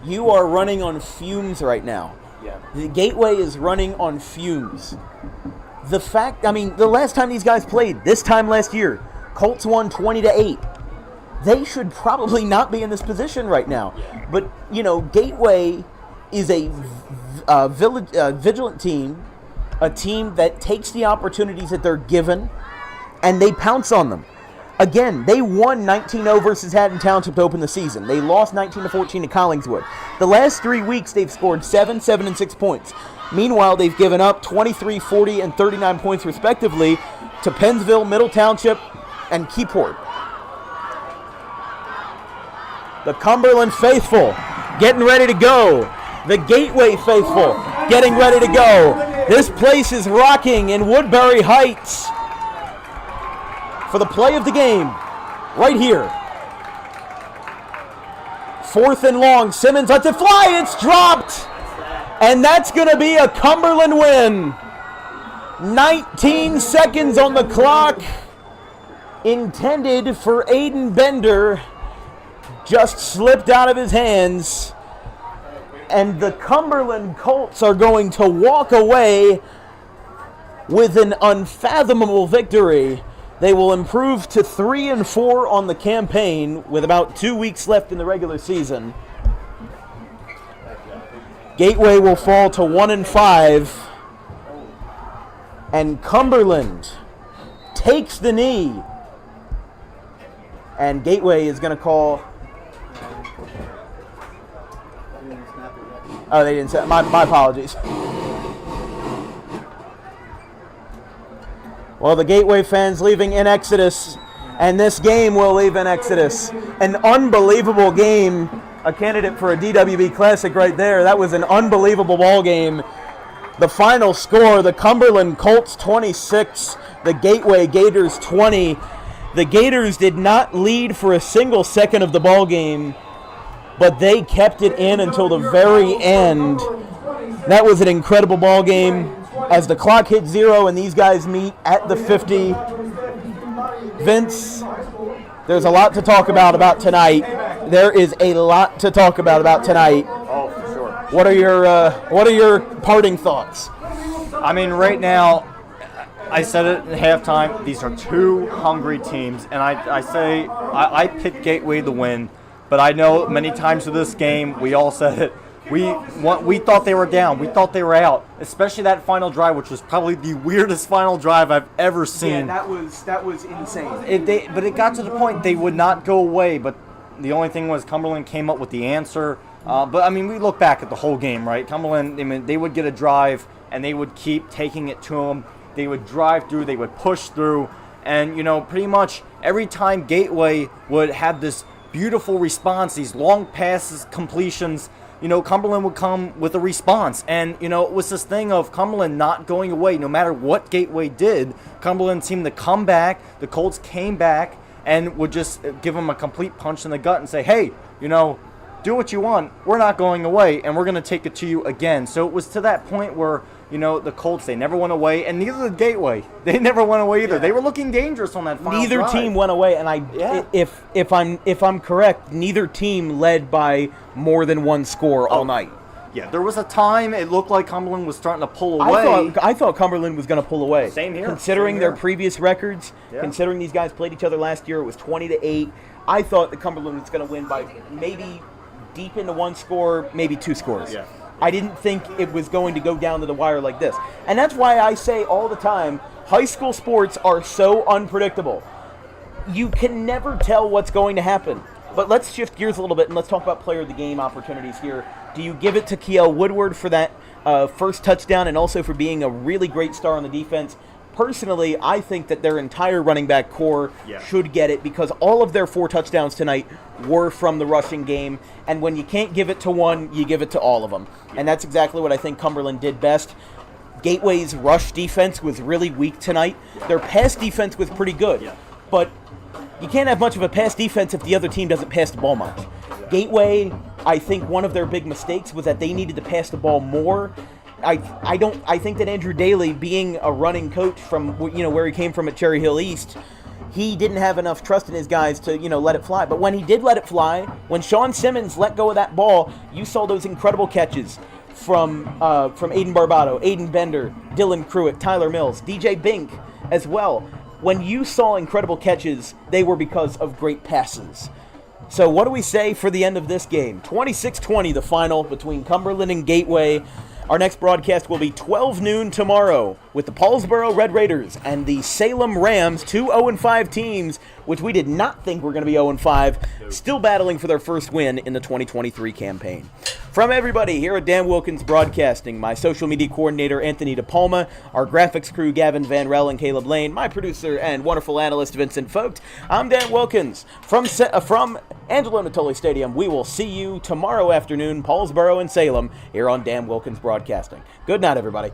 you are running on fumes right now.
Yeah.
The Gateway is running on fumes. The last time these guys played, this time last year, Colts won 20-8. they should probably not be in this position right now. But, Gateway is a vigilant team, a team that takes the opportunities that they're given, and they pounce on them. Again, they won 19-0 versus Haddon Township to open the season. They lost 19-14 to Collingswood. The last 3 weeks, they've scored 7, 7, and 6 points. Meanwhile, they've given up 23, 40, and 39 points respectively to Pennsville, Middle Township, and Keyport. The Cumberland faithful getting ready to go. The Gateway faithful getting ready to go. This place is rocking in Woodbury Heights for the play of the game right here. 4th and long. Simmons lets it fly. It's dropped. And that's going to be a Cumberland win. 19 seconds on the clock. Intended for Aiden Bender. Just slipped out of his hands. And the Cumberland Colts are going to walk away with an unfathomable victory. They will improve to 3-4 on the campaign with about 2 weeks left in the regular season. Gateway will fall to 1-5. And Cumberland takes the knee. And Gateway is going to call... Oh, they didn't say. My apologies. Well, the Gateway fans leaving in Exodus, and this game will leave in Exodus. An unbelievable game. A candidate for a DWB Classic right there. That was an unbelievable ball game. The final score, the Cumberland Colts 26, the Gateway Gators 20. The Gators did not lead for a single second of the ball game, but they kept it in until the very end. That was an incredible ball game. As the clock hit 0 and these guys meet at the 50, Vince, there's a lot to talk about tonight. There is a lot to talk about tonight.
Oh, for sure.
What are your parting thoughts?
I mean, right now, I said it at halftime. These are two hungry teams, and I picked Gateway to win. But I know many times with this game, we all said it. We thought they were down. We thought they were out. Especially that final drive, which was probably the weirdest final drive I've ever seen.
Yeah, that was insane.
But it got to the point they would not go away. But the only thing was Cumberland came up with the answer. But I mean, we look back at the whole game, right? Cumberland, I mean, they would get a drive and they would keep taking it to them. They would drive through. They would push through, and pretty much every time Gateway would have this beautiful response, these long passes, completions, Cumberland would come with a response. And, it was this thing of Cumberland not going away. No matter what Gateway did, Cumberland seemed to come back. The Colts came back and would just give them a complete punch in the gut and say, hey, do what you want. We're not going away, and we're going to take it to you again. So it was to that point where, the Colts, they never went away, and neither did Gateway. They never went away either. Yeah. They were looking dangerous on that final
Neither
drive.
team went away, and if I'm correct, neither team led by more than one score all night.
Yeah, there was a time it looked like Cumberland was starting to pull away.
I thought Cumberland was going to pull away.
Same here.
Considering their previous records, considering these guys played each other last year, it was 20-8. I thought that Cumberland was going to win by maybe deep into one score, maybe two scores.
Yeah.
I didn't think it was going to go down to the wire like this. And that's why I say all the time, high school sports are so unpredictable. You can never tell what's going to happen. But let's shift gears a little bit and let's talk about player of the game opportunities here. Do you give it to Kiel Woodward for that first touchdown and also for being a really great star on the defense? Personally, I think that their entire running back core should get it because all of their 4 touchdowns tonight were from the rushing game. And when you can't give it to one, you give it to all of them. And that's exactly what I think Cumberland did best. Gateway's rush defense was really weak tonight. Their pass defense was pretty good. But you can't have much of a pass defense if the other team doesn't pass the ball much. Gateway, I think one of their big mistakes was that they needed to pass the ball more. I think that Andrew Daly, being a running coach from where he came from at Cherry Hill East, he didn't have enough trust in his guys to let it fly. But when he did let it fly, when Sean Simmons let go of that ball, you saw those incredible catches from Aiden Barbado, Aiden Bender, Dylan Pruitt, Tyler Mills, DJ Bink as well. when you saw incredible catches, they were because of great passes. So what do we say for the end of this game? 26-20, the final between Cumberland and Gateway. Our next broadcast will be 12 noon tomorrow with the Paulsboro Red Raiders and the Salem Rams, 2 0-5 teams, which we did not think were going to be 0-5, still battling for their first win in the 2023 campaign. From everybody here at Dan Wilkins Broadcasting, my social media coordinator Anthony DePalma, our graphics crew Gavin Van Rel and Caleb Lane, my producer and wonderful analyst Vincent Vogt, I'm Dan Wilkins from Angelo Natoli Stadium. We will see you tomorrow afternoon, Paulsboro and Salem, here on Dan Wilkins Broadcasting. Good night, everybody.